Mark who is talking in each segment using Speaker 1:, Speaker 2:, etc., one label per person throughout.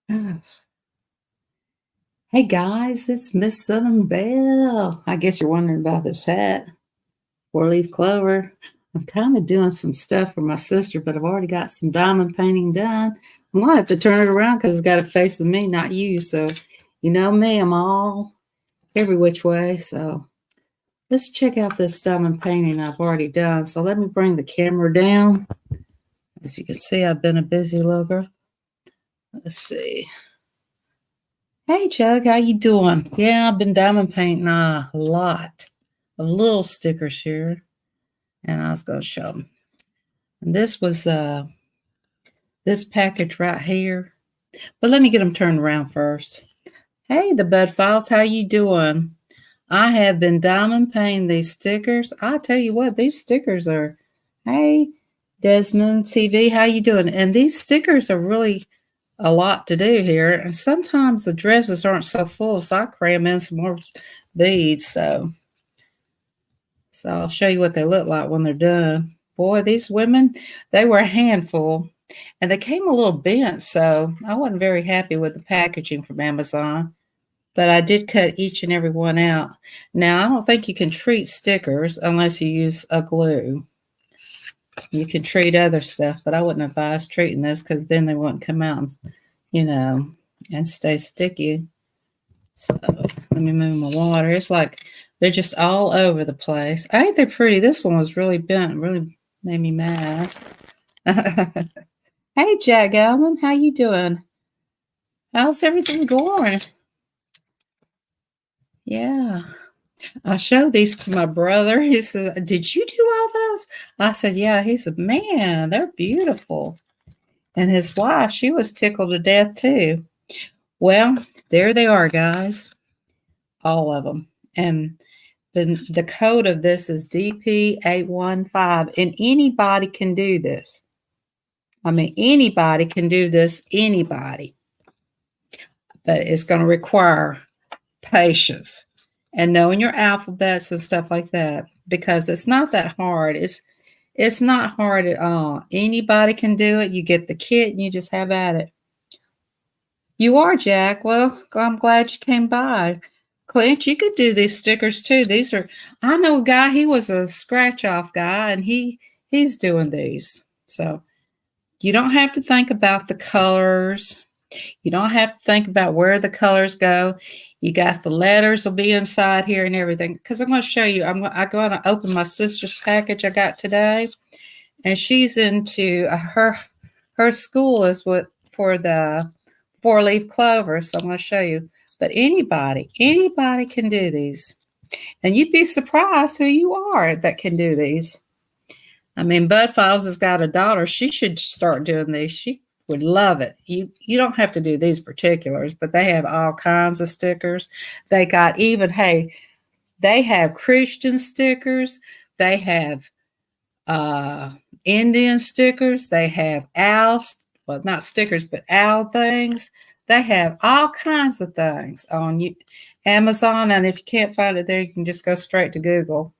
Speaker 1: Hey guys, it's Miss Southern Belle. I guess you're wondering about this hat, four-leaf clover. I'm kind of doing some stuff for my sister, but I've already got some diamond painting done. I'm gonna have to turn it around because it's got a face of me, not you. So, you know me, I'm all every which way. So let's check out this diamond painting I've already done. So let me bring the camera down. As you can see, I've been a busy looker. Let's see. Hey Chuck, how you doing? Yeah, I've been diamond painting a lot of little stickers here, and I was going to show them. And this was this package right here, but let me get them turned around first. Hey, the Bud Files, how you doing? I have been diamond painting these stickers. I tell you what, these stickers are. Hey, Desmond TV, how you doing? And these stickers are really a lot to do here. And sometimes the dresses aren't so full, so I cram in some more beads. So I'll show you what they look like when they're done. Boy, these women, they were a handful. And they came a little bent, so I wasn't very happy with the packaging from Amazon. But I did cut each and every one out. Now, I don't think you can treat stickers unless you use a glue. You can treat other stuff, but I wouldn't advise treating this because then they wouldn't come out and stay sticky. So let me move my water. It's like they're just all over the place. Ain't they pretty? This one was really bent, really made me mad. Hey Jack Allen, how you doing? How's everything going? Yeah. I showed these to my brother. He said, "Did you do all those?" I said, "Yeah." He said, "Man, they're beautiful." And his wife, she was tickled to death too. Well, there they are, guys. All of them. And the code of this is DP815, and anybody can do this. I mean, anybody can do this, anybody. But it's going to require patience and knowing your alphabets and stuff like that because it's not that hard. It's not hard at all. Anybody can do it. You get the kit and you just have at it. You are, Jack. Well, I'm glad you came by. Clint, you could do these stickers too. These are I know a guy, he was a scratch off guy and he's doing these. So you don't have to think about the colors. You don't have to think about where the colors go. You got the letters will be inside here and everything. Because I'm going to show you. I'm going to open my sister's package I got today, and she's into her school is what for the four-leaf clover. So I'm going to show you. But anybody can do these, and you'd be surprised who you are that can do these. I mean, Bud Files has got a daughter. She should start doing these. She would love it. You don't have to do these particulars, but they have all kinds of stickers. They got even they have Christian stickers. They have Indian stickers. They have well, not stickers, but owl things. They have all kinds of things on Amazon, and if you can't find it there, you can just go straight to Google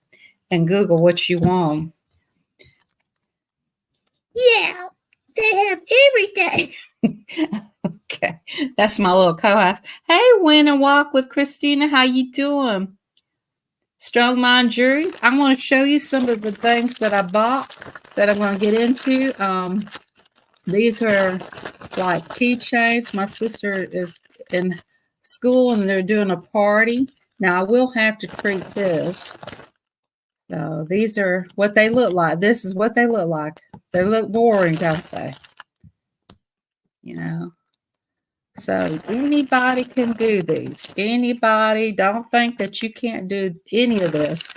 Speaker 1: and Google what you want. Yeah, they have everything. Okay, that's my little co-host. Hey, Win and Walk with Christina, how you doing? Strong Mind Jury. I'm going to show you some of the things that I bought that I'm going to get into. These are like keychains. My sister is in school and they're doing a party. Now I will have to treat this. So these are what they look like. This is what they look like. They look boring, don't they? You know. So anybody can do these. Anybody. Don't think that you can't do any of this.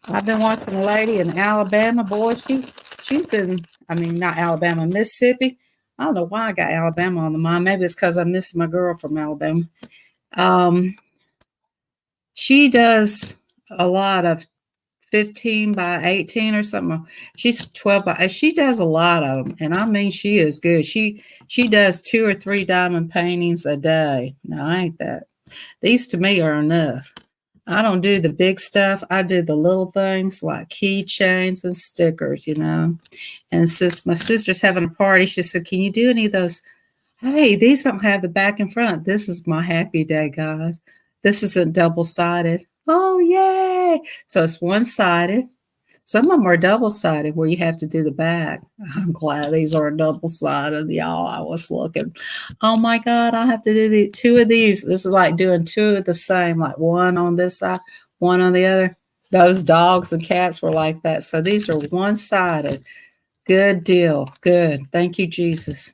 Speaker 1: I've been watching a lady in Alabama. Boy, she's been, I mean, not Alabama, Mississippi. I don't know why I got Alabama on the mind. Maybe it's because I miss my girl from Alabama. She does a lot of 15 by 18 or something. She's 12 by, she does a lot of them. And I mean, she is good. She does 2 or 3 diamond paintings a day. Now, ain't that. These to me are enough. I don't do the big stuff. I do the little things like keychains and stickers, you know. And since my sister's having a party, she said, "Can you do any of those Hey, these don't have the back and front. This is my happy day, guys. This isn't double-sided. Oh, yay! So it's one-sided. Some of them are double-sided where you have to do the back. I'm glad these are double-sided, y'all. I was looking. Oh my God, I have to do the two of these. This is like doing two of the same, like one on this side, one on the other. Those dogs and cats were like that. So these are one-sided. Good deal. Good. Thank you, Jesus.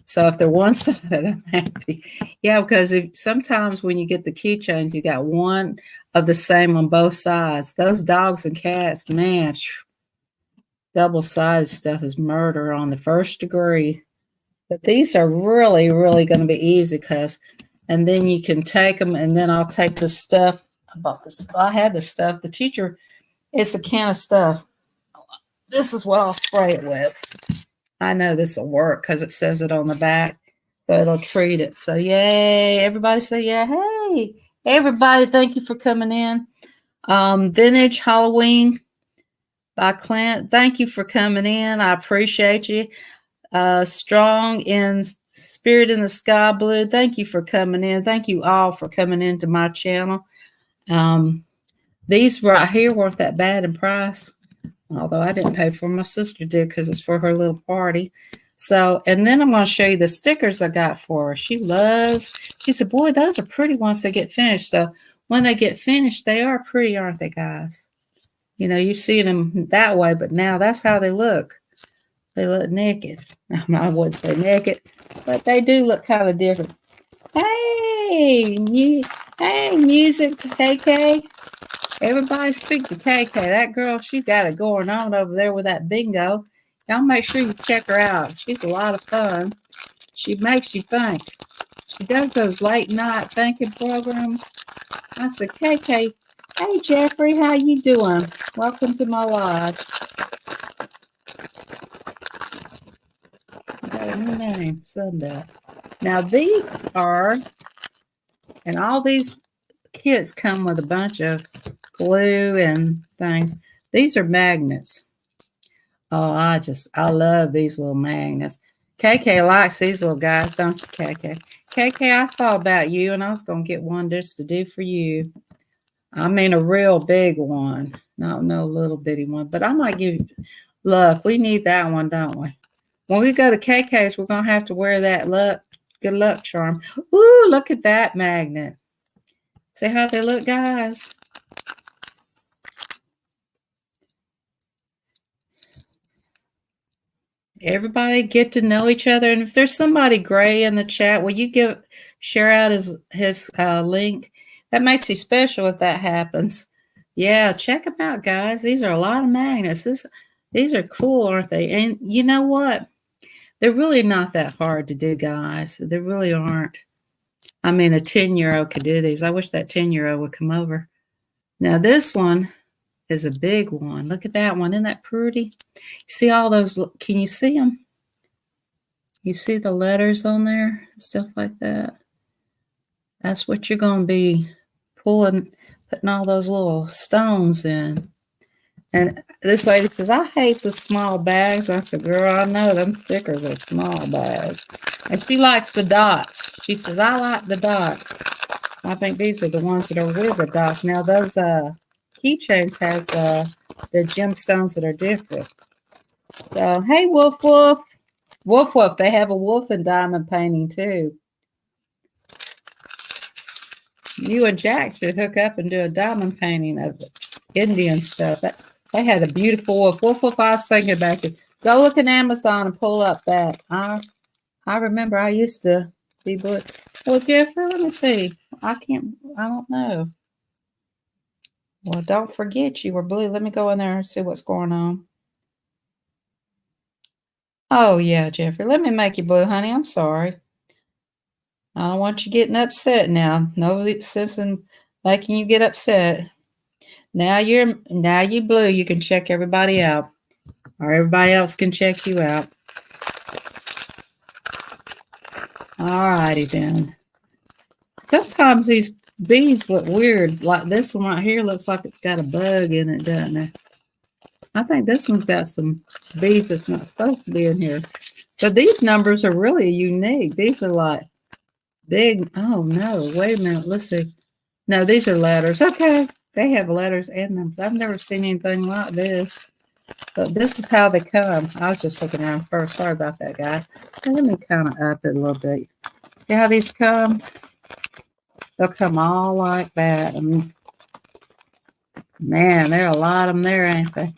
Speaker 1: So if they're one-sided, I'm happy. Yeah, because sometimes when you get the keychains, you got one of the same on both sides. Those dogs and cats, man, double-sided stuff is murder on the first degree. But these are really, really going to be easy and then you can take them, and then I'll take the stuff. About this, I had the stuff. The teacher, it's a can of stuff. This is what I'll spray it with. I know this will work because it says it on the back, so it'll treat it. So yay! Everybody say yeah! Hey, everybody! Thank you for coming in. Vintage Halloween by Clint. Thank you for coming in. I appreciate you. Strong in Spirit in the Sky Blue. Thank you for coming in. Thank you all for coming into my channel. These right here weren't that bad in price. Although I didn't pay for them, my sister did because it's for her little party. So, and then I'm going to show you the stickers I got for her. She said, boy, those are pretty once they get finished. So when they get finished, they are pretty, aren't they, guys? You know, you see them that way, but now that's how they look. They look naked. I wouldn't say naked, but they do look kind of different. Hey, music, KK. Everybody speak to KK. That girl, she's got it going on over there with that bingo. Y'all make sure you check her out. She's a lot of fun. She makes you think. She does those late night thinking programs. I said, KK, hey, Jeffrey, how you doing? Welcome to my live. I got a new name, Sunday. Now, these are, and all these kits come with a bunch of glue and things. These are magnets. Oh, I love these little magnets. KK likes these little guys, don't you, KK? KK, I thought about you, and I was going to get one just to do for you. I mean, a real big one. No little bitty one. But I might give you, look, we need that one, don't we? When we go to KK's, we're going to have to wear that good luck charm. Ooh, look at that magnet. See how they look, guys? Everybody get to know each other. And if there's somebody gray in the chat, will you share out his link? That makes you special if that happens. Yeah, check them out, guys. These are a lot of magnets. These are cool, aren't they? And you know what? They're really not that hard to do, guys. They really aren't. I mean, a 10-year-old could do these. I wish that 10-year-old would come over. Now, this one is a big one. Look at that one. Isn't that pretty? See all those? Can you see them? You see the letters on there? Stuff like that. That's what you're going to be putting all those little stones in. And this lady says, I hate the small bags. I said, girl, I know them stickers are small bags. And she likes the dots. She says, I like the dots. I think these are the ones that are with the dots. Now, those keychains have the gemstones that are different. So, hey, Wolf Wolf. Wolf Wolf, they have a wolf and diamond painting, too. You and Jack should hook up and do a diamond painting of Indian stuff. They had a beautiful wolf. Wolf Wolf, I was thinking about it. Go look at Amazon and pull up that. I remember I used to be blue. Well, Jeffrey, let me see. I don't know. Well, don't forget you were blue. Let me go in there and see what's going on. Oh, yeah, Jeffrey. Let me make you blue, honey. I'm sorry. I don't want you getting upset now. No sense in making you get upset. Now you blue. You can check everybody out. Or everybody else can check you out. Alrighty then. Sometimes these beads look weird. Like this one right here looks like it's got a bug in it, doesn't it? I think this one's got some beads that's not supposed to be in here. But these numbers are really unique. These are like big. Oh no, wait a minute. Let's see. No, these are letters. Okay. They have letters and numbers. I've never seen anything like this. But this is how they come. I was just looking at them first. Sorry about that, guy. Let me kind of up it a little bit. See how these come? They'll come all like that. And man, there are a lot of them there, ain't they?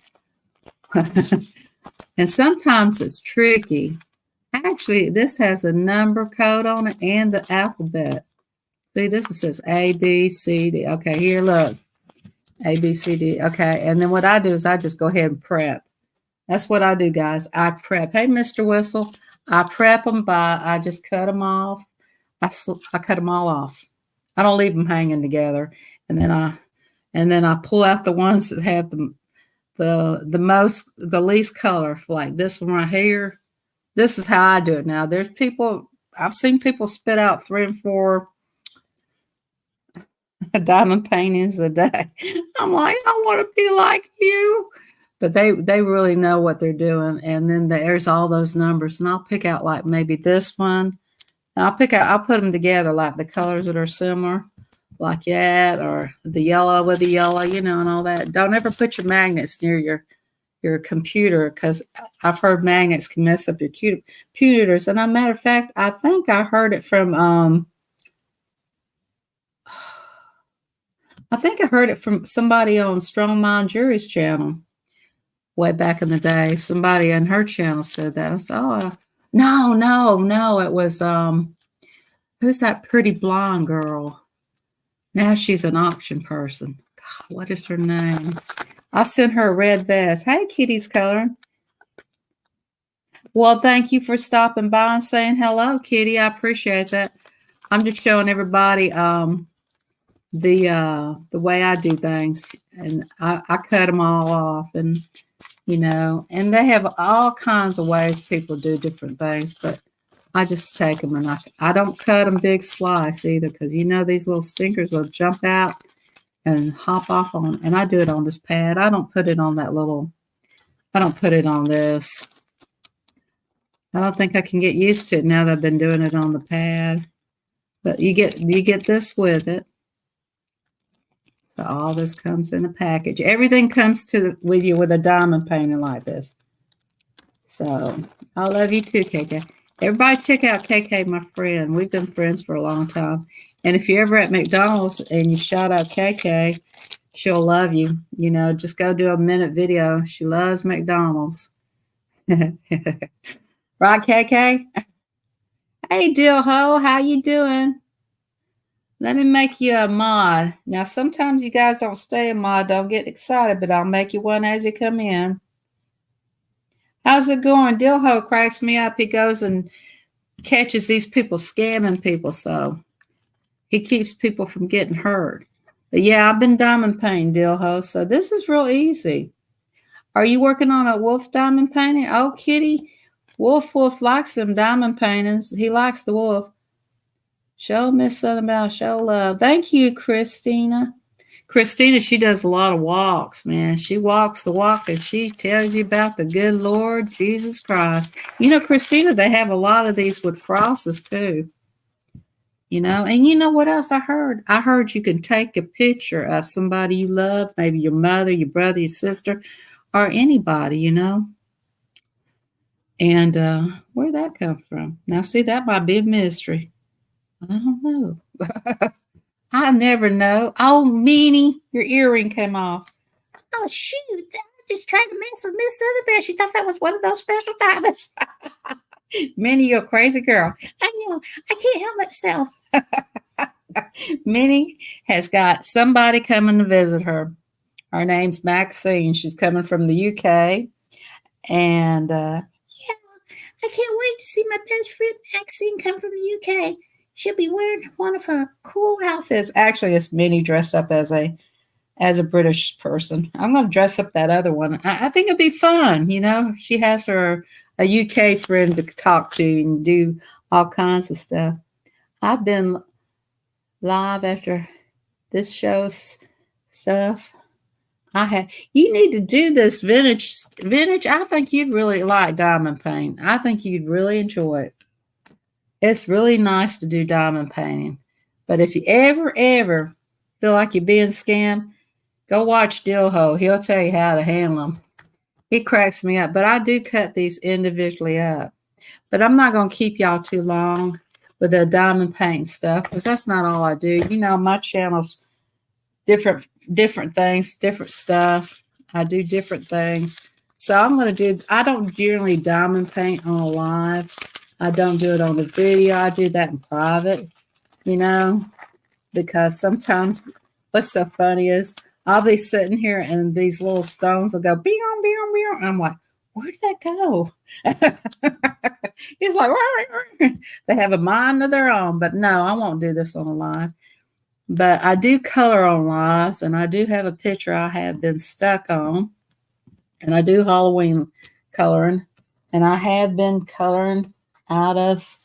Speaker 1: And sometimes it's tricky. Actually, this has a number code on it and the alphabet. See, this says A, B, C, D. Okay, here, look. A, B, C, D. Okay, and then what I do is I just go ahead and prep. That's what I do, guys. I prep. Hey, Mr. Whistle, I prep them I just cut them off. I cut them all off. I don't leave them hanging together. And then I pull out the ones that have the least color, like this one right here. This is how I do it now. There's people, I've seen people spit out 3 and 4 diamond paintings a day. I'm like, I want to be like you. But they really know what they're doing. And then there's all those numbers. And I'll pick out like maybe this one. I'll put them together like the colors that are similar, like that, or the yellow with the yellow, and all that. Don't ever put your magnets near your computer, because I've heard magnets can mess up your computers. And as a matter of fact, I think I heard it from somebody on Strong Mind Jury's channel way back in the day. Somebody on her channel said that. I said, no, it was who's that pretty blonde girl? Now she's an auction person. God, what is her name? I sent her a red vest. Hey, Kitty's coloring. Well, thank you for stopping by and saying hello, Kitty. I appreciate that. I'm just showing everybody the way I do things, and I cut them all off, and and they have all kinds of ways people do different things, but I just take them and I don't cut them big slice either, because these little stinkers will jump out and hop off on, and I do it on this pad. I don't put it on I don't put it on this. I don't think I can get used to it now that I've been doing it on the pad. But you get this with it. So all this comes in a package. Everything comes with you with a diamond painting like this. So I love you too, KK. Everybody check out KK, my friend. We've been friends for a long time. And if you're ever at McDonald's and you shout out KK, she'll love you. Just go do a minute video. She loves McDonald's. Right, KK? Hey, Dillho, how you doing? Let me make you a mod. Now, sometimes you guys don't stay a mod. Don't get excited, but I'll make you one as you come in. How's it going? Dillho cracks me up. He goes and catches these people scamming people, so he keeps people from getting hurt. But yeah, I've been diamond painting, Dillho, so this is real easy. Are you working on a wolf diamond painting? Oh, Kitty, Wolf likes them diamond paintings. He likes the wolf. Show Miss Southern Belle, show love. Thank you, Christina. Christina, she does a lot of walks, man. She walks the walk and she tells you about the good Lord Jesus Christ. Christina, they have a lot of these with crosses too. And you know what else I heard? I heard you can take a picture of somebody you love, maybe your mother, your brother, your sister, or anybody, And where'd that come from? Now, see, that might be a mystery. I don't know. I never know. Oh, Minnie, your earring came off. Oh, shoot. I was just trying to mess with Miss Southern Belle. She thought that was one of those special diamonds. Minnie, you're a crazy girl. I know. I can't help myself. Minnie has got somebody coming to visit her. Her name's Maxine. She's coming from the UK. And, yeah, I can't wait to see my best friend Maxine come from the UK. She'll be wearing one of her cool outfits. Actually, it's Minnie dressed up as a British person. I'm going to dress up that other one. I think it'll be fun. She has a UK friend to talk to and do all kinds of stuff. I've been live after this show's stuff. You need to do this vintage. I think you'd really like diamond paint. I think you'd really enjoy it. It's really nice to do diamond painting. But if you ever feel like you're being scammed, go watch Dillho. He'll tell you how to handle them. He cracks me up. But I do cut these individually up. But I'm not going to keep y'all too long with the diamond paint stuff because that's not all I do. You know, my channel's different things, different stuff. I do different things. So I'm going to do, I don't generally diamond paint on a live. I don't do it on the video. I do that in private, you know, because sometimes what's so funny is I'll be sitting here and these little stones will go, beow, beow, beow. And I'm like, where did that go? He's like, they have a mind of their own. But no, I won't do this on a live. But I do color on lives, and I do have a picture I have been stuck on. And I do Halloween coloring. And I have been coloring out of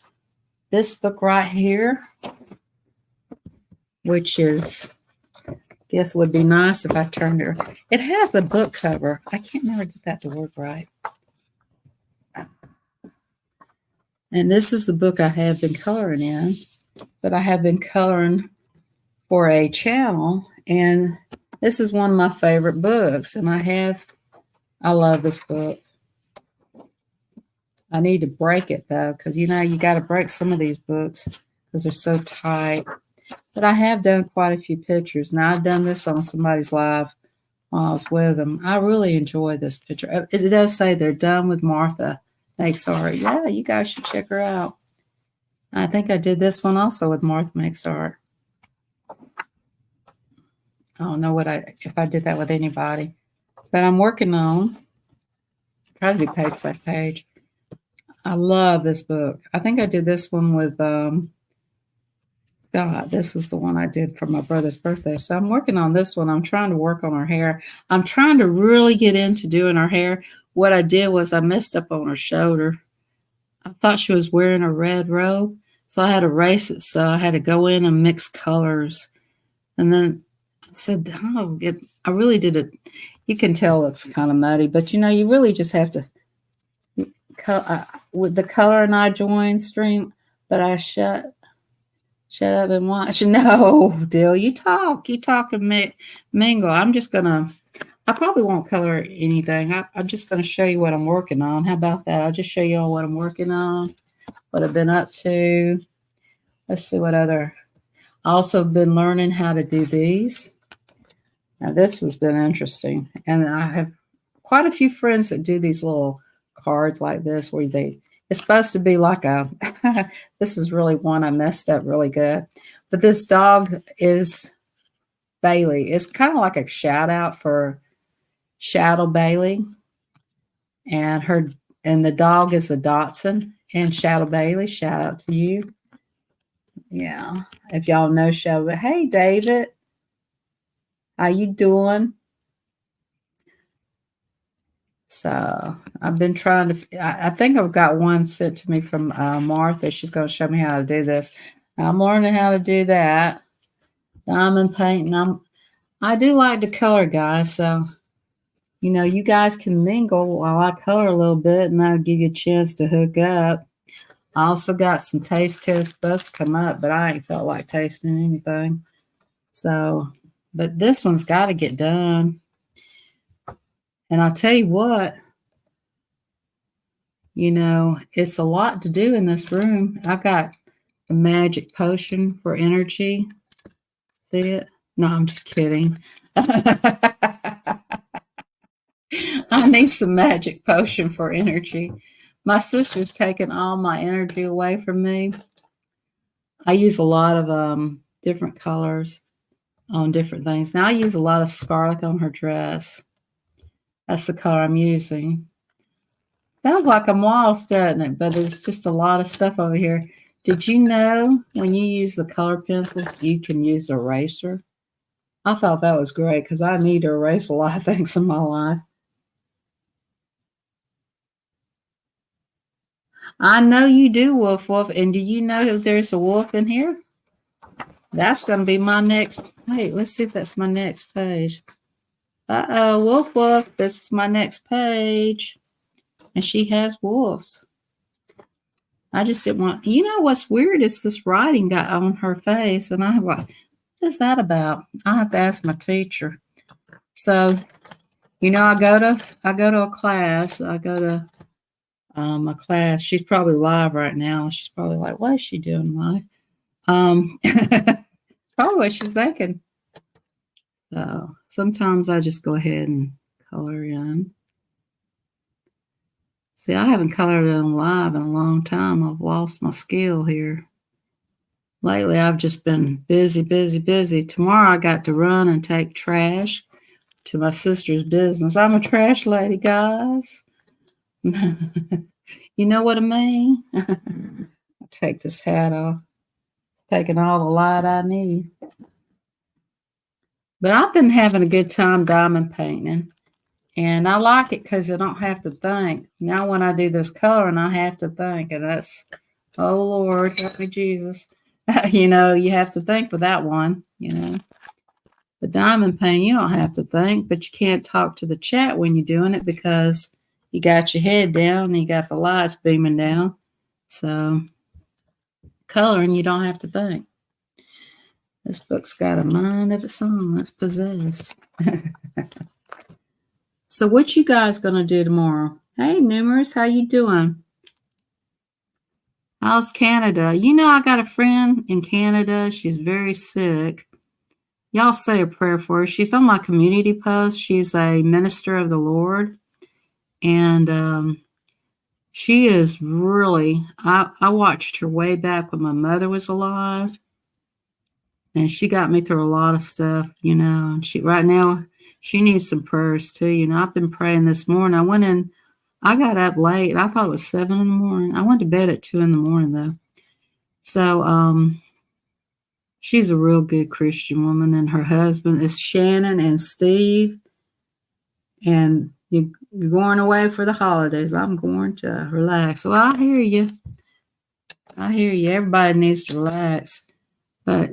Speaker 1: this book right here, which is, I guess would be nice if I turned it. It has a book cover. I can't never get that to work right. And this is the book I have been coloring in. But I have been coloring for a channel, and this is one of my favorite books, and I love this book. I need to break it though, because you know you got to break some of these books because they're so tight. But I have done quite a few pictures. Now I've done this on somebody's live while I was with them. I really enjoy this picture. It does say they're done with Martha Makes Art. Yeah, you guys should check her out. I think I did this one also with Martha Makes Art. I don't know if I did that with anybody, but I'm working on try to do page by page. I love this book. I think I did this one with God. This is the one I did for my brother's birthday. So I'm working on this one. I'm trying to work on her hair. I'm trying to really get into doing her hair. What I did was I messed up on her shoulder. I thought she was wearing a red robe, so I had to erase it. So I had to go in and mix colors, and then I said, "Oh, I really did it." You can tell it's kind of muddy, but you know, you really just have to. With the color and I join stream, but I shut up and watch. No, Dill, you talk and mingle. I probably won't color anything. I'm just going to show you what I'm working on. How about that? I'll just show you all what I'm working on, what I've been up to. Let's see what other. I also been learning how to do these. Now this has been interesting. And I have quite a few friends that do these little cards like this where it's supposed to be like this is really one I messed up really good. But this dog is Bailey. It's kind of like a shout out for Shadow Bailey. And the dog is a Dotson. And Shadow Bailey, shout out to you. Yeah. If y'all know Shadow, hey David. How you doing? So I've been trying to, I think I've got one sent to me from Martha. She's going to show me how to do this. I'm learning how to do that. Diamond painting. I do like to color, guys. So, you know, you guys can mingle while I color a little bit, and that'll give you a chance to hook up. I also got some taste tests supposed to come up, but I ain't felt like tasting anything. So, but this one's got to get done. And I'll tell you what, you know, it's a lot to do in this room. I've got a magic potion for energy. See it? No, I'm just kidding. I need some magic potion for energy. My sister's taken all my energy away from me. I use a lot of different colors on different things. Now I use a lot of scarlet on her dress. That's the color I'm using. Sounds like I'm lost, doesn't it? But there's just a lot of stuff over here. Did you know when you use the color pencils, you can use an eraser? I thought that was great because I need to erase a lot of things in my life. I know you do, Wolf Wolf. And do you know if there's a wolf in here? That's going to be my next. Wait, let's see if that's my next page. Uh-oh, Wolf Wolf. This is my next page. And she has wolves. I just didn't want, you know what's weird is this writing got on her face. And I was like, what is that about? I have to ask my teacher. So, you know, I go to a class. I go to a class. She's probably live right now. She's probably like, what is she doing live? Probably what she's thinking. So sometimes I just go ahead and color in. See, I haven't colored in live in a long time. I've lost my skill here. Lately, I've just been busy, busy, busy. Tomorrow, I got to run and take trash to my sister's business. I'm a trash lady, guys. You know what I mean? I'll take this hat off. It's taking all the light I need. But I've been having a good time diamond painting. And I like it because I don't have to think. Now when I do this coloring, I have to think. And that's, oh Lord, help me Jesus. You know, you have to think with that one, you know. But diamond painting, you don't have to think, but you can't talk to the chat when you're doing it because you got your head down and you got the lights beaming down. So coloring, you don't have to think. This book's got a mind of its own. It's possessed. So what you guys gonna do tomorrow? Hey, Numerous, how you doing? How's Canada? You know, I got a friend in Canada. She's very sick. Y'all say a prayer for her. She's on my community post. She's a minister of the Lord. And she is really, I watched her way back when my mother was alive. And she got me through a lot of stuff, you know. And she right now, she needs some prayers too. You know, I've been praying this morning. I got up late. I thought it was 7 in the morning. I went to bed at 2 in the morning though. So she's a real good Christian woman, and her husband is Shannon and Steve. And you're going away for the holidays. I'm going to relax. Well, I hear you. I hear you. Everybody needs to relax. But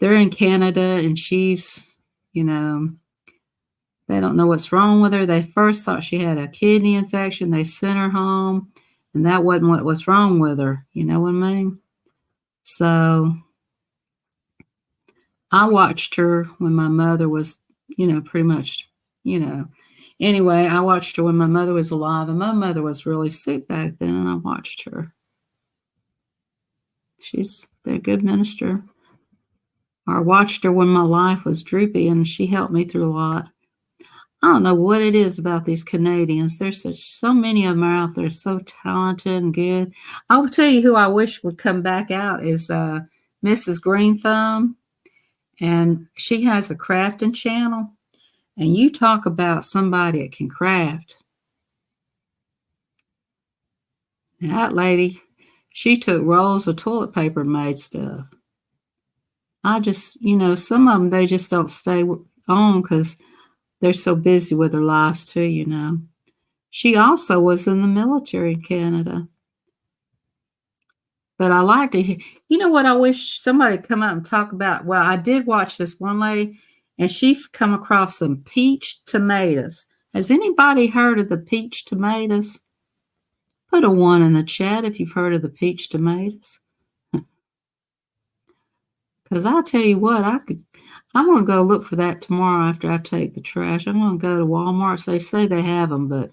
Speaker 1: they're in Canada, and she's, you know, they don't know what's wrong with her. They first thought she had a kidney infection. They sent her home, and that wasn't what was wrong with her. You know what I mean? So I watched her when my mother was, you know, pretty much, you know. Anyway, I watched her when my mother was alive, and my mother was really sick back then, and I watched her. She's a good minister. I watched her when my life was droopy, and she helped me through a lot. I don't know what it is about these Canadians. There's so many of them are out there, so talented and good. I will tell you who I wish would come back out is Mrs. Green Thumb, and she has a crafting channel. And you talk about somebody that can craft. That lady, she took rolls of toilet paper and made stuff. I just, you know, some of them, they just don't stay on because they're so busy with their lives too, you know. She also was in the military in Canada. But I like to hear, you know what I wish somebody would come up and talk about? Well, I did watch this one lady, and she come across some peach tomatoes. Has anybody heard of the peach tomatoes? Put a 1 in the chat if you've heard of the peach tomatoes. Because I'll tell you what, I'm going to go look for that tomorrow after I take the trash. I'm going to go to Walmart. They say they have them, but,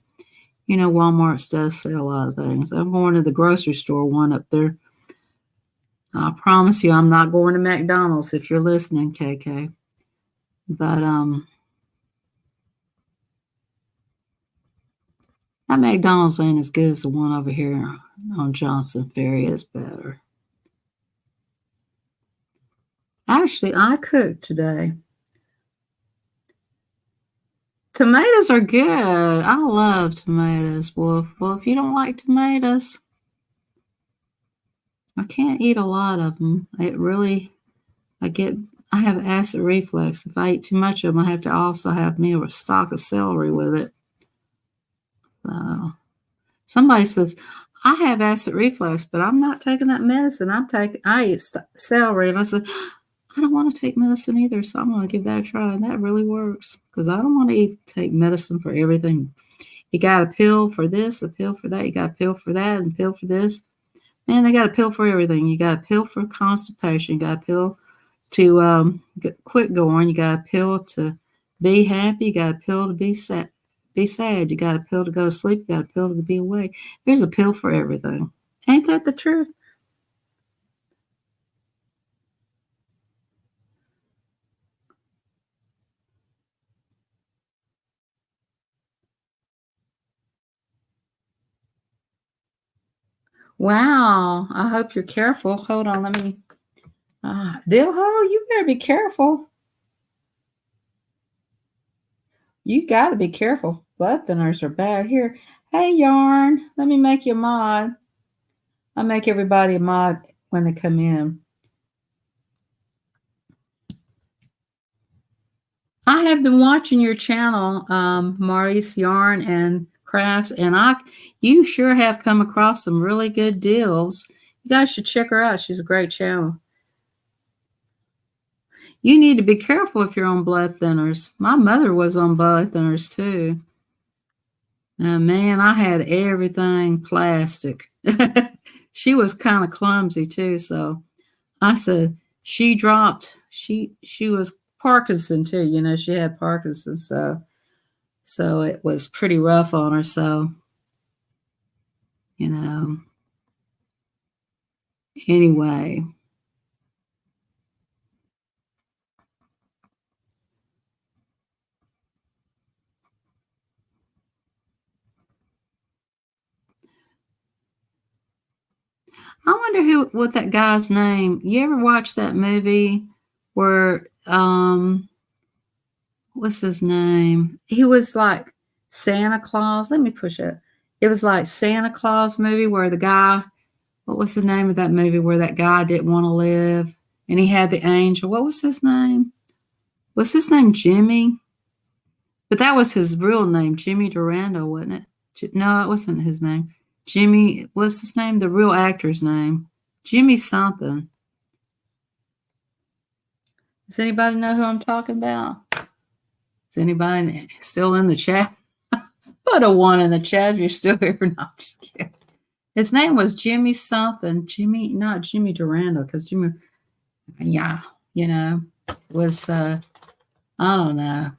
Speaker 1: you know, Walmart does sell a lot of things. I'm going to the grocery store one up there. I promise you I'm not going to McDonald's if you're listening, KK. But that McDonald's ain't as good as the one over here on Johnson Ferry. It's better. Actually, I cooked today. Tomatoes are good. I love tomatoes. Well, if you don't like tomatoes, I can't eat a lot of them. It really, I have acid reflux. If I eat too much of them, I have to also have me a stalk of celery with it. So somebody says, I have acid reflux, but I'm not taking that medicine. I eat celery. And I said, I don't want to take medicine either, so I'm going to give that a try. And that really works because I don't want to take medicine for everything. You got a pill for this, a pill for that. You got a pill for that, and a pill for this. Man, they got a pill for everything. You got a pill for constipation. You got a pill to quit going. You got a pill to be happy. You got a pill to be sad. Be sad. You got a pill to go to sleep. You got a pill to be awake. There's a pill for everything. Ain't that the truth? Wow. I hope you're careful. Hold on. Let me. Dilho, you better be careful. You got to be careful. Blood thinners are bad. Here. Hey, Yarn. Let me make you a mod. I make everybody a mod when they come in. I have been watching your channel, Maurice Yarn and Crafts, and you sure have come across some really good deals. You guys should check her out. She's a great channel. You need to be careful if you're on blood thinners. My mother was on blood thinners too. Man, I had everything plastic. She was kind of clumsy too, so I said she dropped. She was Parkinson too. You know, she had Parkinson's, so it was pretty rough on her. So, you know, anyway. I wonder what that guy's name. You ever watch that movie where what's his name? He was like Santa Claus. Let me push it. It was like Santa Claus movie where the guy, what was the name of that movie where that guy didn't want to live and he had the angel? What was his name? Was his name Jimmy? But that was his real name, Jimmy Durando, wasn't it? No, it wasn't his name. Jimmy, what's his name? The real actor's name. Jimmy something. Does anybody know who I'm talking about? Is anybody still in the chat? Put a 1 in the chat if you're still here. Not just kidding. His name was Jimmy something. Not Jimmy Durando, because Jimmy, yeah, you know, was, I don't know.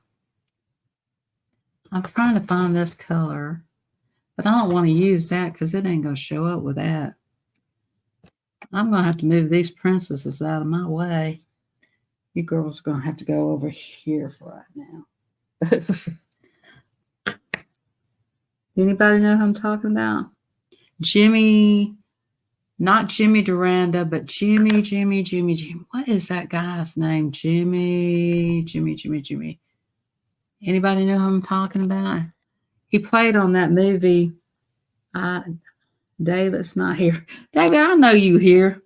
Speaker 1: I'm trying to find this color, but I don't want to use that because it ain't going to show up with that. I'm going to have to move these princesses out of my way. You girls are going to have to go over here for right now. Anybody know who I'm talking about? Jimmy, not Jimmy Duranda, but Jimmy. What is that guy's name? Jimmy. Anybody know who I'm talking about? He played on that movie. David's not here. David, I know you here.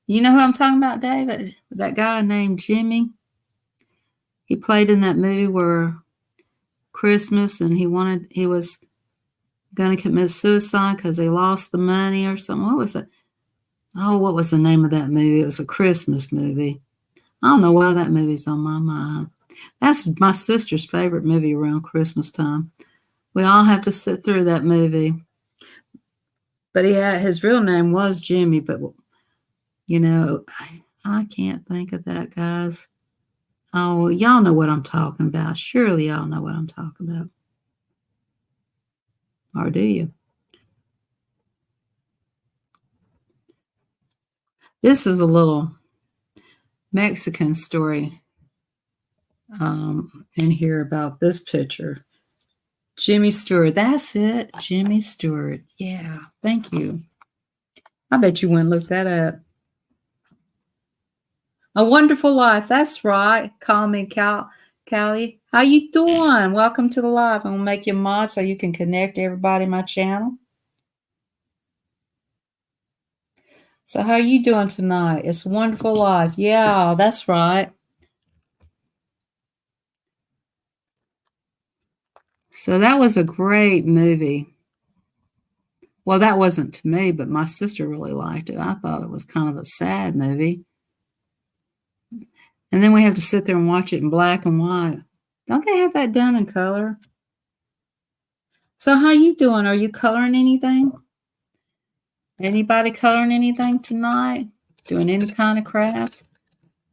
Speaker 1: You know who I'm talking about, David? That guy named Jimmy. He played in that movie where Christmas, and he was going to commit suicide because they lost the money or something. What was it? Oh, what was the name of that movie? It was a Christmas movie. I don't know why that movie's on my mind. That's my sister's favorite movie around Christmas time. We all have to sit through that movie. But his real name was Jimmy, but, you know, I can't think of that, guys. Oh, y'all know what I'm talking about. Surely y'all know what I'm talking about. Or do you? This is a little Mexican story in here about this picture. Jimmy Stewart. That's it. Jimmy Stewart. Yeah. Thank you. I bet you wouldn't look that up. A Wonderful Life. That's right. Call me Callie. How you doing? Welcome to the live. I'm going to make you a mod so you can connect everybody to my channel. So how you doing tonight? It's a Wonderful Life. Yeah, that's right. So that was a great movie. Well, that wasn't to me, but my sister really liked it. I thought it was kind of a sad movie. And then we have to sit there and watch it in black and white. Don't they have that done in color? So how you doing? Are you coloring anything? Anybody coloring anything tonight? Doing any kind of craft?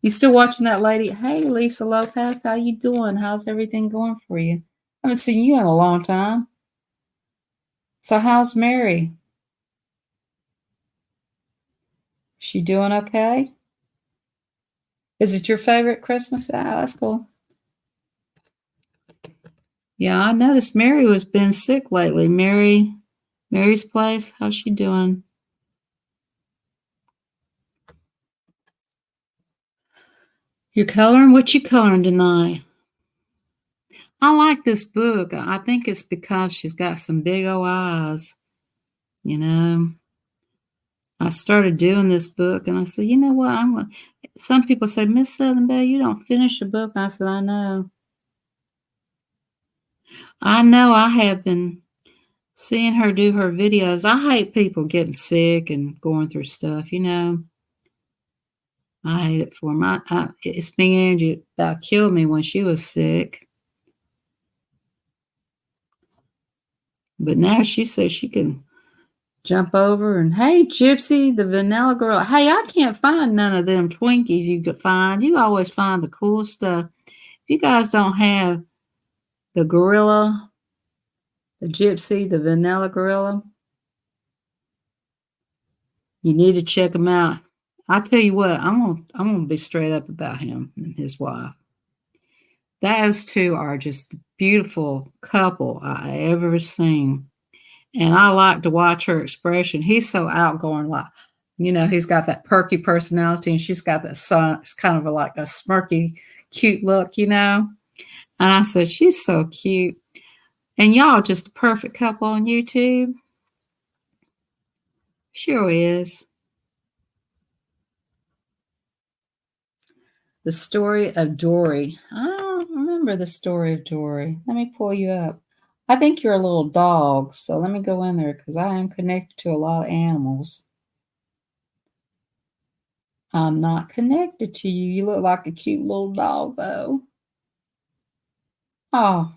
Speaker 1: You still watching that lady? Hey, Lisa Lopez, how you doing? How's everything going for you? I haven't seen you in a long time. So how's Mary? She doing okay? Is it your favorite Christmas? Ah, that's cool. Yeah, I noticed Mary was been sick lately. Mary's place, how's she doing? You're coloring? What you coloring tonight? I like this book. I think it's because she's got some big old eyes. You know, I started doing this book and I said, you know what? Some people say, Miss Southern Belle, you don't finish the book. I said, I know. I know I have been seeing her do her videos. I hate people getting sick and going through stuff, you know. I hate it for them. It's me, Angie, about killed me when she was sick. But now she says she can jump over and, hey, Gypsy, the vanilla girl. Hey, I can't find none of them Twinkies you could find. You always find the cool stuff. If you guys don't have the gorilla, the Gypsy, the vanilla gorilla, you need to check him out. I tell you what, I'm gonna be straight up about him and his wife. Those two are just the beautiful couple I ever seen. And I like to watch her expression. He's so outgoing, like, you know, he's got that perky personality, and she's got that it's kind of like a smirky, cute look, you know. And I said, she's so cute. And y'all just a perfect couple on YouTube. Sure is. The story of Dory. I don't remember the story of Dory. Let me pull you up. I think you're a little dog, so let me go in there because I am connected to a lot of animals. I'm not connected to you. You look like a cute little dog, though. Oh,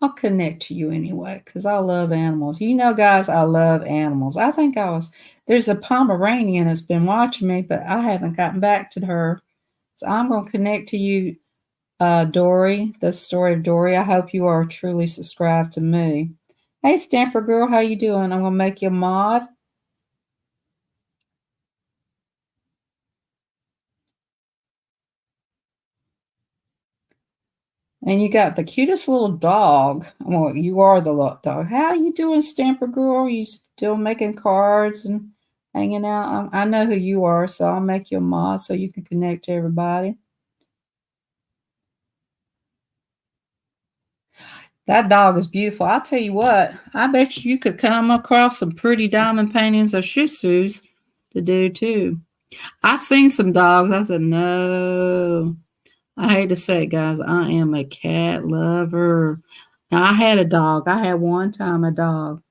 Speaker 1: I'll connect to you anyway because I love animals. You know, guys, I love animals. There's a Pomeranian that's been watching me, but I haven't gotten back to her. So I'm going to connect to you, Dory, the story of Dory. I hope you are truly subscribed to me. Hey, Stamper Girl, how you doing? I'm going to make you a mod. And you got the cutest little dog. Well, you are the little dog. How you doing, Stamper Girl? You still making cards and hanging out? I know who you are, so I'll make you a mod so you can connect to everybody. That dog is beautiful. I'll tell you what, I bet you could come across some pretty diamond paintings of Shih Tzus to do too. I seen some dogs. I said, no. I hate to say it, guys. I am a cat lover. Now, I had a dog. I had one time a dog.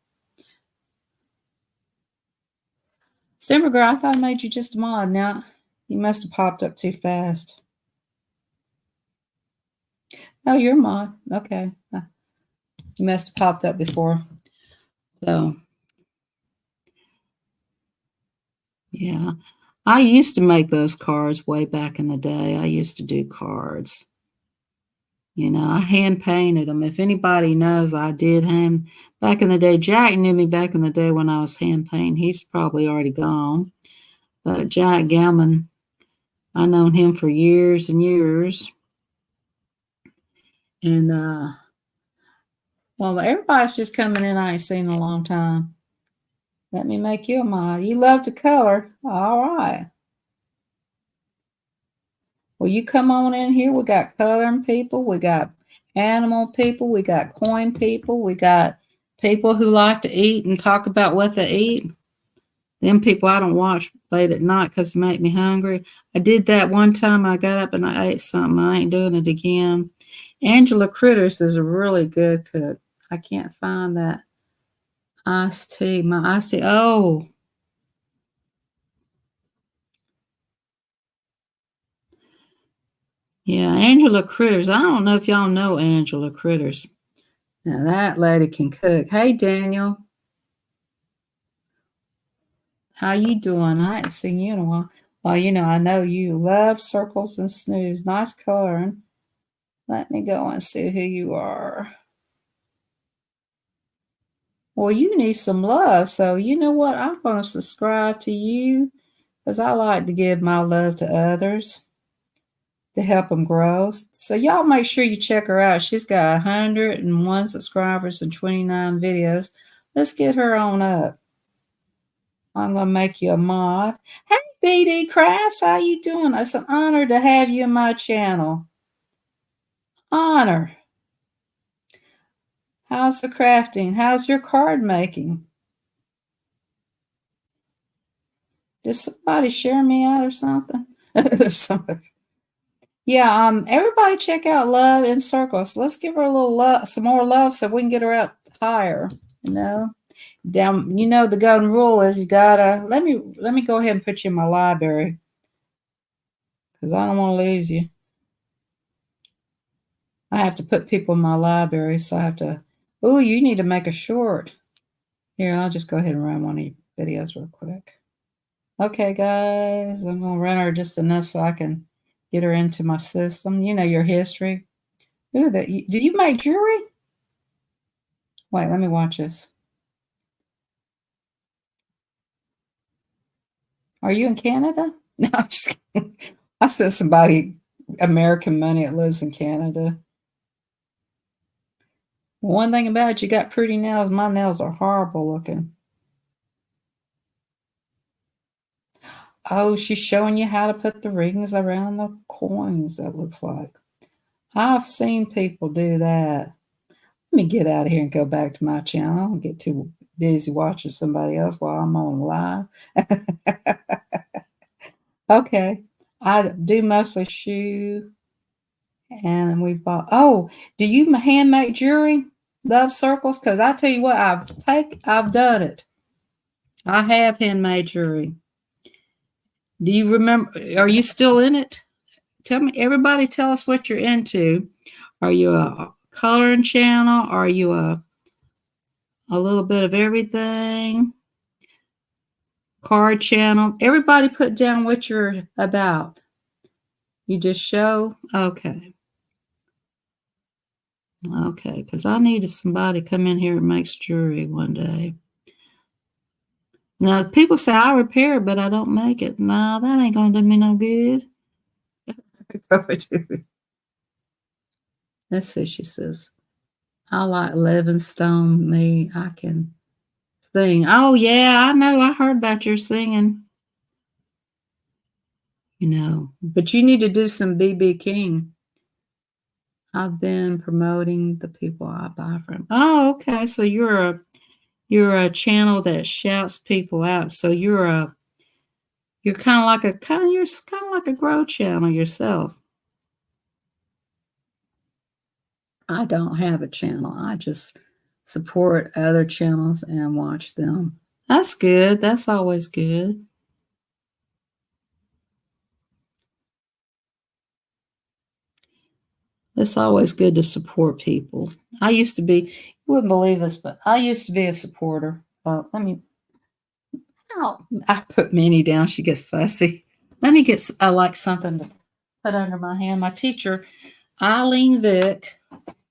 Speaker 1: Simmer Girl, I thought I made you just a mod. Now, you must have popped up too fast. Oh, you're a mod. Okay. You must have popped up before. So, yeah. I used to make those cards way back in the day. I used to do cards. You know, I hand painted them. If anybody knows, I did hand back in the day. Jack knew me back in the day when I was hand painting. He's probably already gone. But Jack Gelman, I known him for years and years. And well, everybody's just coming in I ain't seen in a long time. Let me make you a mod. You love to color. All right. Well, you come on in here. We got coloring people. We got animal people. We got coin people. We got people who like to eat and talk about what they eat. Them people I don't watch late at night because they make me hungry. I did that one time. I got up and I ate something. I ain't doing it again. Angela Critters is a really good cook. I can't find that iced tea. My iced tea. Oh, Yeah, Angela Critters. I don't know if y'all know Angela Critters. Now that lady can cook. Hey, Daniel. How you doing? I ain't seen you in a while. Well, I know you love circles and snooze. Nice coloring. Let me go and see who you are. Well, you need some love. So you know what? I'm going to subscribe to you because I like to give my love to others to help them grow. So y'all make sure you check her out. She's got 101 subscribers and 29 videos. Let's get her on up. I'm gonna make you a mod. Hey, BD Crafts, how you doing? It's an honor to have you in my channel. Honor. How's the crafting? How's your card making? Did somebody share me out or something? Yeah, everybody check out Love in Circles. Let's give her a little love, some more love so we can get her up higher, Down, the golden rule is you gotta let me go ahead and put you in my library because I don't want to lose you. I have to put people in my library, so I have to. Oh, you need to make a short. Here, I'll just go ahead and run one of your videos real quick. Okay, guys, I'm gonna run her just enough so I can get her into my system. Your history. Ooh, did you make jewelry? Wait, let me watch this. Are you in Canada? No, I'm just kidding. I said somebody American money that lives in Canada. One thing about it, you got pretty nails. My nails are horrible looking. Oh, she's showing you how to put the rings around the coins, that looks like. I've seen people do that. Let me get out of here and go back to my channel. I don't get too busy watching somebody else while I'm on live. Okay. I do mostly shoe, and we've bought. Oh, do you hand make jewelry? Love circles? Because I tell you what, I've done it. I have handmade jewelry. Do you remember? Are you still in it? Everybody tell us what you're into. Are you a coloring channel? Are you a little bit of everything? Card channel? Everybody put down what you're about. You just show? Okay. Okay, because I needed somebody to come in here and make jewelry one day. Now, people say I repair it, but I don't make it. No, that ain't going to do me no good. Let's see, she says, I like Livingstone. Me, I can sing. Oh, yeah, I know. I heard about your singing. But you need to do some BB King. I've been promoting the people I buy from. Oh, okay. So you're a channel that shouts people out. So you're kind of like a grow channel yourself. I don't have a channel. I just support other channels and watch them. That's good. That's always good. It's always good to support people. I used to be, you wouldn't believe this, but I used to be a supporter. I put Minnie down. She gets fussy. Let me get, I like something to put under my hand. My teacher, Eileen Vick,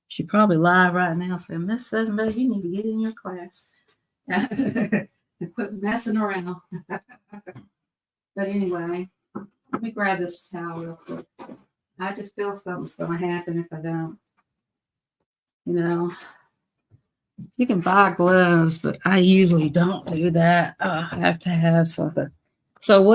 Speaker 1: she probably live right now saying, Miss Sesame, you need to get in your class. And quit messing around. But anyway, let me grab this towel real quick. I just feel something's going to happen if I don't. You can buy gloves, but I usually don't do that. I have to have something. So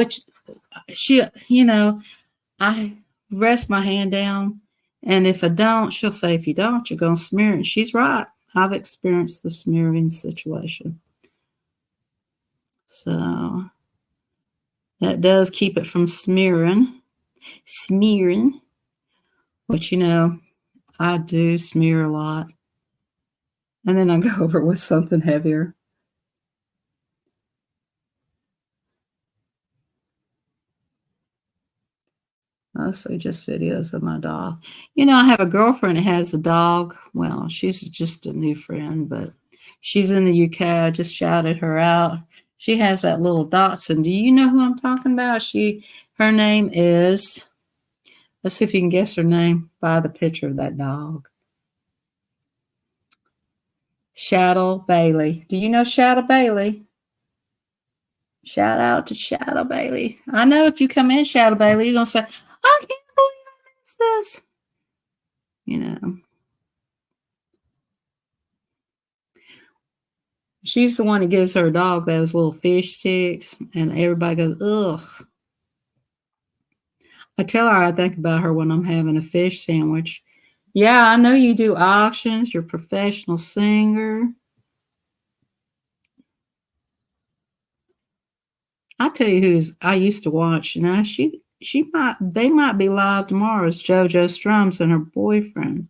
Speaker 1: I rest my hand down, and if I don't, she'll say, if you don't, you're going to smear it. And she's right. I've experienced the smearing situation. So that does keep it from smearing. But I do smear a lot. And then I go over with something heavier. Mostly just videos of my dog. You know, I have a girlfriend that has a dog. Well, she's just a new friend, but she's in the UK. I just shouted her out. She has that little Dachshund. Do you know who I'm talking about? Her name is, let's see if you can guess her name by the picture of that dog. Shadow Bailey. Do you know Shadow Bailey? Shout out to Shadow Bailey. I know if you come in, Shadow Bailey, you're going to say, I can't believe I missed this. You know, she's the one that gives her dog those little fish sticks, and everybody goes, ugh. I tell her I think about her when I'm having a fish sandwich. Yeah, I know you do auctions. You're a professional singer. I tell you who's I used to watch. Now they might be live tomorrow. It's JoJo Strums and her boyfriend.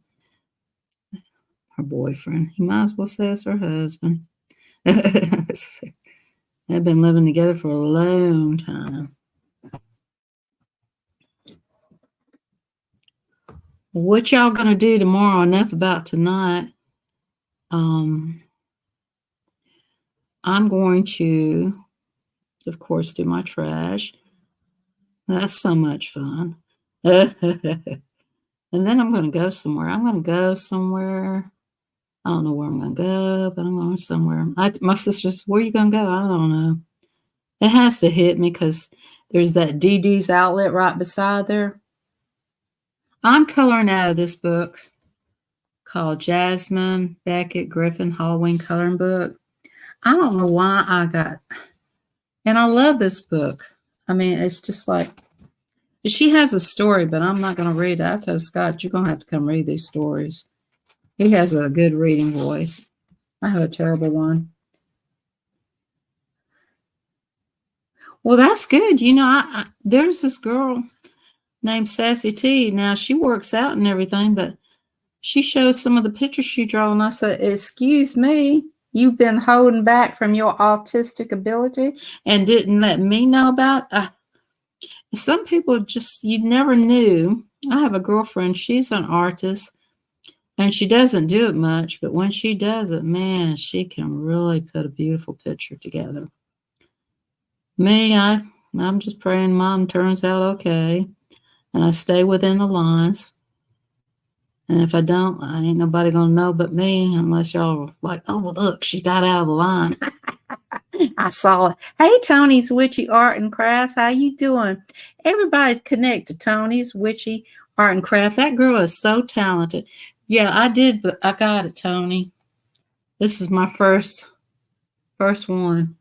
Speaker 1: Her boyfriend. You might as well say it's her husband. They've been living together for a long time. What y'all gonna do tomorrow? Enough about tonight. I'm going to, of course, do my trash. That's so much fun. And then I'm going to go somewhere. I don't know where I'm going to go, but I'm going somewhere. My sister's, where are you going to go? I don't know. It has to hit me because there's that DD's outlet right beside there. I'm coloring out of this book called Jasmine Beckett Griffin Halloween Coloring Book. I don't know why and I love this book. I mean, it's just like, she has a story, but I'm not going to read it. I told Scott, you're going to have to come read these stories. He has a good reading voice. I have a terrible one. Well, that's good. You know, there's this girl named Sassy T. Now, she works out and everything, but she shows some of the pictures she drew, and I said, excuse me, you've been holding back from your autistic ability and didn't let me know about it? Some people just, you never knew. I have a girlfriend, she's an artist, and she doesn't do it much, but when she does it, man, she can really put a beautiful picture together. Me, I'm just praying mine turns out okay, and I stay within the lines. And if I don't, I ain't nobody gonna know but me, unless y'all are like, oh, look, she got out of the line. I saw it. Hey, Tony's Witchy Art and Crafts, how you doing? Everybody connect to Tony's Witchy Art and Craft. That girl is so talented. Yeah, I did, but I got it, Tony. This is my first one.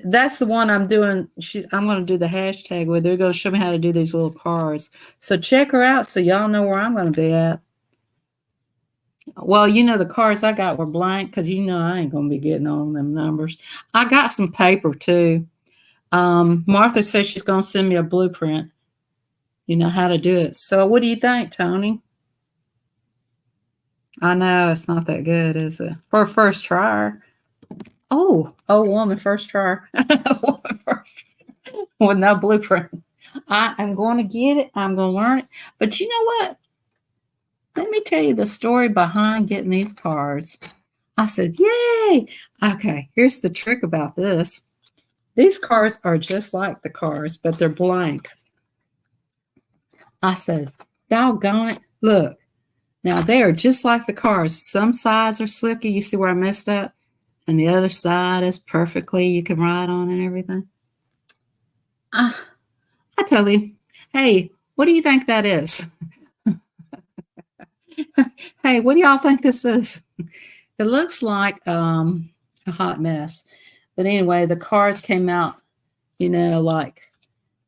Speaker 1: That's the one I'm doing. I'm going to do the hashtag with. They're going to show me how to do these little cards. So check her out so y'all know where I'm going to be at. Well, you know, the cards I got were blank because, you know, I ain't going to be getting on them numbers. I got some paper, too. Martha says she's going to send me a blueprint, you know, how to do it. So what do you think, Tony? I know it's not that good, is it? For a first try. Oh, woman, first try. With no blueprint. I am going to get it. I'm going to learn it. But you know what? Let me tell you the story behind getting these cards. I said, yay. Okay, here's the trick about this. These cards are just like the cards, but they're blank. I said, doggone it. Look, now they are just like the cards. Some sides are slicker. You see where I messed up? And the other side is perfectly, you can write on and everything. I tell him, hey, what do you think that is? Hey, what do y'all think this is? It looks like a hot mess. But anyway, the cards came out, you know, like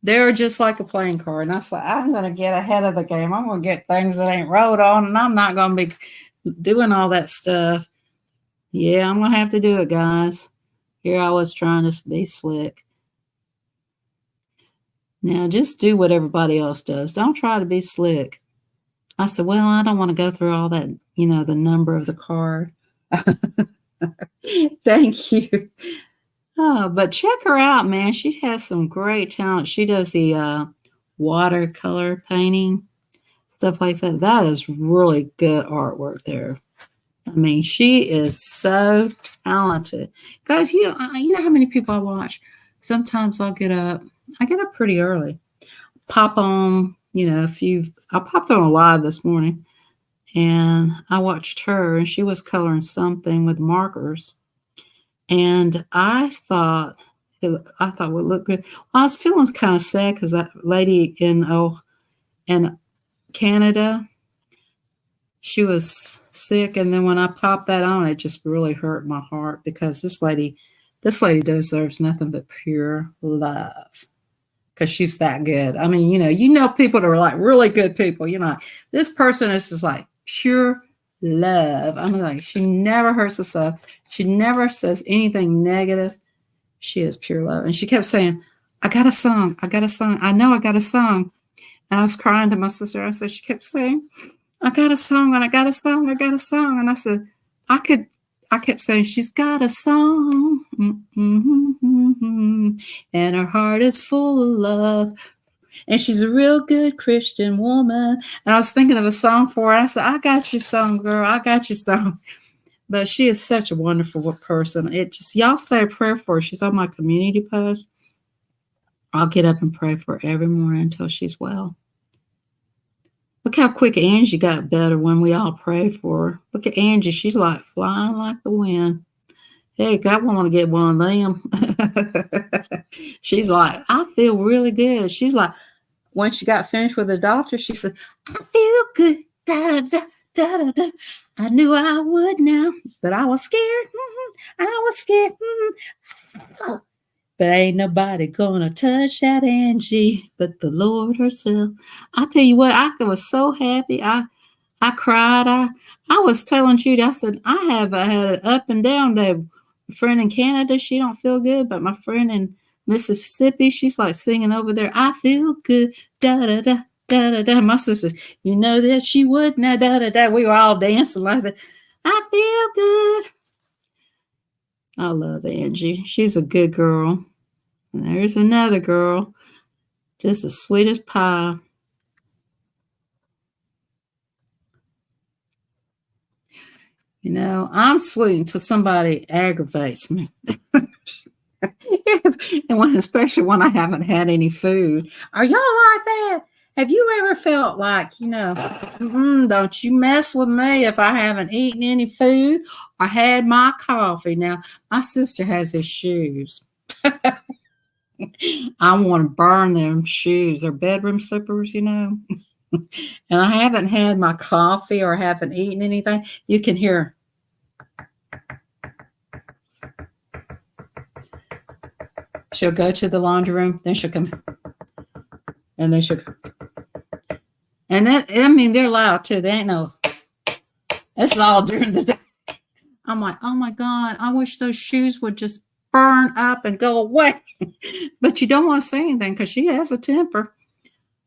Speaker 1: they're just like a playing card. And I said, I'm going to get ahead of the game. I'm going to get things that ain't wrote on, and I'm not going to be doing all that stuff. Yeah, I'm going to have to do it, guys. Here I was trying to be slick. Now, just do what everybody else does. Don't try to be slick. I said, well, I don't want to go through all that, you know, the number of the card. Thank you. Oh, but check her out, man. She has some great talent. She does the watercolor painting, stuff like that. That is really good artwork there. I mean, she is so talented. Guys, you know how many people I watch? Sometimes I'll get up. I get up pretty early. Pop on, I popped on a live this morning and I watched her and she was coloring something with markers. And I thought would look good. Well, I was feeling kind of sad because that lady in Canada, she was sick, and then when I popped that on, it just really hurt my heart because this lady deserves nothing but pure love because she's that good. I mean, people that are like really good people. This person is just like pure love. I mean, like she never hurts herself. She never says anything negative. She is pure love, and she kept saying, "I got a song. I got a song. I know I got a song." And I was crying to my sister. I said, she kept saying, I got a song and I got a song, I got a song. And I said, I kept saying, she's got a song. And her heart is full of love. And she's a real good Christian woman. And I was thinking of a song for her. I said, I got your song, girl. I got your song. But she is such a wonderful person. Y'all say a prayer for her. She's on my community post. I'll get up and pray for her every morning until she's well. Look how quick Angie got better when we all prayed for her. Look at Angie. She's like flying like the wind. Heck, I want to get one of them. She's like, I feel really good. She's like, when she got finished with the doctor, she said, I feel good. Da, da, da, da, da. I knew I would now, but I was scared. I was scared. But ain't nobody gonna touch that Angie but the Lord herself. I tell you what, I was so happy. I cried. I was telling Judy, I said, I have had an up and down day. My friend in Canada, she don't feel good, but my friend in Mississippi, she's like singing over there, I feel good, da da da da da da. My sister, you know that she would, na da da da. We were all dancing like that. I feel good. I love Angie. She's a good girl. And there's another girl, just as sweet as pie. I'm sweet until somebody aggravates me. Especially when I haven't had any food. Are y'all like that? Have you ever felt like, don't you mess with me if I haven't eaten any food or had my coffee? Now, my sister has his shoes. I want to burn them shoes. They're bedroom slippers, and I haven't had my coffee or haven't eaten anything. You can hear. She'll go to the laundry room, then she'll come, and then she'll come. And they're loud too. They ain't no. It's all during the day. I'm like, oh my God, I wish those shoes would just burn up and go away. But you don't want to say anything because she has a temper.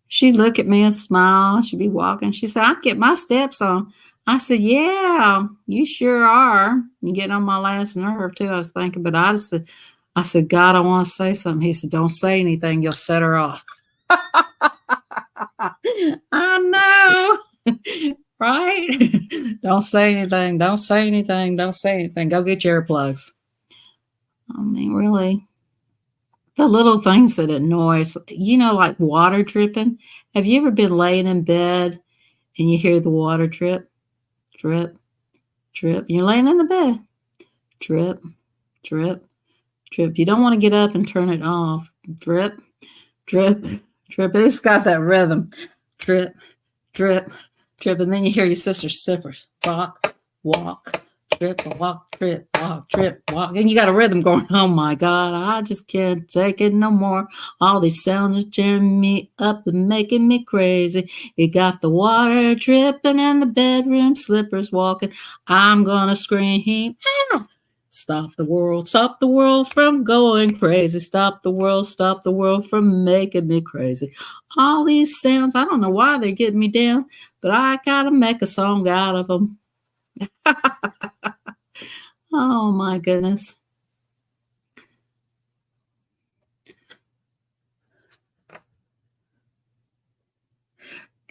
Speaker 1: She'd look at me and smile. She'd be walking. She said, I get my steps on. I said, yeah, you sure are. You get on my last nerve too. I was thinking, but I said, God, I want to say something. He said, don't say anything. You'll set her off. I know. Right? Don't say anything. Don't say anything. Don't say anything. Go get your earplugs. I mean, really. The little things that annoy us, like water dripping. Have you ever been laying in bed and you hear the water drip, drip, drip? You're laying in the bed. Drip, drip, drip. You don't want to get up and turn it off. Drip, drip, drip. It's got that rhythm. Drip, drip, drip. And then you hear your sister's slippers. Walk, walk, drip, walk, drip, walk, drip, walk. And you got a rhythm going, oh my God, I just can't take it no more. All these sounds are tearing me up and making me crazy. You got the water dripping and the bedroom slippers walking. I'm gonna scream, ah! Stop the world from going crazy. Stop the world from making me crazy. All these sounds, I don't know why they're getting me down, but I gotta make a song out of them. Oh my goodness.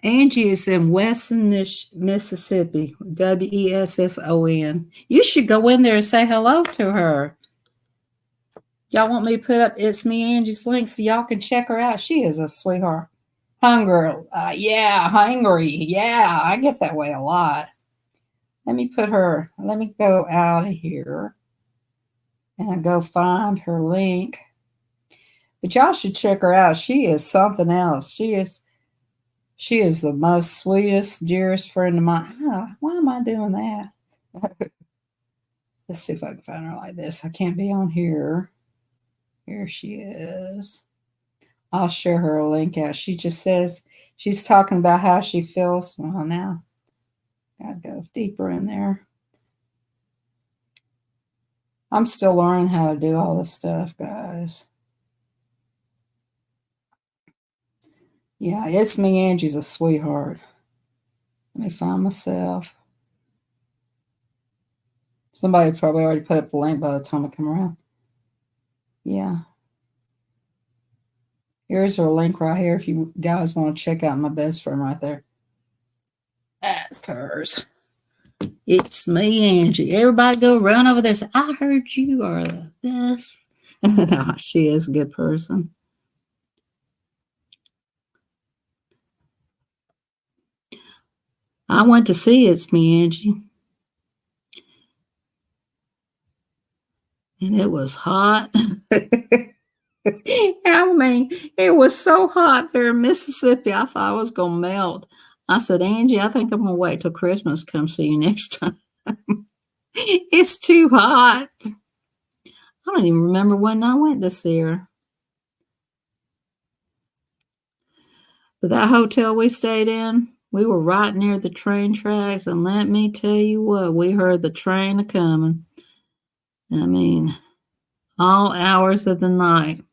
Speaker 1: Angie is in Wesson, Mississippi. Wesson. You should go in there and say hello to her. Y'all want me to put up It's Me Angie's link so y'all can check her out? She is a sweetheart. Hungry. Yeah, hungry. Yeah, I get that way a lot. Let me go out of here and go find her link. But y'all should check her out. She is something else. She is the most sweetest, dearest friend of mine. Oh, why am I doing that? Let's see if I can find her like this. I can't be on here. Here she is. I'll share her a link out. She just says she's talking about how she feels. Well, now, gotta go deeper in there. I'm still learning how to do all this stuff, guys. Yeah, It's Me Angie's a sweetheart. Let me find myself. Somebody probably already put up the link by the time I come around. Yeah. Here's her link right here if you guys want to check out my best friend right there. That's hers. It's Me Angie. Everybody go run over there and say, I heard you are the best. No, she is a good person. I went to see It's Me Angie. And it was hot. I mean, it was so hot there in Mississippi. I thought I was going to melt. I said, Angie, I think I'm going to wait till Christmas to come see you next time. It's too hot. I don't even remember when I went to see her. But that hotel we stayed in, we were right near the train tracks. And let me tell you what, we heard the train a-coming. I mean, all hours of the night.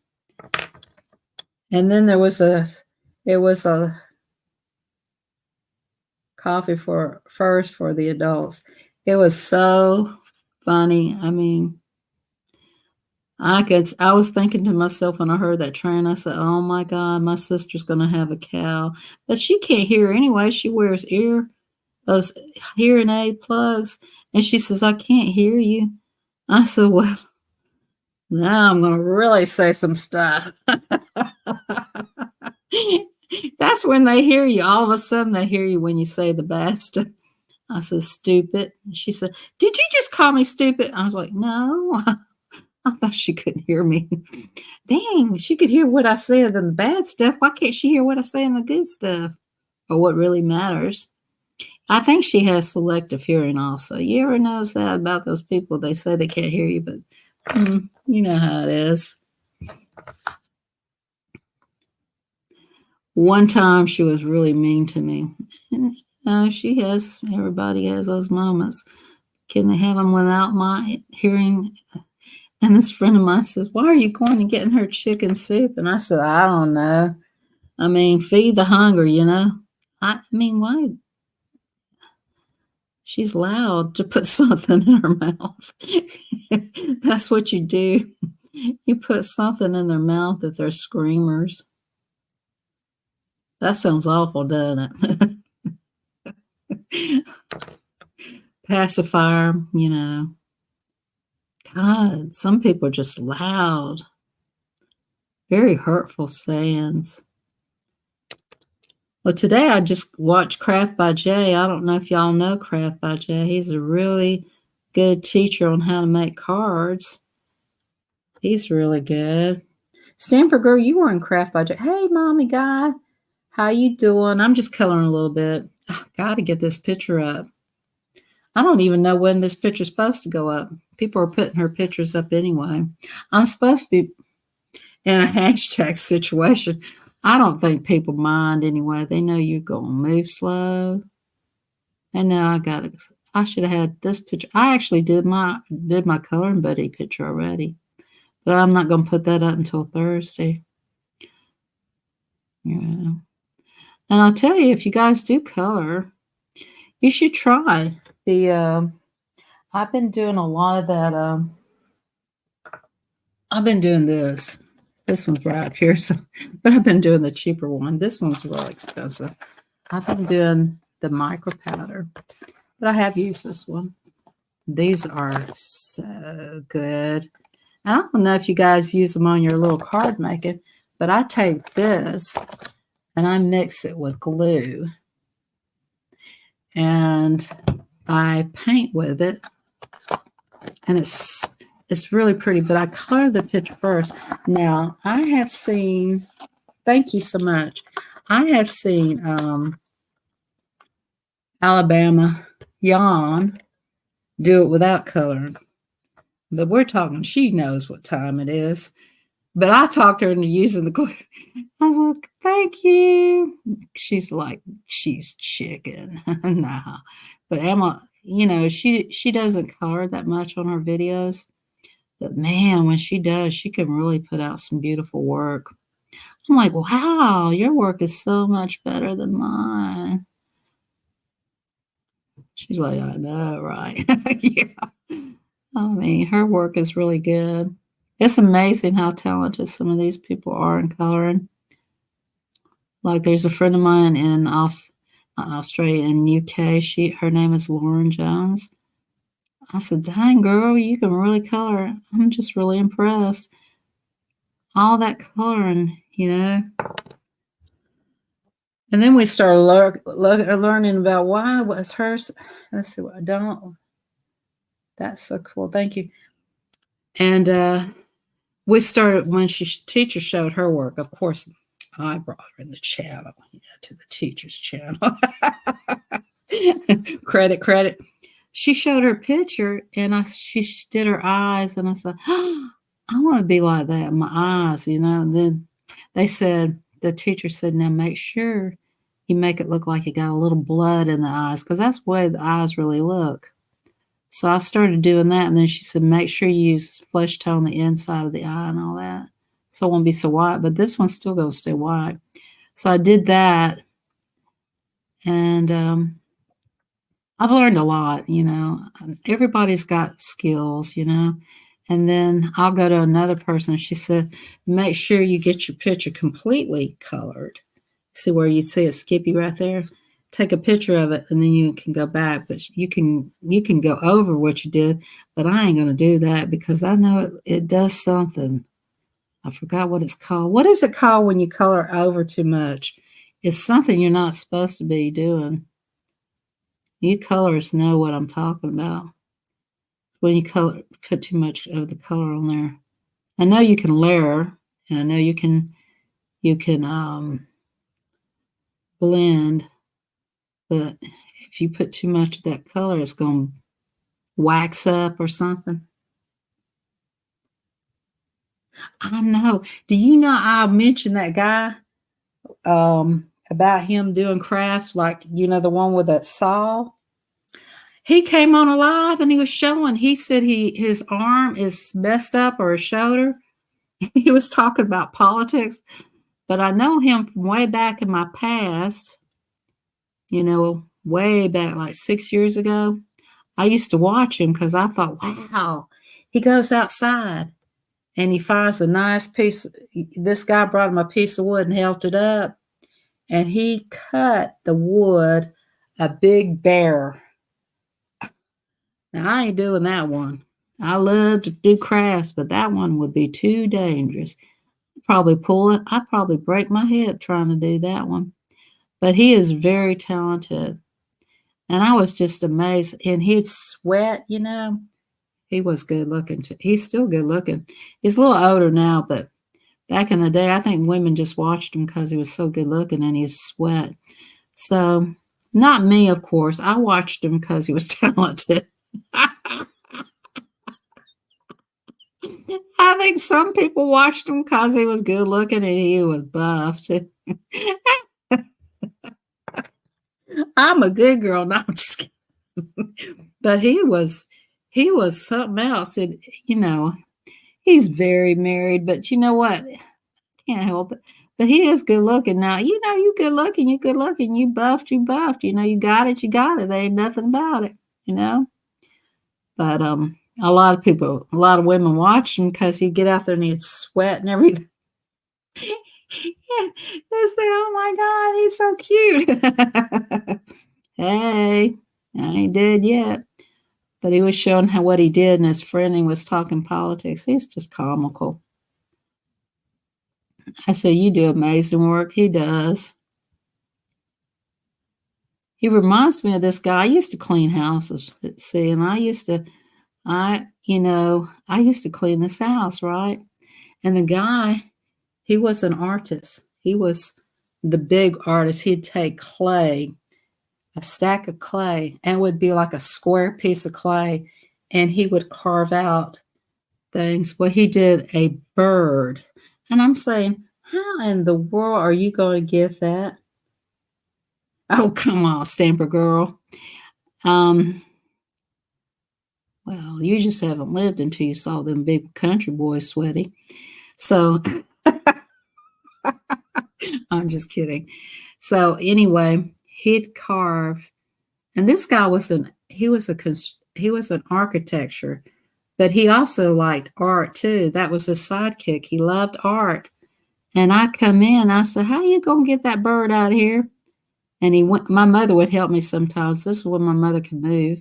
Speaker 1: And then it was a coffee for the adults. It was so funny. I mean, I was thinking to myself when I heard that train, I said, oh my God, my sister's going to have a cow. But she can't hear anyway. She wears those hearing aid plugs. And she says, I can't hear you. I said, well, now I'm going to really say some stuff. That's when they hear you. All of a sudden, they hear you when you say the bad stuff. I said, stupid. She said, did you just call me stupid? I was like, no. I thought she couldn't hear me. Dang, she could hear what I said in the bad stuff. Why can't she hear what I say in the good stuff? Or what really matters? I think she has selective hearing also. You ever notice that about those people? They say they can't hear you, but you know how it is. One time she was really mean to me. Everybody has those moments. Can they have them without my hearing? And this friend of mine says, why are you going and getting her chicken soup? And I said, I don't know. I mean, feed the hunger, you know. I mean, why? She's loud to put something in her mouth. That's what you do. You put something in their mouth that they're screamers. That sounds awful, doesn't it? Pacifier, you know. God, some people are just loud. Very hurtful sayings. Well, today I just watched Craft by Jay. I don't know if y'all know Craft by Jay. He's a really good teacher on how to make cards. He's really good. Stanford girl, you were in Craft by Jay. Hey, mommy guy. How you doing? I'm just coloring a little bit. Got to get this picture up. I don't even know when this picture's supposed to go up. People are putting her pictures up anyway. I'm supposed to be in a hashtag situation. I don't think people mind anyway. They know you're going to move slow. And now I should have had this picture. I actually did my coloring buddy picture already. But I'm not going to put that up until Thursday. Yeah. And I'll tell you, if you guys do color, you should try the, I've been doing a lot of that. I've been doing this. This one's right up here, but I've been doing the cheaper one. This one's really expensive. I've been doing the micro powder, but I have used this one. These are so good. I don't know if you guys use them on your little card making, but I take this and I mix it with glue and I paint with it, and it's really pretty, but I color the picture first. Now, I have seen, thank you so much, I have seen Alabama Yawn do it without coloring, but we're talking, she knows what time it is. But I talked her into using the glue. I was like, thank you. She's like, she's chicken. Nah. But Emma, she doesn't color that much on her videos. But man, when she does, she can really put out some beautiful work. I'm like, wow, your work is so much better than mine. She's like, I know, right? Yeah. I mean, her work is really good. It's amazing how talented some of these people are in coloring. Like there's a friend of mine in not Australia, in UK. Her name is Lauren Jones. I said, dang girl, you can really color. I'm just really impressed. All that coloring, And then we started learning about why was hers. Let's see what I don't. That's so cool. Thank you. And we started when teacher showed her work. Of course, I brought her in the channel, to the teacher's channel. Credit. She showed her picture, and she did her eyes, and I said, oh, I want to be like that. My eyes, And then the teacher said, now make sure you make it look like you got a little blood in the eyes, because that's the way the eyes really look. So I started doing that, and then she said, make sure you use flesh tone the inside of the eye and all that, so it won't be so white, but this one's still going to stay white. So I did that, and I've learned a lot, Everybody's got skills, and then I'll go to another person. She said, make sure you get your picture completely colored. See where you see a skippy right there? Take a picture of it, and then you can go back, but you can go over what you did, but I ain't going to do that because I know it does something. I forgot what it's called. What is it called when you color over too much? It's something you're not supposed to be doing. You colors know what I'm talking about. When you put too much of the color on there. I know you can layer, and I know you can blend, but if you put too much of that color, it's going to wax up or something. I know. Do you know I mentioned that guy about him doing crafts, like, the one with that saw? He came on live and he was showing, he said his arm is messed up, or his shoulder. He was talking about politics, but I know him from way back in my past, way back like 6 years ago. I used to watch him because I thought, wow, he goes outside and he finds a nice piece. This guy brought him a piece of wood and held it up, and he cut the wood a big bear. Now, I ain't doing that one. I love to do crafts, but that one would be too dangerous. I'd probably break my hip trying to do that one. But he is very talented. And I was just amazed. And he'd sweat, He was good looking. He's still good looking. He's a little older now, but back in the day, I think women just watched him because he was so good looking and he'd sweat. So, not me, of course. I watched him because he was talented. I think some people watched him because he was good looking and he was buffed. I'm a good girl. No, I'm just kidding. But he was something else. And, he's very married, but you know what? Can't help it. But he is good looking. Now, you good looking, you buffed, you got it, There ain't nothing about it, But a lot of women watched him because he'd get out there and he'd sweat and everything. Yeah, they say, "Oh my God, he's so cute." Hey, I ain't dead yet. But he was showing how what he did, and his friend he was talking politics. He's just comical. I said, "You do amazing work." He does. He reminds me of this guy. I used to clean houses. See, and I used to clean this house, right? And the guy, he was an artist. He was the big artist. He'd take clay, a stack of clay, and it would be like a square piece of clay, and he would carve out things. Well, he did a bird. And I'm saying, how in the world are you going to get that? Oh, come on, Stamper Girl. Um, well, you just haven't lived until you saw them big country boys sweaty. So I'm just kidding. So anyway, he'd carve, and this guy was he was an architecture, but he also liked art too. That was his sidekick. He loved art. And I come in, I said, "How you gonna get that bird out of here?" And he went. My mother would help me sometimes. This is when my mother could move.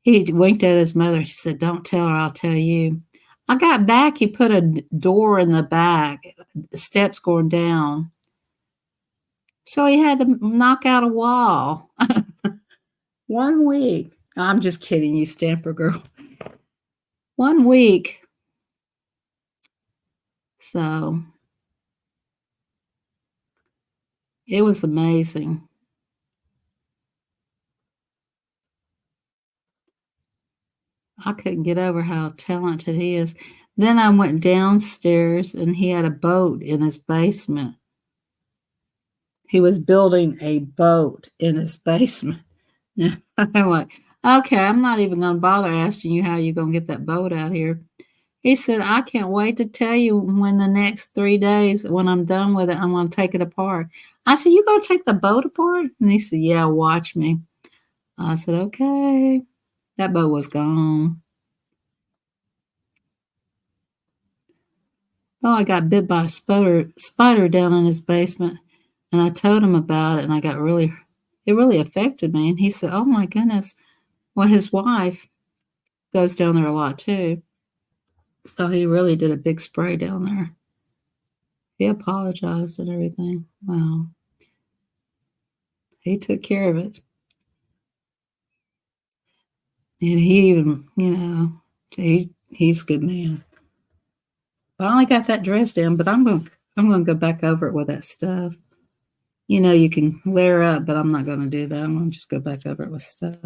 Speaker 1: He winked at his mother. She said, "Don't tell her. I'll tell you." I got back. He put a door in the back, the steps going down. So he had to knock out a wall. 1 week. I'm just kidding you, Stamper Girl. 1 week. So it was amazing. I couldn't get over how talented he is. Then I went downstairs and he had a boat in his basement. He was building a boat in his basement. I'm like, okay, I'm not even going to bother asking you how you're going to get that boat out here. He said, "I can't wait to tell you when the next 3 days, when I'm done with it, I'm going to take it apart." I said, "You going to take the boat apart?" And he said, "Yeah, watch me." I said, "Okay." That boat was gone. Oh, I got bit by a spider down in his basement, and I told him about it, and it really affected me. And he said, "Oh my goodness." Well, his wife goes down there a lot too. So he really did a big spray down there. He apologized and everything. Well, he took care of it. And he even, he's a good man. Finally got that dress down, but I'm gonna go back over it with that stuff. You can layer up, but I'm not gonna do that. I'm gonna just go back over it with stuff.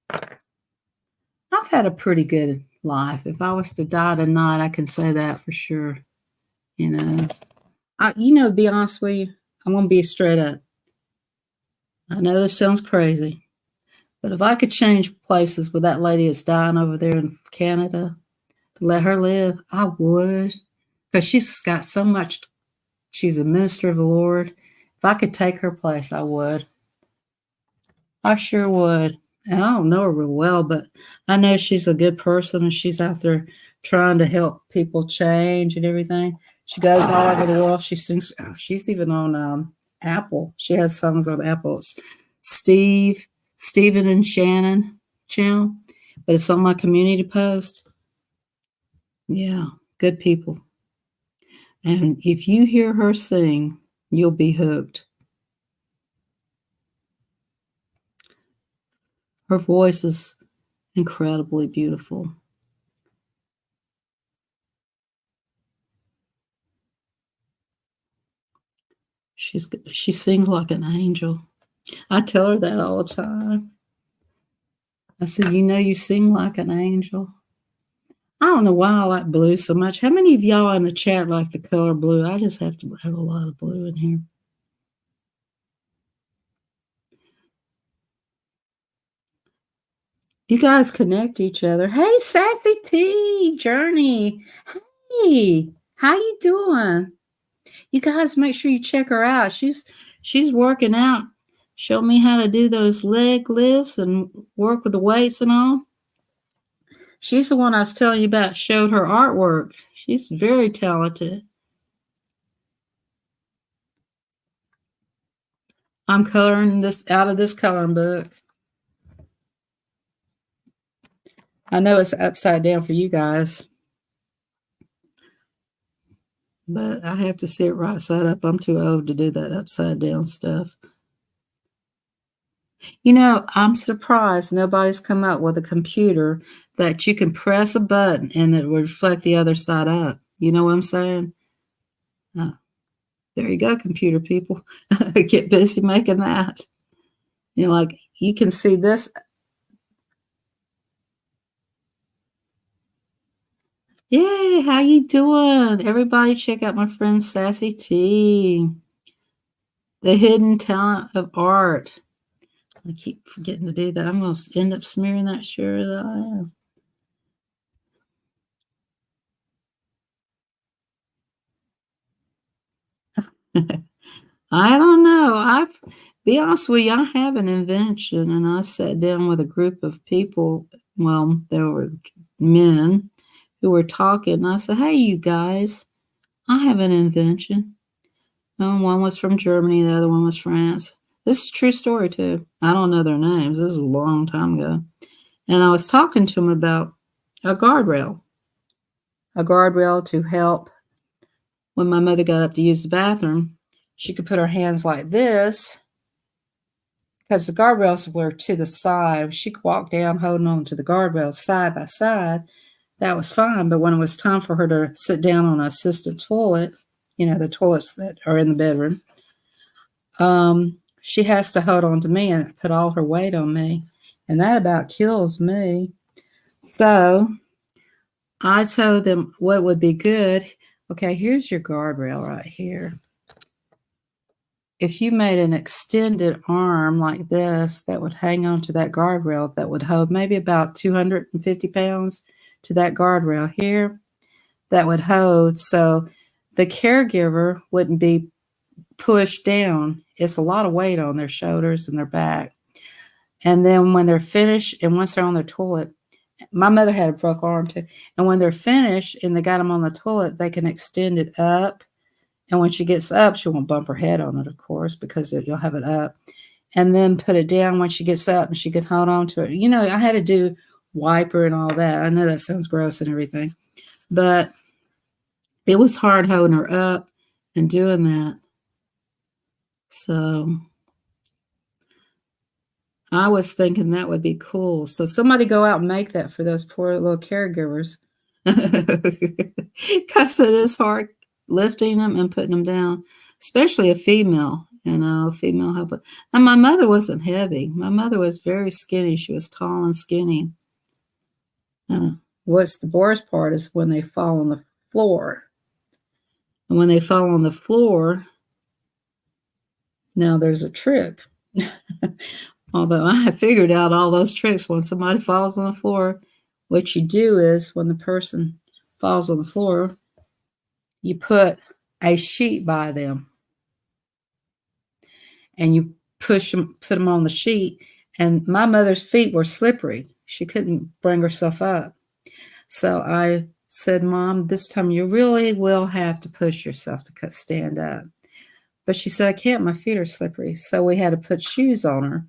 Speaker 1: I've had a pretty good life. If I was to die tonight, I can say that for sure. You know, to be honest with you, I'm gonna be straight up. I know this sounds crazy, but if I could change places with that lady that's dying over there in Canada, to let her live, I would, because she's got so much. She's a minister of the Lord. If I could take her place, I would. I sure would. And I don't know her real well, but I know she's a good person and she's out there trying to help people change and everything. She goes all over the world. She sings. She's even on Apple. She has songs on Apple's Stephen and Shannon channel, but it's on my community post. Yeah, good people. And if you hear her sing, you'll be hooked. Her voice is incredibly beautiful. She sings like an angel. I tell her that all the time. I said, you sing like an angel. I don't know why I like blue so much. How many of y'all in the chat like the color blue? I just have to have a lot of blue in here. You guys connect each other. Hey, Sassy T, Journey. Hey, how you doing? You guys make sure you check her out. She's working out. Show me how to do those leg lifts and work with the weights and all. She's the one I was telling you about, showed her artwork. She's very talented. I'm coloring this out of this coloring book. I know it's upside down for you guys, but I have to see it right side up. I'm too old to do that upside down stuff. You know, I'm surprised nobody's come up with a computer that you can press a button and it will reflect the other side up. You know what I'm saying? There you go, computer people. Get busy making that. You know, like you can see this. Yay, how you doing? Everybody check out my friend Sassy T. The hidden talent of art. I keep forgetting to do that. I'm going to end up smearing that. Sure that I am. I don't know. Be honest with you, I have an invention, and I sat down with a group of people. Well, there were men who were talking. And I said, "Hey, you guys, I have an invention." One was from Germany, the other one was France. This is a true story too. I don't know their names. This was a long time ago, and I was talking to them about a guardrail to help when my mother got up to use the bathroom. She could put her hands like this because the guardrails were to the side. She could walk down holding on to the guardrails side by side. That was fine. But when it was time for her to sit down on an assisted toilet, you know, the toilets that are in the bedroom, she has to hold on to me and put all her weight on me. And that about kills me. So I told them what would be good. Okay, here's your guardrail right here. If you made an extended arm like this that would hang on to that guardrail, that would hold maybe about 250 pounds to that guardrail here, that would hold so the caregiver wouldn't be pushed down. It's a lot of weight on their shoulders and their back. And then when they're finished, and once they're on their toilet, my mother had a broke arm too. And when they're finished and they got them on the toilet, they can extend it up. And when she gets up, she won't bump her head on it, of course, because you'll have it up. And then put it down when she gets up and she can hold on to it. You know, I had to do wiper and all that. I know that sounds gross and everything, but it was hard holding her up and doing that. So I was thinking that would be cool. So somebody go out and make that for those poor little caregivers. Because it is hard lifting them and putting them down, especially a female, female help. And my mother wasn't heavy. My mother was very skinny. She was tall and skinny. What's the worst part is when they fall on the floor. And when they fall on the floor, now there's a trick. Although I have figured out all those tricks when somebody falls on the floor, what you do is when the person falls on the floor, you put a sheet by them and you put them on the sheet. And my mother's feet were slippery. She couldn't bring herself up. So I said, "Mom, this time you really will have to push yourself to stand up." But she said, "I can't. My feet are slippery." So we had to put shoes on her,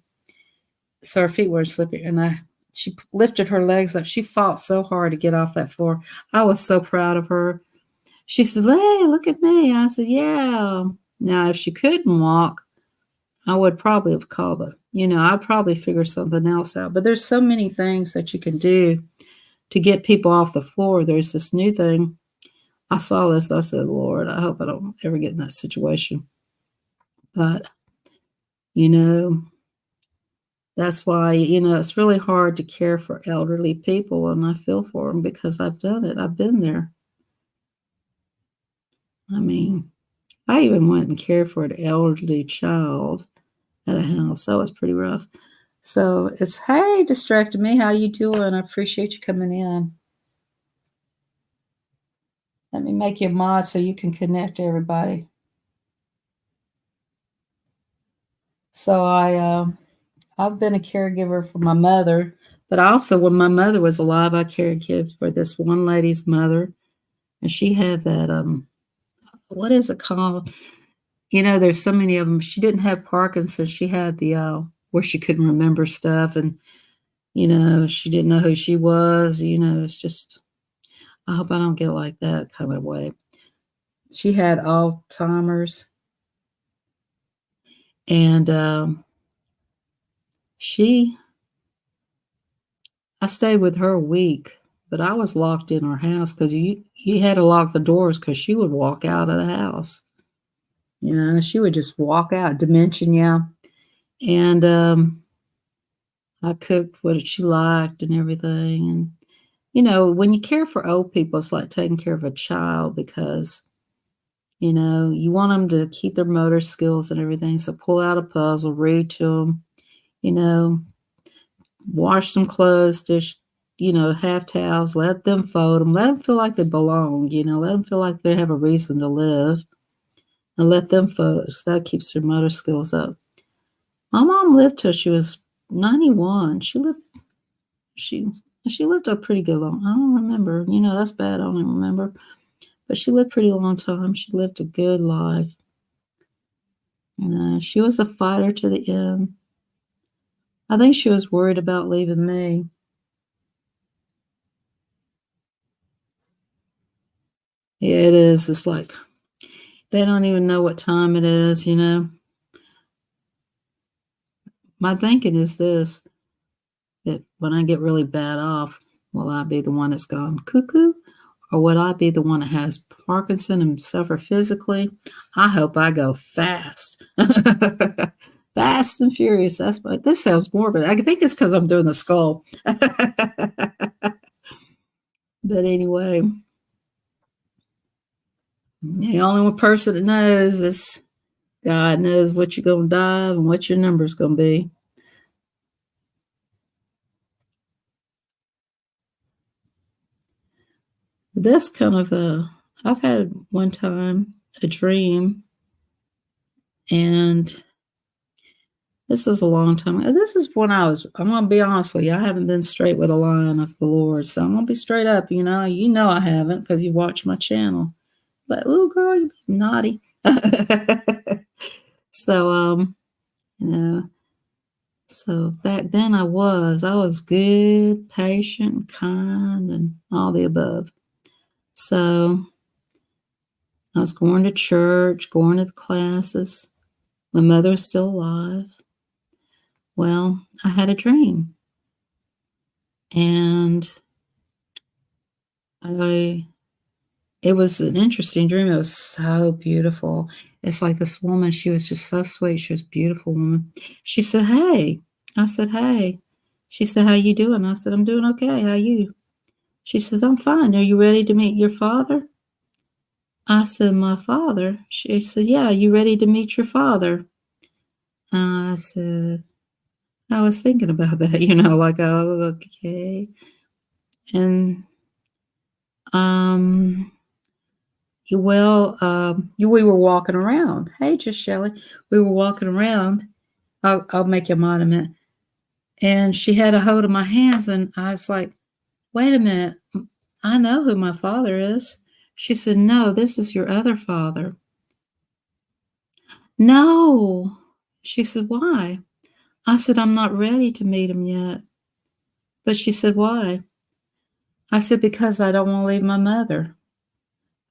Speaker 1: so her feet weren't slippery. And she lifted her legs up. She fought so hard to get off that floor. I was so proud of her. She said, "Hey, look at me." I said, "Yeah." Now, if she couldn't walk, I would probably have called her. I'd probably figure something else out. But there's so many things that you can do to get people off the floor. There's this new thing. I saw this. I said, "Lord, I hope I don't ever get in that situation." But, that's why, it's really hard to care for elderly people. And I feel for them because I've done it. I've been there. I mean, I even went and cared for an elderly child at a house. That was pretty rough. So it's, hey, distracted me. How you doing? I appreciate you coming in. Let me make you a mod so you can connect to everybody. So I've been a caregiver for my mother, but also when my mother was alive, I caregived for this one lady's mother, and she had that what is it called? there's so many of them. She didn't have Parkinson's. She had the where she couldn't remember stuff, and she didn't know who she was. It's just I hope I don't get like that kind of way. She had Alzheimer's, and she I stayed with her a week, but I was locked in her house because you had to lock the doors because she would walk out of the house. She would just walk out, dementia, and I cooked what she liked and everything. And when you care for old people, it's like taking care of a child because you want them to keep their motor skills and everything. So pull out a puzzle, read to them, you know, wash some clothes, dish, have towels, let them fold them, let them feel like they belong, let them feel like they have a reason to live, and let them focus. That keeps their motor skills up. My mom lived till she was 91. She she lived a pretty good long. I don't remember. That's bad. I don't even remember. But she lived pretty long time. She lived a good life. She was a fighter to the end. I think she was worried about leaving me. Yeah, it is. It's like they don't even know what time it is. My thinking is this: that when I get really bad off, will I be the one that's gone cuckoo? Or would I be the one that has Parkinson and suffer physically? I hope I go fast. Fast and furious. This sounds morbid. I think it's because I'm doing the skull. But anyway, the only one person that knows is God knows what you're going to die of and what your number's going to be. This kind of I've had one time a dream, and this is a long time ago. This is when I'm going to be honest with you. I haven't been straight with a line of the Lord. So I'm going to be straight up, You know I haven't because you watch my channel. But, oh, girl, you're naughty. So, so back then I was good, patient, kind, and all the above. So I was going to church, going to the classes. My mother was still alive. Well, I had a dream, and it was an interesting dream. It was so beautiful. It's like this woman, she was just so sweet. She was a beautiful woman. She said, "Hey." I said, "Hey." She said, "How you doing?" I said, "I'm doing okay. How you?" She says, "I'm fine. Are you ready to meet your father?" I said, "My father?" She said, "Yeah, you ready to meet your father?" I said, I was thinking about that, like, oh, okay. And, um, well, we were walking around. Hey, just Shelley. We were walking around. I'll make you a monument. And she had a hold of my hands, and I was like, wait a minute. I know who my father is. She said, no, this is your other father. No. She said, why? I said, I'm not ready to meet him yet. But she said, why? I said, because I don't want to leave my mother.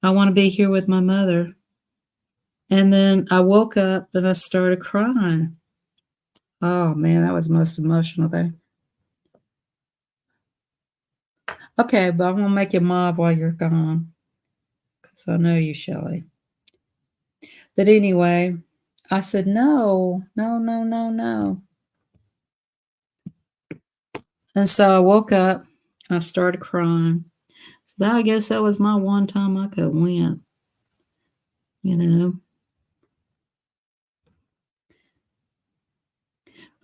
Speaker 1: I want to be here with my mother. And then I woke up and I started crying. Oh man, that was the most emotional thing. Okay, but I'm gonna make you mob while you're gone. Because I know you, Shelley. But anyway, I said, no, no, no, no, no. And so I woke up, I started crying. So I guess that was my one time I could win.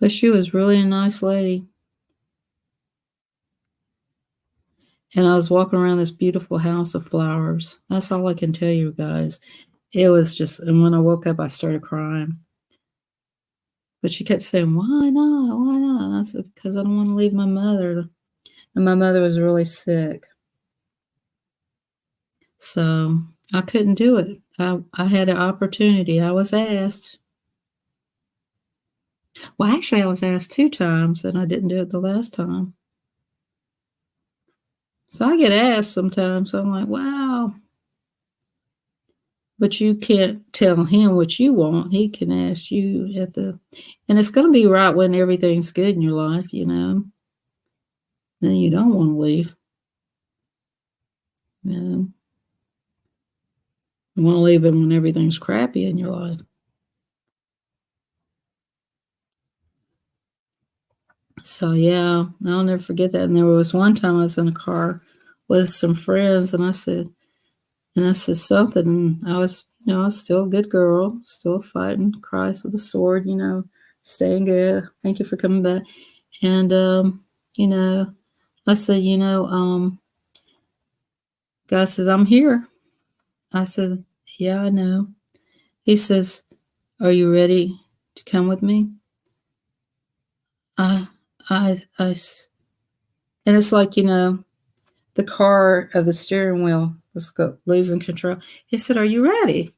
Speaker 1: But she was really a nice lady. And I was walking around this beautiful house of flowers. That's all I can tell you guys. It was just, and when I woke up, I started crying. But she kept saying, why not? Why not? And I said, because I don't want to leave my mother. And my mother was really sick. So I couldn't do it. I had an opportunity. I was asked. Well, actually, I was asked 2 times, and I didn't do it the last time. So I get asked sometimes. I'm like, wow. But you can't tell him what you want. He can ask you and it's going to be right when everything's good in your life, Then you don't want to leave. You know, you want to leave him when everything's crappy in your life. So yeah, I'll never forget that. And there was one time I was in a car with some friends, and I said something, and I was, I was still a good girl, still fighting Christ with a sword, staying good. Thank you for coming back. And you know, I said, God says, I'm here. I said, yeah, I know. He says, are you ready to come with me? I, I, and it's like, the car of the steering wheel was losing control. He said, are you ready?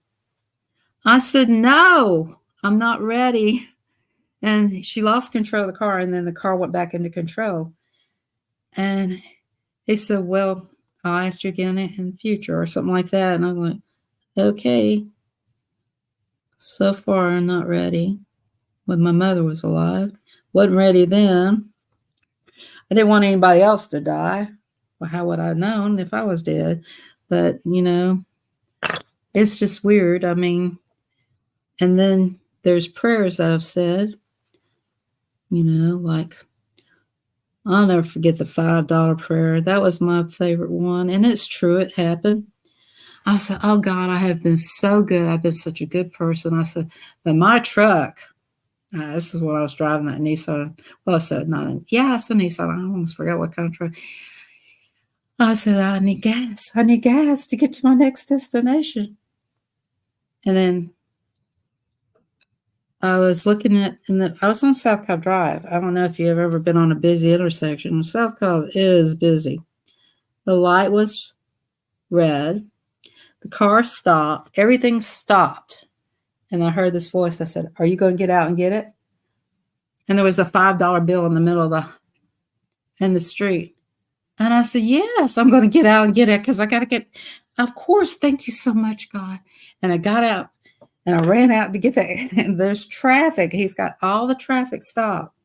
Speaker 1: I said, no, I'm not ready. And she lost control of the car, and then the car went back into control. And he said, well, I'll ask you again in the future or something like that. And I was like, okay, so far I'm not ready. When my mother was alive, wasn't ready then. I didn't want anybody else to die. Well, how would I have known if I was dead? But, it's just weird. I mean, and then there's prayers I've said, like, I'll never forget the $5 prayer. That was my favorite one. And it's true, it happened. I said, oh God, I have been so good. I've been such a good person. I said, but my truck, this is when I was driving that Nissan. Well, I said, it's a Nissan. I almost forgot what kind of truck. I said, I need gas. I need gas to get to my next destination. And then I was looking at, I was on South Cobb Drive. I don't know if you've ever been on a busy intersection. South Cobb is busy. The light was red. The car stopped. Everything stopped. And I heard this voice. I said, are you going to get out and get it? And there was a $5 bill in the middle of in the street. And I said, yes, I'm going to get out and get it because I got to get, of course, thank you so much, God. And I got out and I ran out to get that. And there's traffic. He's got all the traffic stopped.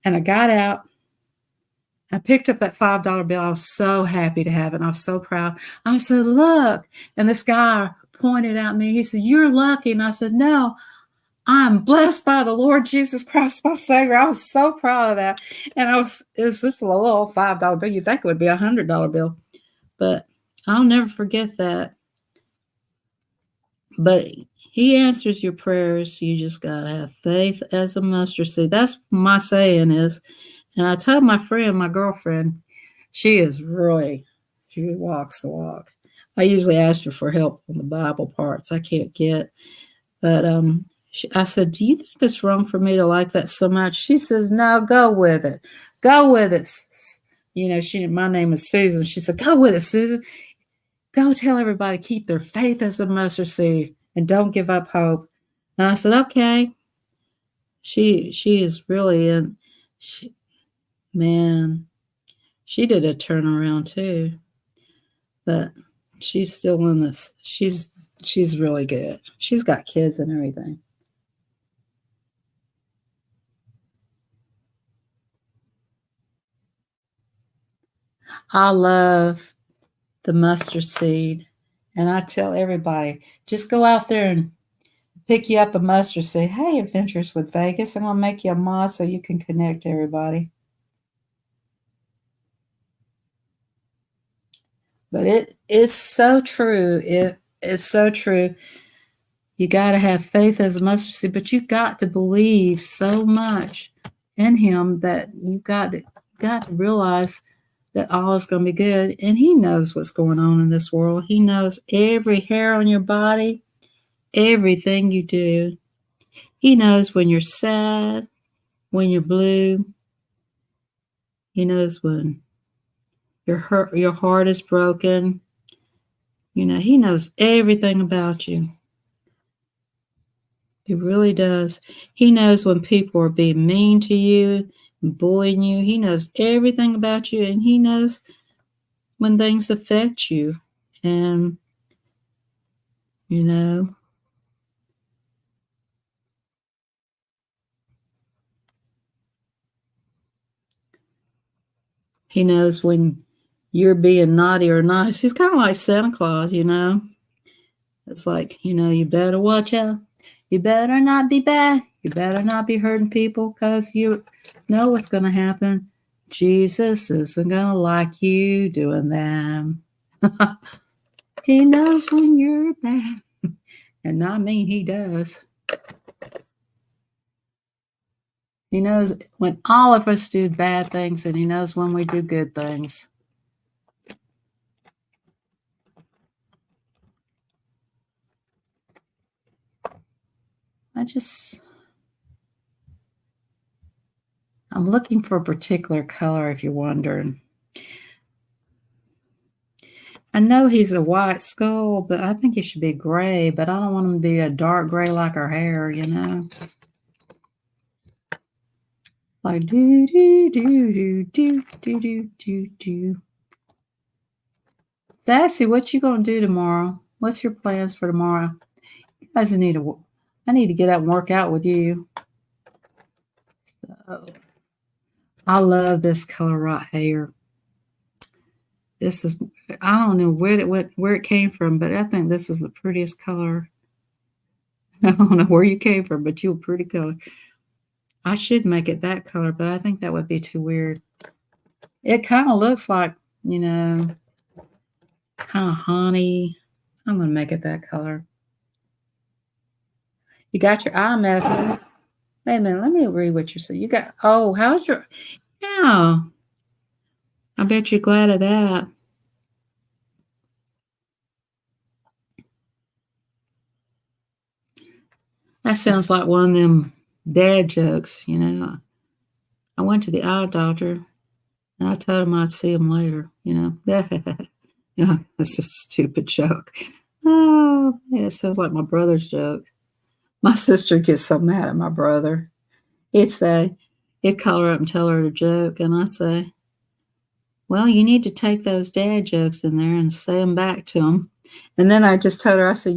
Speaker 1: And I got out. I picked up that $5 bill. I was so happy to have it. I was so proud. I said, look. And this guy pointed at me. He said, you're lucky. And I said, no, I'm blessed by the Lord Jesus Christ, my Savior. I was so proud of that. And it was just a little $5 bill. You'd think it would be $100 bill. But I'll never forget that. But he answers your prayers. You just got to have faith as a mustard seed. That's my saying is. And I told my girlfriend, she walks the walk. I usually ask her for help on the Bible parts I can't get. But I said, do you think it's wrong for me to like that so much? She says, no, go with it. Go with it. My name is Susan. She said, go with it, Susan. Go tell everybody, keep their faith as a mustard seed and don't give up hope. And I said, okay. She is really she did a turnaround too. But she's still in this. She's really good. She's got kids and everything. I love the mustard seed. And I tell everybody, just go out there and pick you up a mustard seed. Hey, Adventures with Vegas, I'm going to make you a mod so you can connect to everybody. But it is so true. It is so true. You got to have faith as a mustard seed, but you got to believe so much in him that you got to realize that all is going to be good. And he knows what's going on in this world. He knows every hair on your body, everything you do. He knows when you're sad, when you're blue. He knows when your heart is broken. He knows everything about you. He really does. He knows when people are being mean to you, bullying you. He knows everything about you, and he knows when things affect you. And, you know, he knows when you're being naughty or nice. He's kind of like Santa Claus. It's like, you better watch out. You better not be bad. You better not be hurting people because you know what's going to happen. Jesus isn't going to like you doing that. He knows when you're bad. And not mean he does. He knows when all of us do bad things, and he knows when we do good things. I'm looking for a particular color if you're wondering. I know he's a white skull, but I think he should be gray, but I don't want him to be a dark gray like her hair. Like do do do do do do do do do. Sassy, what you gonna do tomorrow? What's your plans for tomorrow? You guys I need to get out and work out with you. So, I love this color right here. This is, I don't know where it came from, but I think this is the prettiest color. I don't know where you came from, but you're a pretty color. I should make it that color, but I think that would be too weird. It kind of looks like, kind of honey. I'm going to make it that color. You got your eye method. Wait a minute. Let me read what you said. How's your, yeah. I bet you're glad of that. That sounds like one of them dad jokes. I went to the eye doctor and I told him I'd see him later. Yeah, that's a stupid joke. Oh, yeah, it sounds like my brother's joke. My sister gets so mad at my brother. He'd call her up and tell her a joke, and I say, well, you need to take those dad jokes in there and say them back to him. And then I just told her, I said,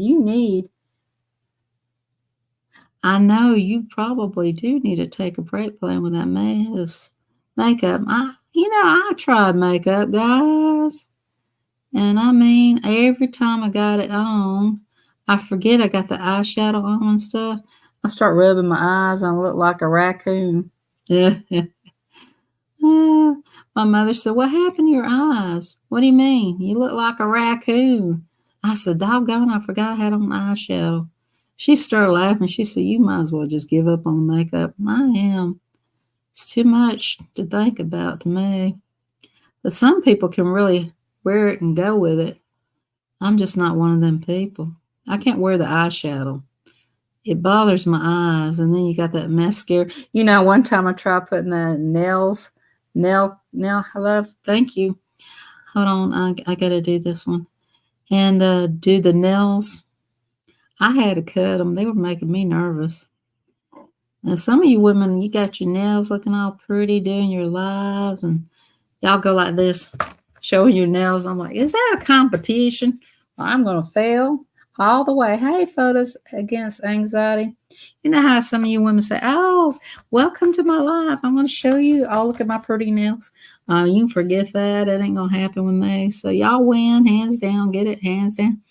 Speaker 1: I know you probably do need to take a break playing with that makeup. I tried makeup, guys. And I mean, every time I got it on, I forget I got the eyeshadow on and stuff. I start rubbing my eyes and I look like a raccoon. Yeah. My mother said, what happened to your eyes? What do you mean? You look like a raccoon. I said, doggone, I forgot I had on eyeshadow. She started laughing. She said, you might as well just give up on the makeup. And I am. It's too much to think about to me. But some people can really wear it and go with it. I'm just not one of them people. I can't wear the eyeshadow. It bothers my eyes. And then you got that mascara. One time I tried putting the hello, thank you. Hold on, I got to do this one. And do the nails. I had to cut them. They were making me nervous. Now, some of you women, you got your nails looking all pretty, doing your lives, and y'all go like this, showing your nails. I'm like, is that a competition? Well, I'm going to fail all the way. Hey, Photos Against Anxiety. You know how some of you women say, oh, welcome to my life. I'm going to show you. Oh, look at my pretty nails. You can forget that. It ain't going to happen with me. So y'all win, hands down. Get it, hands down.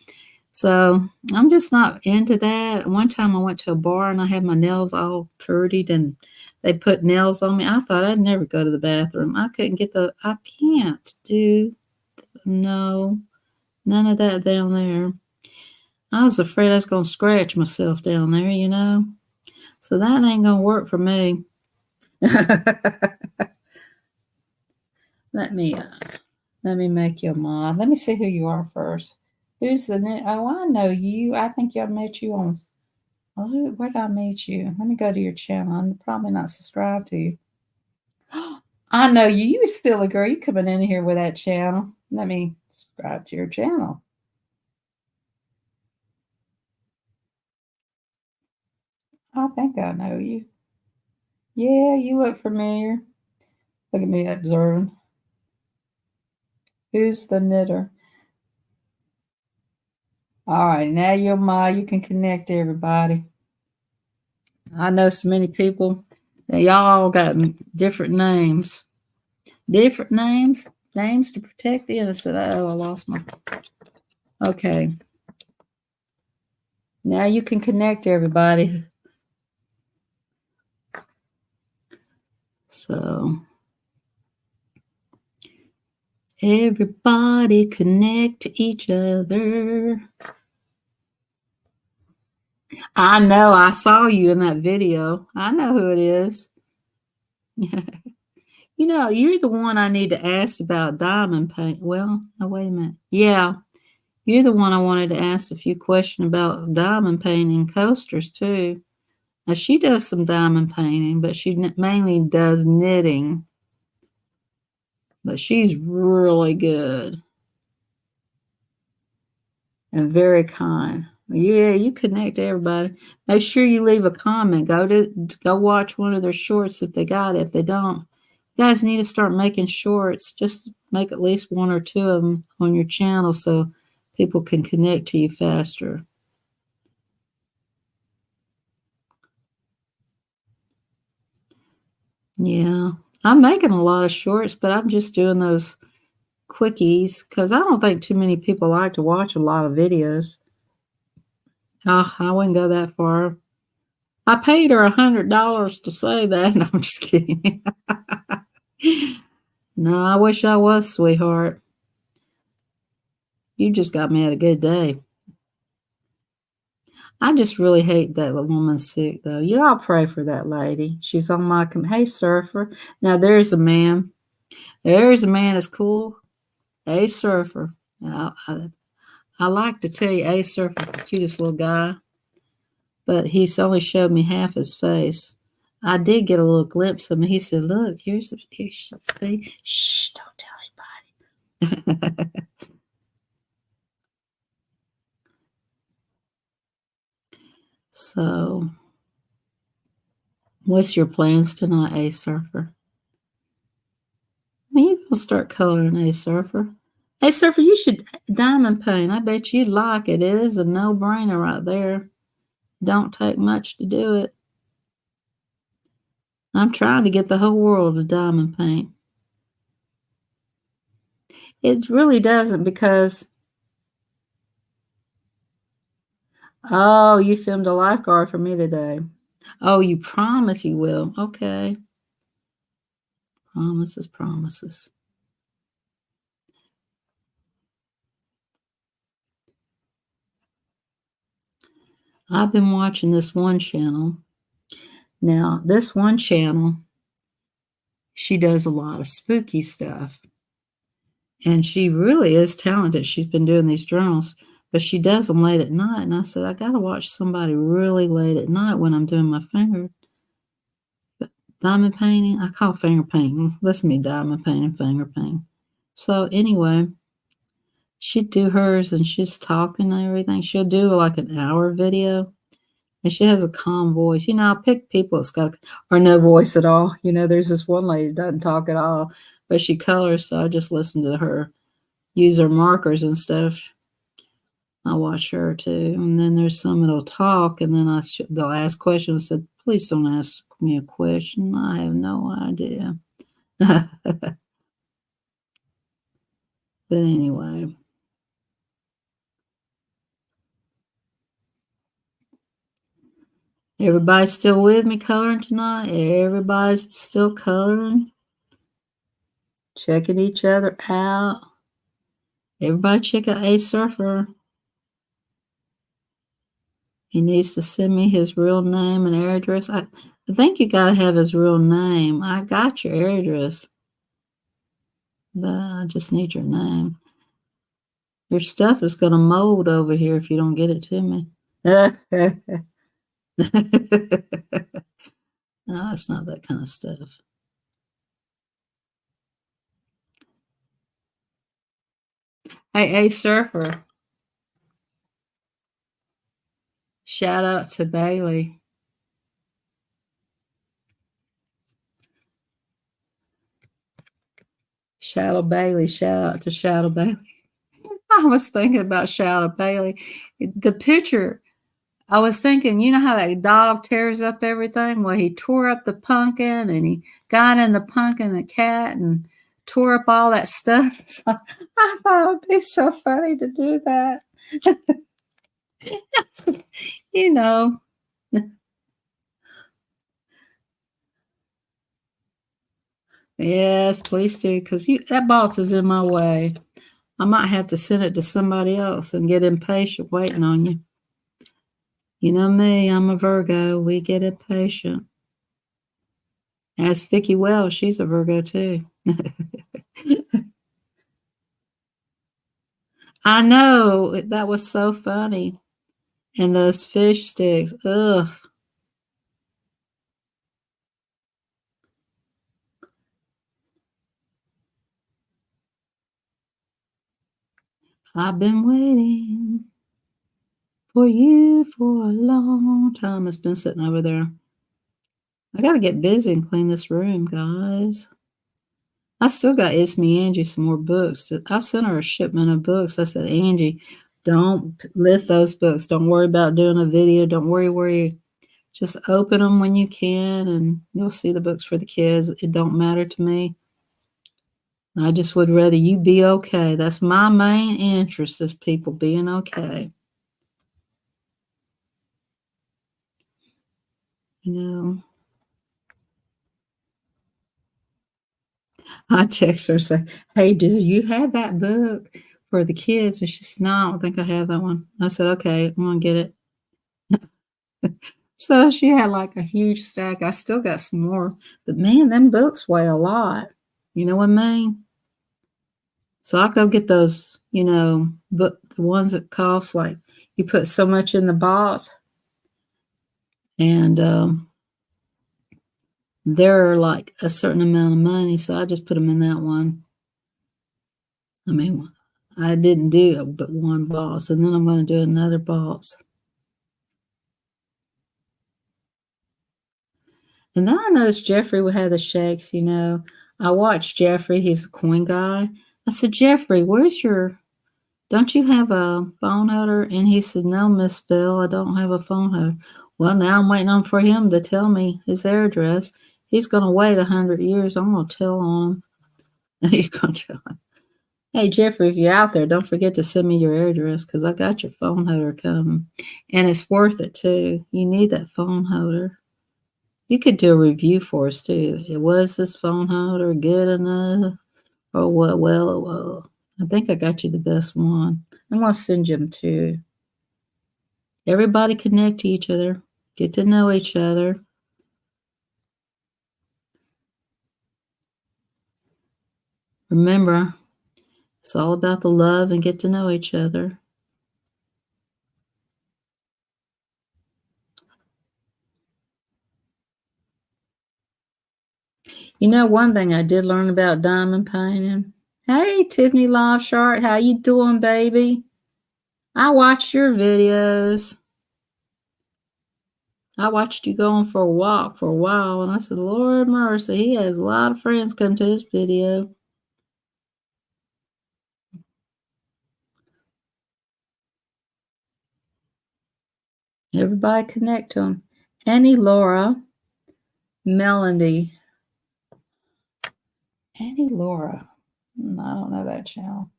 Speaker 1: So I'm just not into that. One time I went to a bar and I had my nails all prettied and they put nails on me. I thought I'd never go to the bathroom. I can't do, no, none of that down there. I was afraid I was going to scratch myself down there. So that ain't going to work for me. Let me make you a mod. Let me see who you are first. Who's the new? Oh, I know you. I think I met you on. Well, where did I meet you? Let me go to your channel. I'm probably not subscribed to you. I know you. You still a girl. You coming in here with that channel. Let me subscribe to your channel. I think I know you. Yeah, you look familiar. Look at me observing. Who's the knitter? All right, now you're my. You can connect everybody. I know so many people. Y'all got different names. Different names. Names to protect the innocent. Oh, I lost my. Okay. Now you can connect everybody. So everybody connect to each other. I know. I saw you in that video. I know who it is. You know, you're the one I need to ask about diamond paint. Well, no, wait a minute. Yeah, you're the one I wanted to ask a few questions about diamond painting coasters too. Now she does some diamond painting, but she mainly does knitting. But she's really good and very kind. Yeah, you connect to everybody. Make sure you leave a comment. Go watch one of their shorts if they got it. If they don't, you guys need to start making shorts. Just make at least one or two of them on your channel so people can connect to you faster. Yeah, I'm making a lot of shorts, but I'm just doing those quickies because I don't think too many people like to watch a lot of videos. Oh, I wouldn't go that far. I paid her $100 to say that. No, I'm just kidding. No, I wish I was, sweetheart. You just got me at a good day. I just really hate that the woman's sick, though. Y'all pray for that lady. She's on my hey, surfer. Now there's a man. There's a man that's cool. A surfer. Now, I like to tell you, A surfer's the cutest little guy, but he's only showed me half his face. I did get a little glimpse of him. He said, "Look, here's see. Shh, don't tell anybody." So, what's your plans tonight, A surfer? When you gonna start coloring, A surfer? A surfer, you should diamond paint. I bet you'd like it. It is a no-brainer right there. Don't take much to do it. I'm trying to get the whole world to diamond paint. It really doesn't because, oh, you filmed a lifeguard for me today. Oh, you promise you will. Okay. Promises, promises. I've been watching this one channel. Now, this one channel, she does a lot of spooky stuff. And she really is talented. She's been doing these journals, but she does them late at night. And I said, I got to watch somebody really late at night when I'm doing my finger diamond painting. I call finger painting. Listen to me, diamond painting, finger painting. So anyway, she'd do hers and she's talking and everything. She'll do like an hour video. And she has a calm voice. You know, I pick people that's got or no voice at all. You know, there's this one lady that doesn't talk at all, but she colors, so I just listen to her use her markers and stuff. I watch her too. And then there's some that'll talk, and then they'll ask questions. I said, please don't ask me a question. I have no idea. But anyway. Everybody's still with me coloring tonight? Everybody's still coloring? Checking each other out? Everybody check out A Surfer. He needs to send me his real name and address. I think you got to have his real name. I got your address, but I just need your name. Your stuff is going to mold over here if you don't get it to me. No, it's not that kind of stuff. Hey, Surfer. Shout out to Bailey. Shadow Bailey. Shout out to Shadow Bailey. I was thinking about Shadow Bailey. The picture, I was thinking, you know how that dog tears up everything? Well, he tore up the pumpkin and he got in the pumpkin, the cat, and tore up all that stuff. So I thought it would be so funny to do that. you know. Yes, please do, because that box is in my way. I might have to send it to somebody else and get impatient waiting on you. You know me, I'm a Virgo. We get impatient. Ask Vicki Wells, she's a Virgo too. I know, that was so funny. And those fish sticks, ugh. I've been waiting for you for a long time. It's been sitting over there. I gotta get busy and clean this room, guys. I still got Isme Angie some more books. I've sent her a shipment of books. I said, Angie, don't lift those books. Don't worry about doing a video. Don't worry. Just open them when you can, and you'll see the books for the kids. It don't matter to me. I just would rather you be okay. That's my main interest, is people being okay. You know, I text her and say, hey, do you have that book for the kids? And she said, no, I don't think I have that one. I said, okay, I'm going to get it. So she had like a huge stack. I still got some more. But man, them books weigh a lot. You know what I mean? So I'll go get those, the ones that cost like you put so much in the box. And they're like a certain amount of money. So I just put them in that one. I mean, I didn't do it but one box. And then I'm going to do another box. And then I noticed Jeffrey would have the shakes, I watched Jeffrey, he's a coin guy. I said, Jeffrey, don't you have a phone holder? And he said, no, Miss Bill, I don't have a phone holder. Well, now I'm waiting for him to tell me his address. He's going to wait 100 years. I'm going to tell on him. You're going to tell him. Hey, Jeffrey, if you're out there, don't forget to send me your address because I got your phone holder coming. And it's worth it, too. You need that phone holder. You could do a review for us, too. Was this phone holder good enough? Or what? Well, I think I got you the best one. I'm going to send you them, too. Everybody connect to each other. Get to know each other. Remember, it's all about the love and get to know each other. One thing I did learn about diamond painting. Hey, Tiffany Lofshart, how you doing, baby? I watched your videos. I watched you going for a walk for a while, and I said, Lord mercy, he has a lot of friends come to his video. Everybody connect to him. Annie Laura, Melody. Annie Laura. I don't know that channel.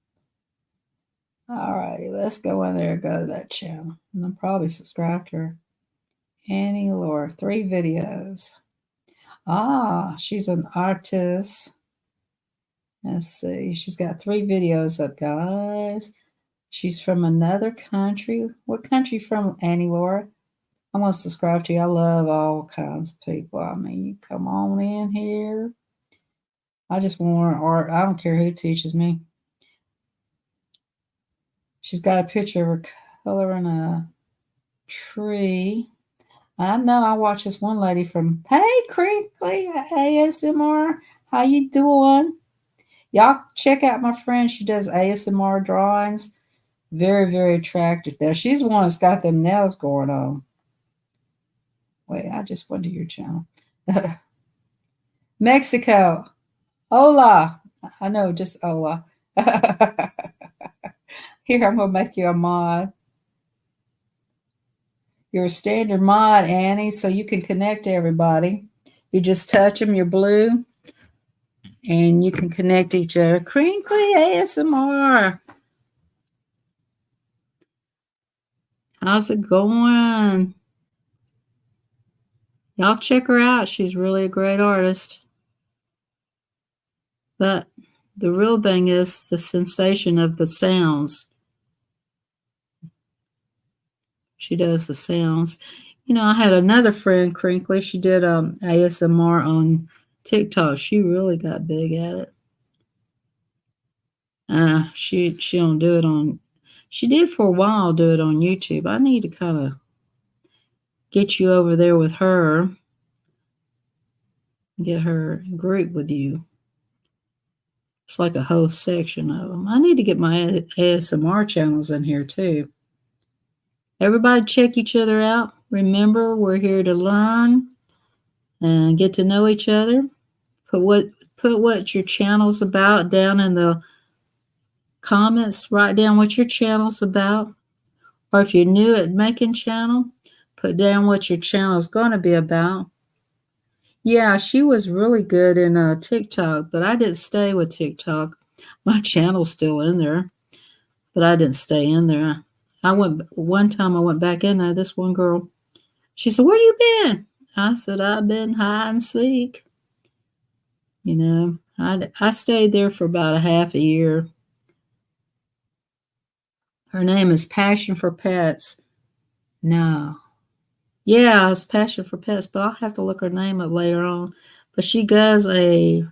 Speaker 1: All righty, let's go in there and go to that channel. And I'm probably subscribed to her. Annie Laura, 3 videos. Ah, she's an artist. Let's see. She's got 3 videos up, guys. She's from another country. What country from, Annie Laura? I'm going to subscribe to you. I love all kinds of people. I mean, you come on in here. I just want art. I don't care who teaches me. She's got a picture of her coloring a tree. I know I watched this one lady from Hey Crinkly ASMR. How you doing? Y'all check out my friend. She does ASMR drawings. Very, very attractive. Now she's the one that's got them nails going on. Wait, I just went to your channel. Mexico. Hola. I know, just Ola. Here, I'm gonna make you a mod. You're a standard mod, Annie, so you can connect to everybody. You just touch them, you're blue, and you can connect each other. Crinkly ASMR. How's it going? Y'all check her out. She's really a great artist. But the real thing is the sensation of the sounds. She does the sounds. You know, I had another friend, Crinkly. She did ASMR on TikTok. She really got big at it. She don't do it on. She did for a while do it on YouTube. I need to kind of get you over there with her. Get her group with you. It's like a whole section of them. I need to get my ASMR channels in here too. Everybody check each other out. Remember, we're here to learn and get to know each other. Put what your channel's about down in the comments. Write down what your channel's about. Or if you're new at making channel, put down what your channel is going to be about. Yeah, she was really good in TikTok, but I didn't stay with TikTok. My channel's still in there, but I didn't stay in there. One time I went back in there. This one girl, she said, "Where you been?" I said, "I've been hide and seek." You know, I stayed there for about a half a year. Her name is Passion for Pets. No. Yeah, it's Passion for Pets, but I'll have to look her name up later on. But she does a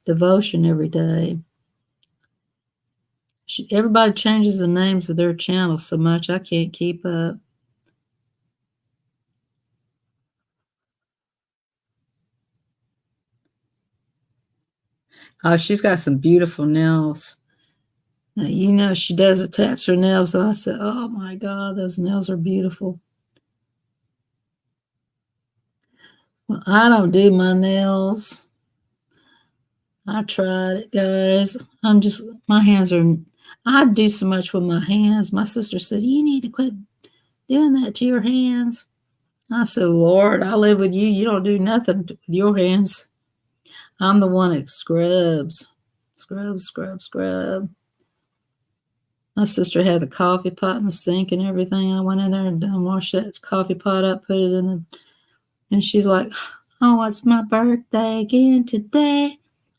Speaker 1: devotion every day. Everybody changes the names of their channels so much I can't keep up. Oh, she's got some beautiful nails. Now, you know, she does it, taps her nails, and I said, "Oh my God, those nails are beautiful." Well, I don't do my nails. I tried it, guys. My hands are, I do so much with my hands. My sister said, "You need to quit doing that to your hands." I said, "Lord, I live with you. You don't do nothing with your hands. I'm the one that scrubs. Scrub, scrub, scrub." My sister had the coffee pot in the sink and everything. I went in there and washed that coffee pot up, put it in the, and she's like, "Oh, it's my birthday again today."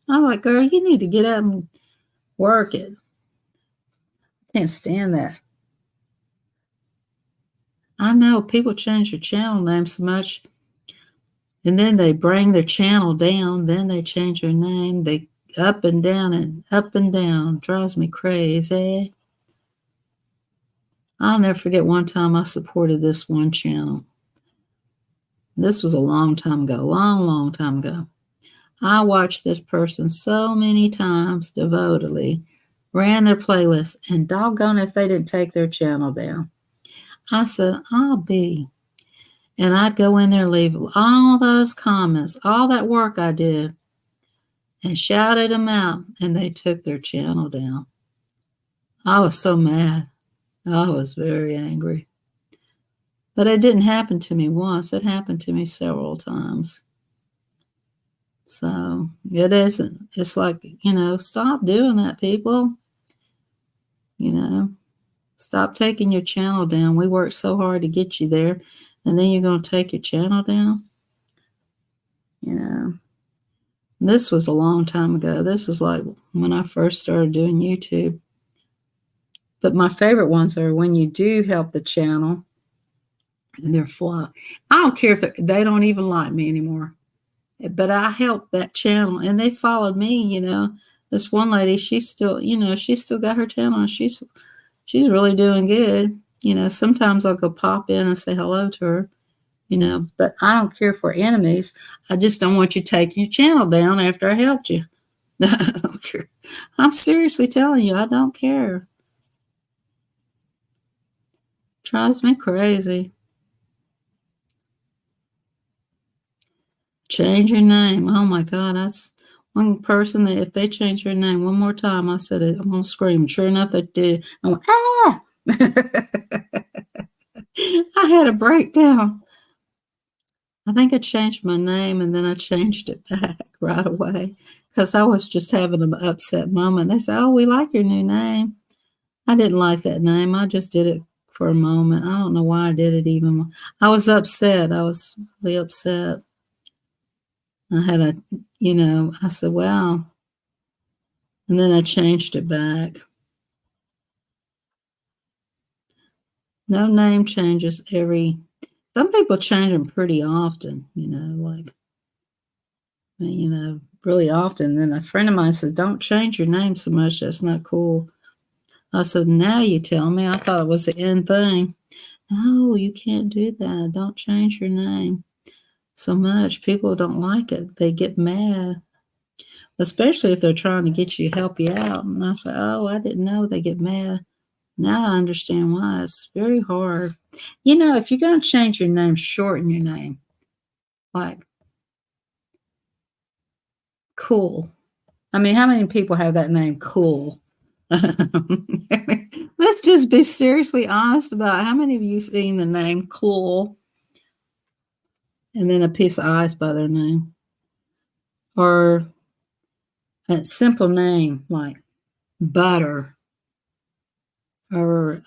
Speaker 1: I'm like, "Girl, you need to get up and work it." Can't stand that. I know people change their channel name so much, and then they bring their channel down, then they change their name. They up and down and up and down. It drives me crazy. I'll never forget one time I supported this one channel. This was a long time ago, long time ago. I watched this person so many times devotedly, ran their playlist, and doggone if they didn't take their channel down. I said, "I'll be." And I'd go in there, leave all those comments, all that work I did, and shouted them out, and they took their channel down. I was so mad. I was very angry. But it didn't happen to me once. It happened to me several times. So it isn't. It's like, stop doing that, people. Stop taking your channel down. We worked so hard to get you there, and then you're going to take your channel down. This was a long time ago. This is like when I first started doing YouTube. But my favorite ones are when you do help the channel and they're fly. I don't care if they don't even like me anymore. But I helped that channel and they followed me. This one lady, she's still got her channel and she's really doing good. Sometimes I'll go pop in and say hello to her, but I don't care for enemies. I just don't want you taking your channel down after I helped you. I don't care. I'm seriously telling you, I don't care. Drives me crazy. Change your name. Oh my God, that's one person that if they change their name one more time, I said it, I'm gonna scream. Sure enough, they did. I went, ah! I had a breakdown. I think I changed my name and then I changed it back right away because I was just having an upset moment. They said, "Oh, we like your new name." I didn't like that name. I just did it for a moment. I don't know why I did it even. I was upset. I was really upset. I had I said, "Wow." And then I changed it back. No name changes some people change them pretty often, really often. Then a friend of mine says, "Don't change your name so much. That's not cool." I said, "Now you tell me. I thought it was the end thing." No, you can't do that. Don't change your name so much. People don't like it. They get mad, especially if they're trying to get you, help you out. And I said, "Oh, I didn't know they get mad." Now I understand why. It's very hard. If you're going to change your name, shorten your name. Like, Cool. I mean, how many people have that name, Cool? Let's just be seriously honest about how many of you seen the name Cool and then a piece of ice by their name? Or a simple name like Butter or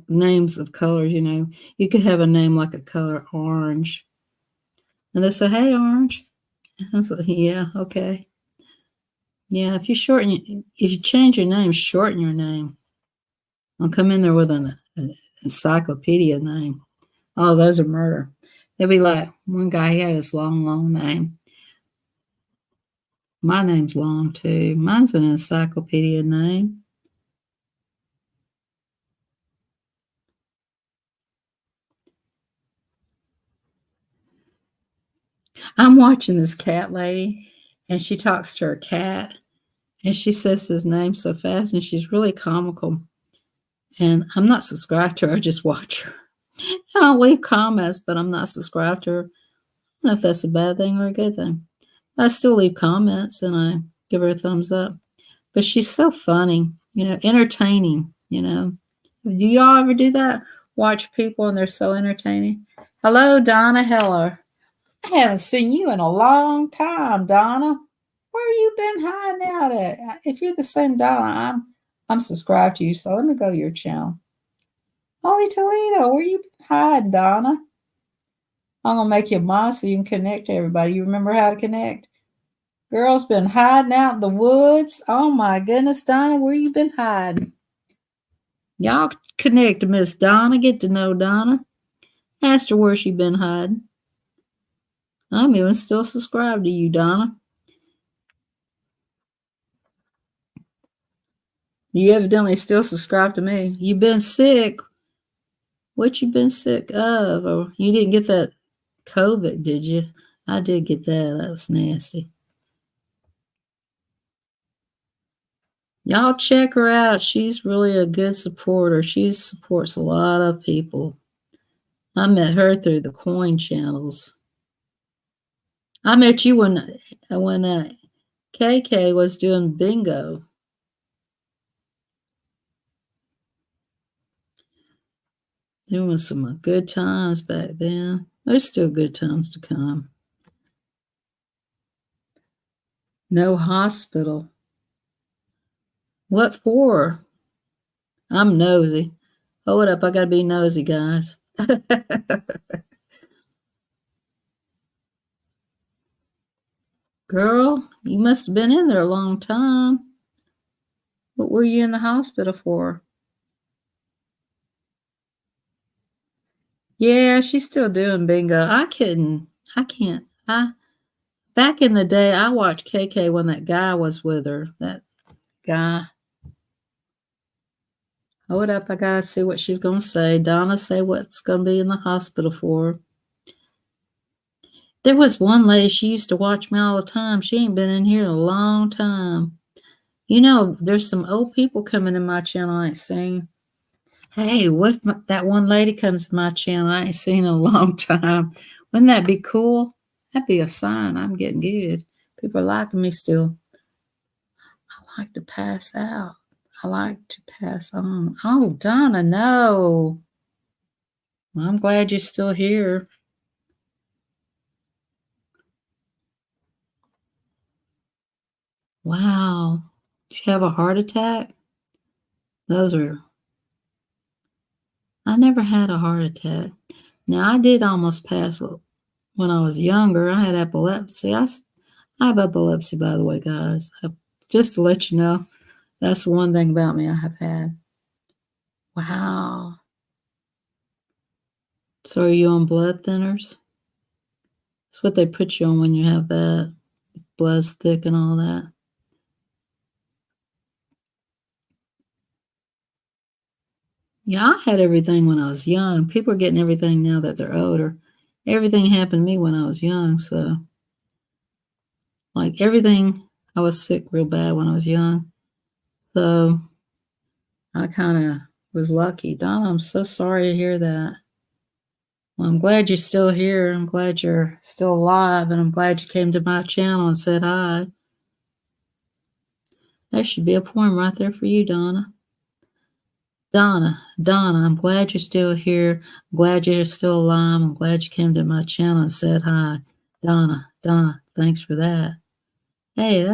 Speaker 1: names of colors, you could have a name like a color Orange. And they say, "Hey, Orange." I was like, "Yeah, okay." Yeah, if you change your name, shorten your name. I'll come in there with an encyclopedia name. Oh, those are murder. They'd be like, one guy, he had this long, long name. My name's long too. Mine's an encyclopedia name. I'm watching this cat lady, and she talks to her cat, and she says his name so fast, and she's really comical. And I'm not subscribed to her. I just watch her. And I'll leave comments, but I'm not subscribed to her. I don't know if that's a bad thing or a good thing. I still leave comments and I give her a thumbs up. But she's so funny, entertaining, Do y'all ever do that? Watch people and they're so entertaining. Hello, Donna Heller. I haven't seen you in a long time, Donna. Where you been hiding out at? If you're the same Donna, I'm subscribed to you, so let me go to your channel. Holy Toledo, where you been hiding, Donna? I'm gonna make you a mod so you can connect to everybody. You remember how to connect? Girl's been hiding out in the woods. Oh my goodness, Donna, where you been hiding? Y'all connect to Miss Donna. Get to know Donna. Ask her where she been hiding. I'm even still subscribed to you, Donna. You evidently still subscribe to me. You been sick. What you been sick of? Or you didn't get that COVID, did you? I did get that. That was nasty. Y'all check her out. She's really a good supporter. She supports a lot of people. I met her through the coin channels. I met you when KK was doing bingo. There was some good times back then. There's still good times to come. No hospital. What for? I'm nosy. Hold up, I gotta be nosy, guys. Girl, you must have been in there a long time. What were you in the hospital for? Yeah, she's still doing bingo. I can't. Back in the day, I watched KK when that guy was with her. That guy. Hold up, I gotta see what she's gonna say. Donna, say what's gonna be in the hospital for. There was one lady, she used to watch me all the time. She ain't been in here in a long time. There's some old people coming in my channel I ain't seen. Hey, what if that one lady comes to my channel I ain't seen in a long time? Wouldn't that be cool? That'd be a sign I'm getting good. People are liking me still. I like to pass out. I like to pass on. Oh, Donna, no. Well, I'm glad you're still here. Wow. Did you have a heart attack? Those are, I never had a heart attack. Now, I did almost pass when I was younger. I had epilepsy. I have epilepsy, by the way, guys. Just to let you know, that's the one thing about me I have had. Wow. So are you on blood thinners? That's what they put you on when you have that. Blood's thick and all that. Yeah, I had everything when I was young. People are getting everything now that they're older. Everything happened to me when I was young. So, like everything, I was sick real bad when I was young. So, I kind of was lucky. Donna, I'm so sorry to hear that. Well, I'm glad you're still here. I'm glad you're still alive. And I'm glad you came to my channel and said hi. There should be a poem right there for you, Donna. Donna, I'm glad you're still here. I'm glad you're still alive. I'm glad you came to my channel and said hi. Donna, thanks for that. Hey,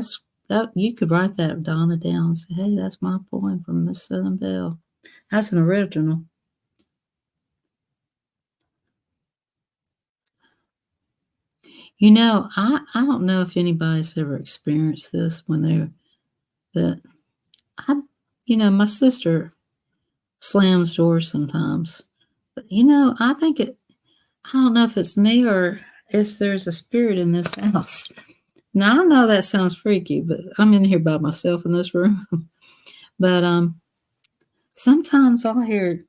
Speaker 1: that you could write that, Donna, down and say, hey, that's my poem from Miss Southern Belle. That's an original. You know, I don't know if anybody's ever experienced this when they're, but my sister slams doors sometimes. But I think I don't know if it's me or if there's a spirit in this house. Now I know that sounds freaky, but I'm in here by myself in this room. But sometimes I'll hear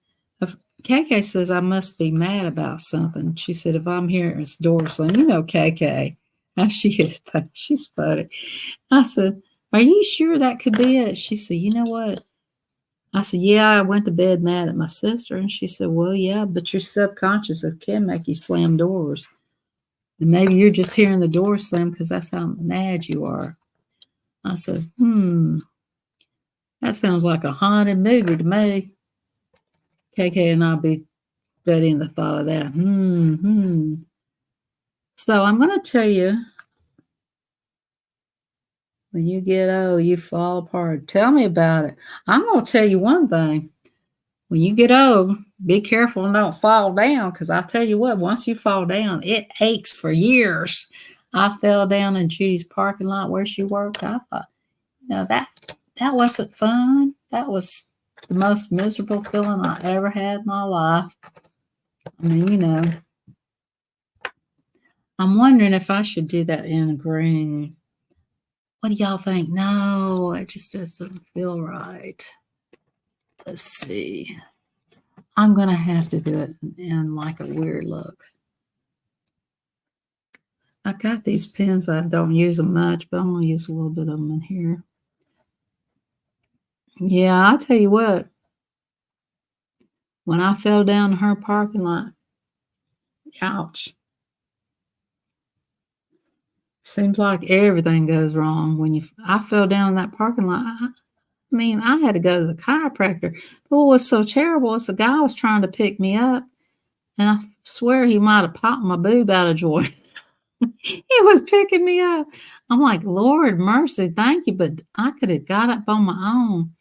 Speaker 1: KK says I must be mad about something. She said if I'm hearing this door slam, KK, how she is, she's funny. I said, are you sure that could be it? She said, you know what? I said, yeah, I went to bed mad at my sister. And she said, well, yeah, but your subconscious can make you slam doors. And maybe you're just hearing the door slam because that's how mad you are. I said, that sounds like a haunted movie to me. KK and I'll be studying the thought of that. So I'm going to tell you, when you get old, you fall apart. Tell me about it. I'm going to tell you one thing. When you get old, be careful and don't fall down, because I tell you what, once you fall down, it aches for years. I fell down in Judy's parking lot where she worked. I thought, that wasn't fun. That was the most miserable feeling I ever had in my life. I mean, I'm wondering if I should do that in green. What do y'all think? No, it just doesn't feel right. Let's see. I'm going to have to do it in like a weird look. I got these pens. I don't use them much, but I'm going to use a little bit of them in here. Yeah, I'll tell you what. When I fell down in her parking lot, ouch. Seems like everything goes wrong when I fell down in that parking lot. I had to go to the chiropractor. But what was so terrible is the guy was trying to pick me up, and I swear he might have popped my boob out of joint. He was picking me up. I'm like, Lord mercy, thank you, but I could have got up on my own.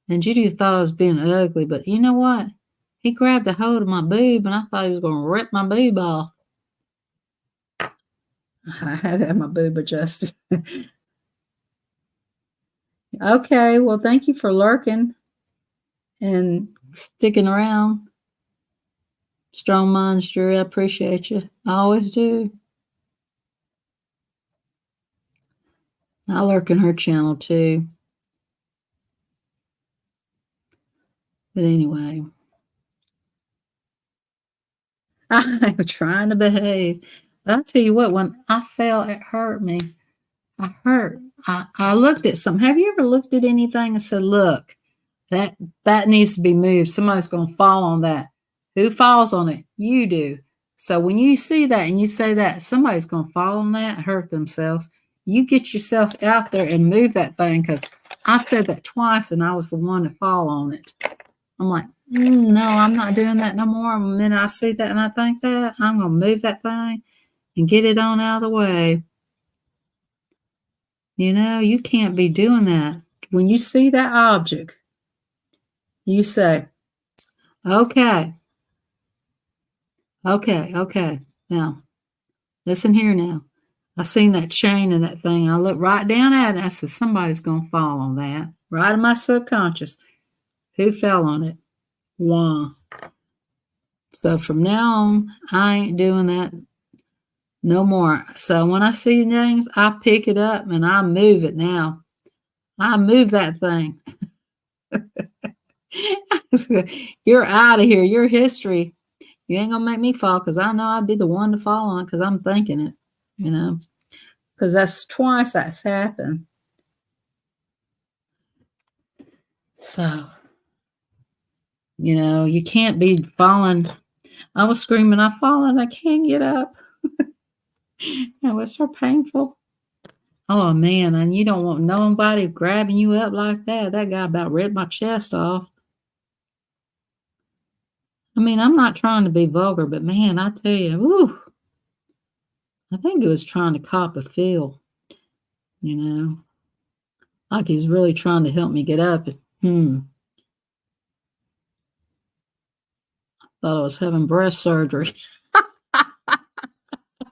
Speaker 1: And Judy thought I was being ugly, but you know what? He grabbed a hold of my boob, and I thought he was going to rip my boob off. I had to have my boob adjusted. Okay, well, thank you for lurking and sticking around. Strong minds, Jury, I appreciate you. I always do. I lurk in her channel too. But anyway, I'm trying to behave. But I'll tell you what, when I fell, it hurt me. I hurt. I looked at something. Have you ever looked at anything and said, look, that needs to be moved. Somebody's going to fall on that. Who falls on it? You do. So when you see that and you say that, somebody's going to fall on that and hurt themselves. You get yourself out there and move that thing, because I've said that twice and I was the one to fall on it. I'm like, no, I'm not doing that no more. And then I see that and I think that I'm going to move that thing and get it on out of the way. You know, you can't be doing that. When you see that object, you say, okay, okay. Now, listen here now. I seen that chain and that thing. I looked right down at it and I said, somebody's going to fall on that. Right in my subconscious. Who fell on it? Why? So from now on, I ain't doing that no more. So when I see things, I pick it up and I move it now. I move that thing. You're out of here. You're history. You ain't going to make me fall, because I know I'd be the one to fall on, because I'm thinking it, you know, because that's twice that's happened. So, you know, you can't be falling. I was screaming, I'm falling. I can't get up. It was so painful. Oh, man. And you don't want nobody grabbing you up like that. That guy about ripped my chest off. I mean, I'm not trying to be vulgar, but man, I tell you, whew, I think he was trying to cop a feel, you know, like he's really trying to help me get up. Thought I was having breast surgery.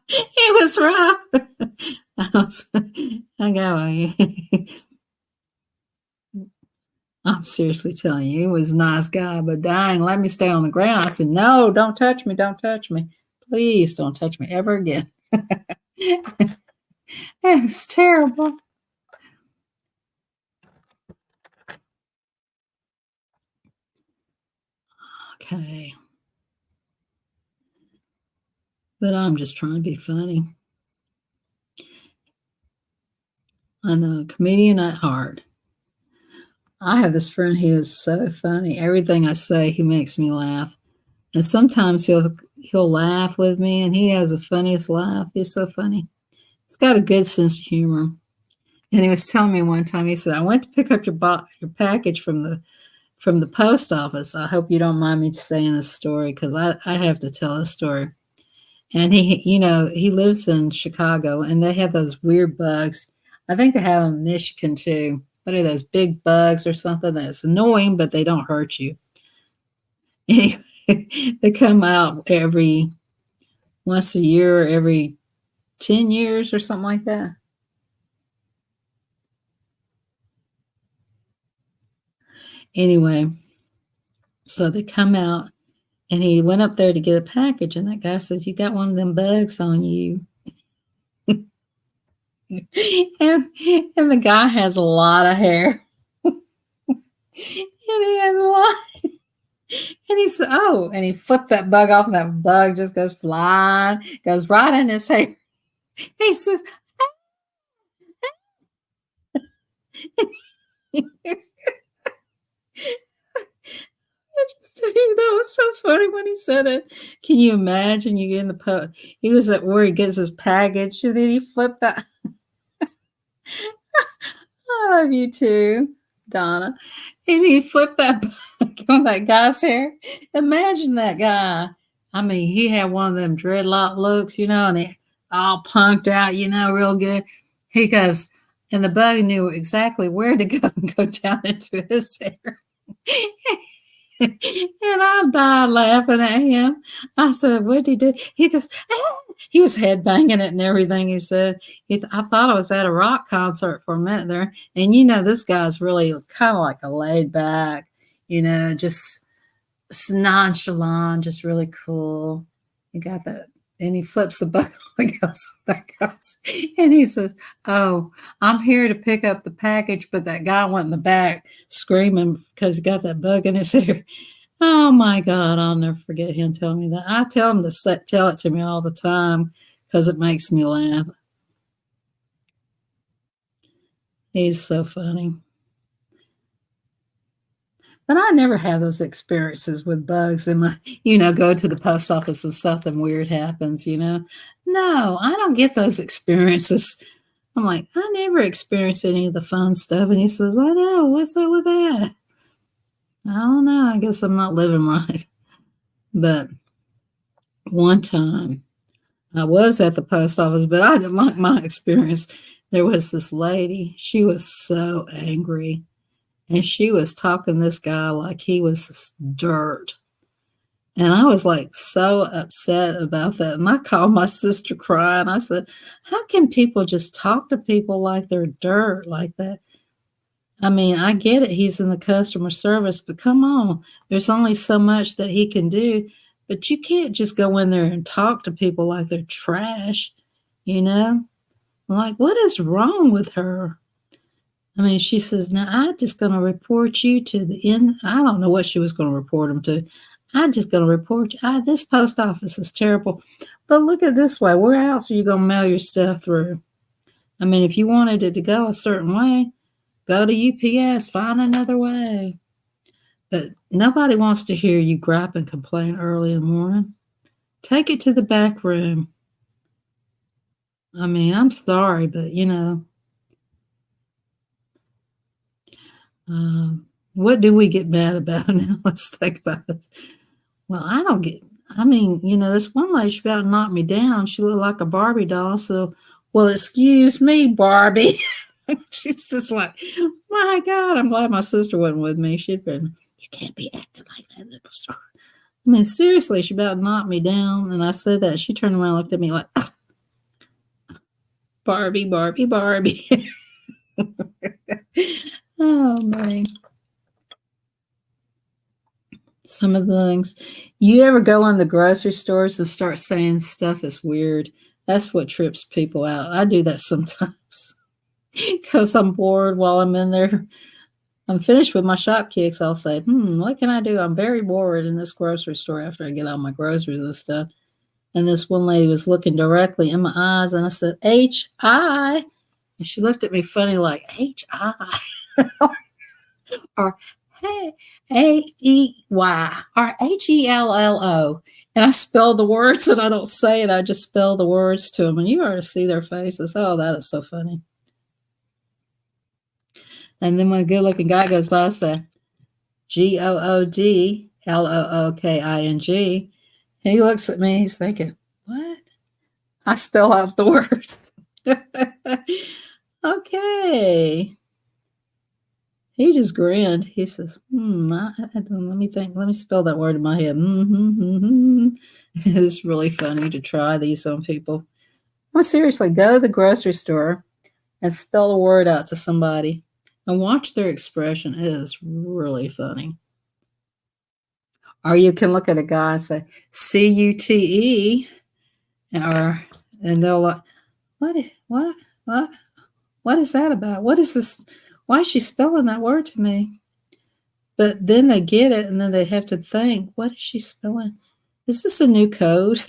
Speaker 1: He was right. I'm seriously telling you, he was a nice guy, but dang, let me stay on the ground. I said, no, don't touch me. Don't touch me. Please don't touch me ever again. It was terrible. Okay. But I'm just trying to be funny. I know, comedian at heart. I have this friend who is so funny. Everything I say, he makes me laugh. And sometimes he'll laugh with me, and he has the funniest laugh. He's so funny. He's got a good sense of humor. And he was telling me one time, he said, I went to pick up your package from the post office. I hope you don't mind me saying this story, because I have to tell this story. And he lives in Chicago, and they have those weird bugs. I think they have them in Michigan too. What are those big bugs or something that's annoying, but they don't hurt you? Anyway, they come out once a year, every 10 years or something like that. Anyway, so they come out, and he went up there to get a package, and that guy says, you got one of them bugs on you. and the guy has a lot of hair. And he has a lot. And he said, oh, and he flipped that bug off, and that bug just goes flying, goes right in his hair. He says, that was so funny when he said it. Can you imagine you get in the he was at where he gets his package, and then he flipped that. I love you too, Donna. And he flipped that back on that guy's hair. Imagine that guy. I mean, he had one of them dreadlock looks, and he all punked out, real good. He goes, and the bug knew exactly where to go and go down into his hair. And I died laughing at him. I said, what did he do? He goes, ah! He was headbanging it and everything. He said, I thought I was at a rock concert for a minute there. And this guy's really kind of like a laid back, just nonchalant, just really cool. He got that. And he flips the bug and goes, that goes. And he says, oh, I'm here to pick up the package, but that guy went in the back screaming because he got that bug in his hair. Oh my God, I'll never forget him telling me that. I tell him to tell it to me all the time because it makes me laugh. He's so funny. But I never have those experiences with bugs in my, go to the post office and something weird happens, No, I don't get those experiences. I'm like, I never experienced any of the fun stuff. And he says, I know. What's up with that? I don't know. I guess I'm not living right. But one time I was at the post office, but I didn't like my experience. There was this lady. She was so angry. And she was talking this guy like he was dirt. And I was like so upset about that. And I called my sister crying. I said, how can people just talk to people like they're dirt like that? I mean, I get it. He's in the customer service, but come on. There's only so much that he can do. But you can't just go in there and talk to people like they're trash, you know? Like, what is wrong with her? I mean, she says, now I'm just going to report you to the end. I don't know what she was going to report him to. I'm just going to report you. This post office is terrible. But look at it this way. Where else are you going to mail your stuff through? I mean, if you wanted it to go a certain way, go to UPS, find another way. But nobody wants to hear you gripe and complain early in the morning. Take it to the back room. I mean, I'm sorry, but what do we get mad about now? Let's think about this. Well, this one lady, she about knocked me down. She looked like a Barbie doll. So, well, excuse me, Barbie. She's just like, my God, I'm glad my sister wasn't with me. She'd been, you can't be acting like that at the store. I mean, seriously, she about knocked me down. And I said that. She turned around and looked at me like, Barbie, Barbie, Barbie. Oh, man. Some of the things. You ever go in the grocery stores and start saying stuff is weird? That's what trips people out. I do that sometimes because I'm bored while I'm in there. I'm finished with my shop kicks. I'll say, what can I do? I'm very bored in this grocery store after I get all my groceries and stuff. And this one lady was looking directly in my eyes, and I said, H-I. And she looked at me funny like, H-I. Or hey, A-E-Y or H-E-L-L-O. And I spell the words and I don't say it. I just spell the words to them. And you ought to see their faces. Oh, that is so funny. And then when a good looking guy goes by, I say Goodlooking. And he looks at me. He's thinking, what? I spell out the words. Okay. He just grinned. He says, let me think. Let me spell that word in my head. It's really funny to try these on people. Well, seriously, go to the grocery store and spell a word out to somebody and watch their expression. It is really funny. Or you can look at a guy and say, C-U-T-E, and they'll like, what is that about? What is this? Why is she spelling that word to me? But then they get it, and then they have to think, what is she spelling? Is this a new code?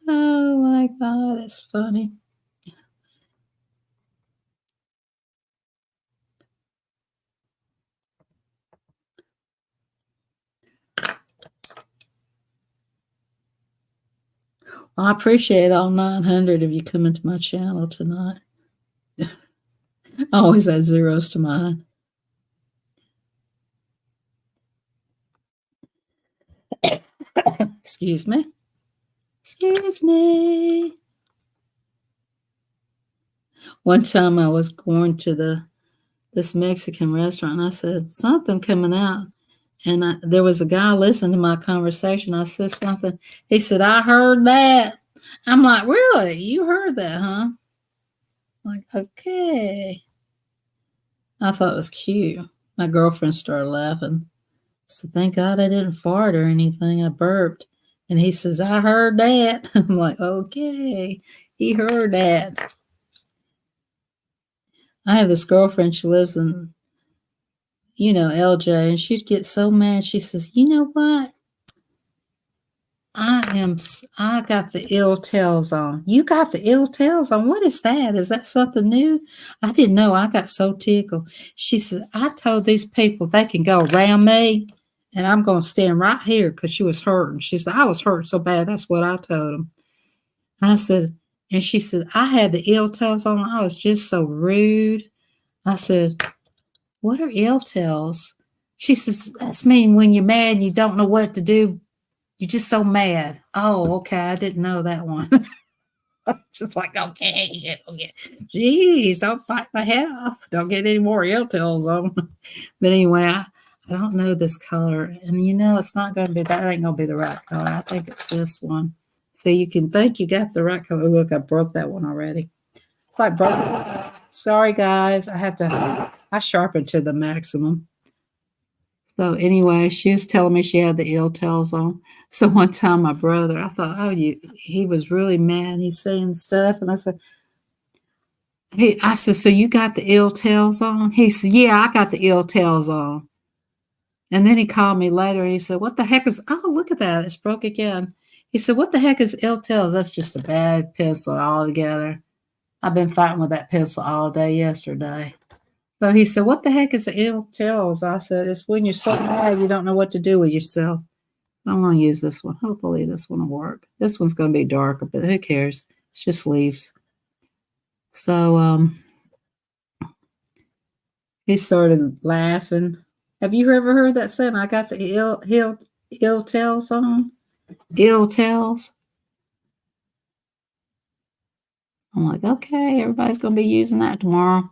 Speaker 1: Oh, my God, it's funny. Well, I appreciate all 900 of you coming to my channel tonight. I always add zeros to mine. Excuse me. Excuse me. One time I was going to this Mexican restaurant, and I said, something coming out. And there was a guy listening to my conversation. I said something. He said, I heard that. I'm like, really? You heard that, huh? I'm like, okay. I thought it was cute. My girlfriend started laughing. So thank God I didn't fart or anything. I burped. And he says, I heard that. I'm like, okay. He heard that. I have this girlfriend. She lives in, LJ. And she'd get so mad. She says, you know what? I got the ill tails on. You got the ill tails on? What is that? Is that something new? I didn't know. I got so tickled. She said, I told these people they can go around me and I'm going to stand right here because she was hurting. She said, I was hurt so bad. That's what I told them. I said, And she said, I had the ill tails on. I was just so rude. I said, what are ill tails? She says, that's mean when you're mad and you don't know what to do. You're just so mad. Oh, okay. I didn't know that one. Just like, okay, okay. Jeez, don't fight my head off. Don't get any more ill tails on. But anyway, I don't know this color. And it's not going to be, that ain't going to be the right color. I think it's this one. So you can think you got the right color. Look, I broke that one already. It's like broke. Sorry, guys. I sharpened to the maximum. So anyway, she was telling me she had the ill tails on. So one time my brother, I thought, oh, he was really mad. He's saying stuff. And I said, so you got the ill tails on? He said, yeah, I got the ill tails on. And then he called me later and he said, what the heck is, oh, look at that. It's broke again. He said, what the heck is ill tails? That's just a bad pencil altogether. I've been fighting with that pencil all day yesterday. So he said, what the heck is ill tails? I said, it's when you're so mad you don't know what to do with yourself. I'm going to use this one. Hopefully this one will work. This one's going to be darker, but who cares? It's just leaves. So he started laughing. Have you ever heard that saying? I got the ill tails on. Ill tails. I'm like, okay, everybody's going to be using that tomorrow.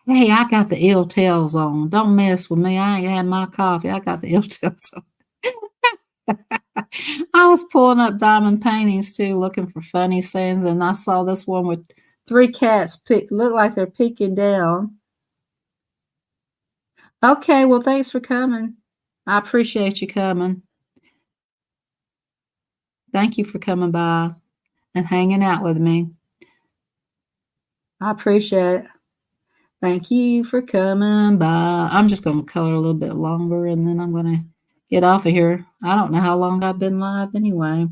Speaker 1: Hey, I got the ill tails on. Don't mess with me. I ain't had my coffee. I got the ill tails on. I was pulling up diamond paintings too, looking for funny sayings, and I saw this one with 3 cats look like they're peeking down. Okay, well, thanks for coming. I appreciate you coming. Thank you for coming by and hanging out with me. I appreciate it. Thank you for coming by. I'm just going to color a little bit longer, and then I'm going to get off of here. I don't know how long I've been live anyway.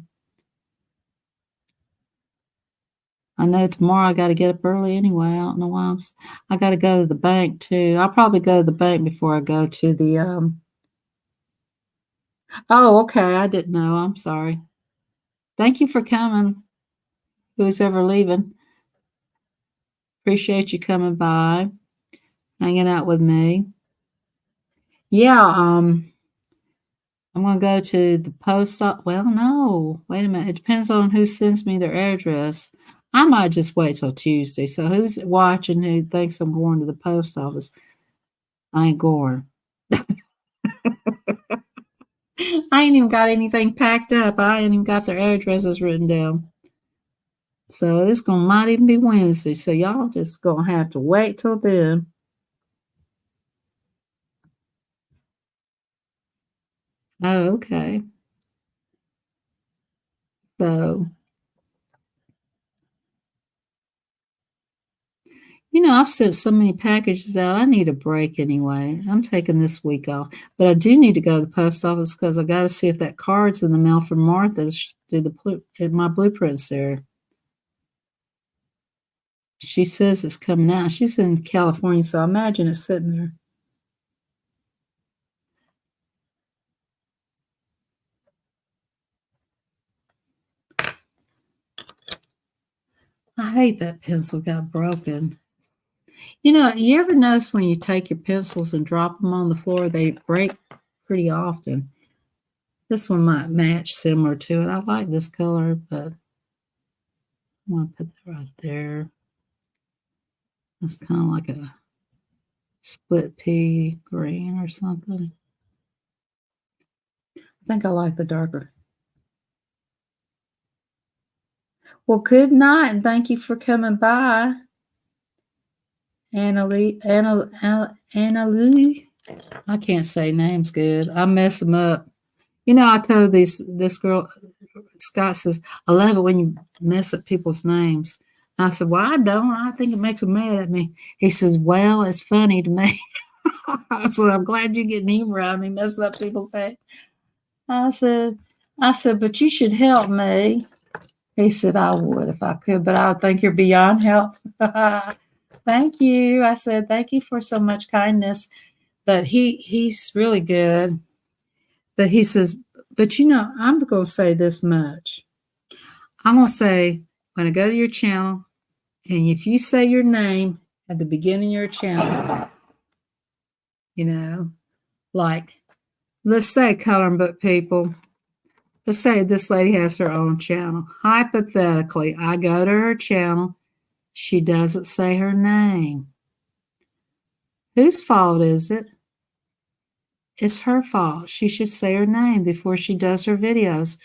Speaker 1: I know tomorrow I got to get up early anyway. I don't know why I got to go to the bank too. I'll probably go to the bank before I go to the Oh, okay. I didn't know. I'm sorry. Thank you for coming. Who's ever leaving? Appreciate you coming by, hanging out with me. Yeah, I'm gonna go to the post office. Well, no, wait a minute. It depends on who sends me their address. I might just wait till Tuesday. So who's watching who thinks I'm going to the post office? I ain't going. I ain't even got anything packed up. I ain't even got their addresses written down. So this might even be Wednesday. So y'all just gonna have to wait till then. Oh, okay. So I've sent so many packages out. I need a break anyway. I'm taking this week off, but I do need to go to the post office because I got to see if that card's in the mail from Martha's. Do my blueprints there? She says it's coming out. She's in California, so I imagine it's sitting there. I hate that pencil got broken. You ever notice when you take your pencils and drop them on the floor, they break pretty often. This one might match similar to it. I like this color, but I'm going to put that right there. It's kind of like a split pea green or something. I think I like the darker. Well, good night, and thank you for coming by. Anna Lee. I can't say names good. I mess them up. I told this girl, Scott says, I love it when you mess up people's names. And I said, well, I don't. I think it makes them mad at me. He says, well, it's funny to me. I said, I'm glad you get humor out of me messing up people's names. I said, but you should help me. He said, I would if I could, but I think you're beyond help. Thank you. I said, thank you for so much kindness. But he's really good. But he says, but I'm going to say this much. I'm going to say, when I go to your channel, and if you say your name at the beginning of your channel, like, let's say Coloring Book People, let's say this lady has her own channel. Hypothetically, I go to her channel. She doesn't say her name. Whose fault is it? It's her fault. She should say her name before she does her videos.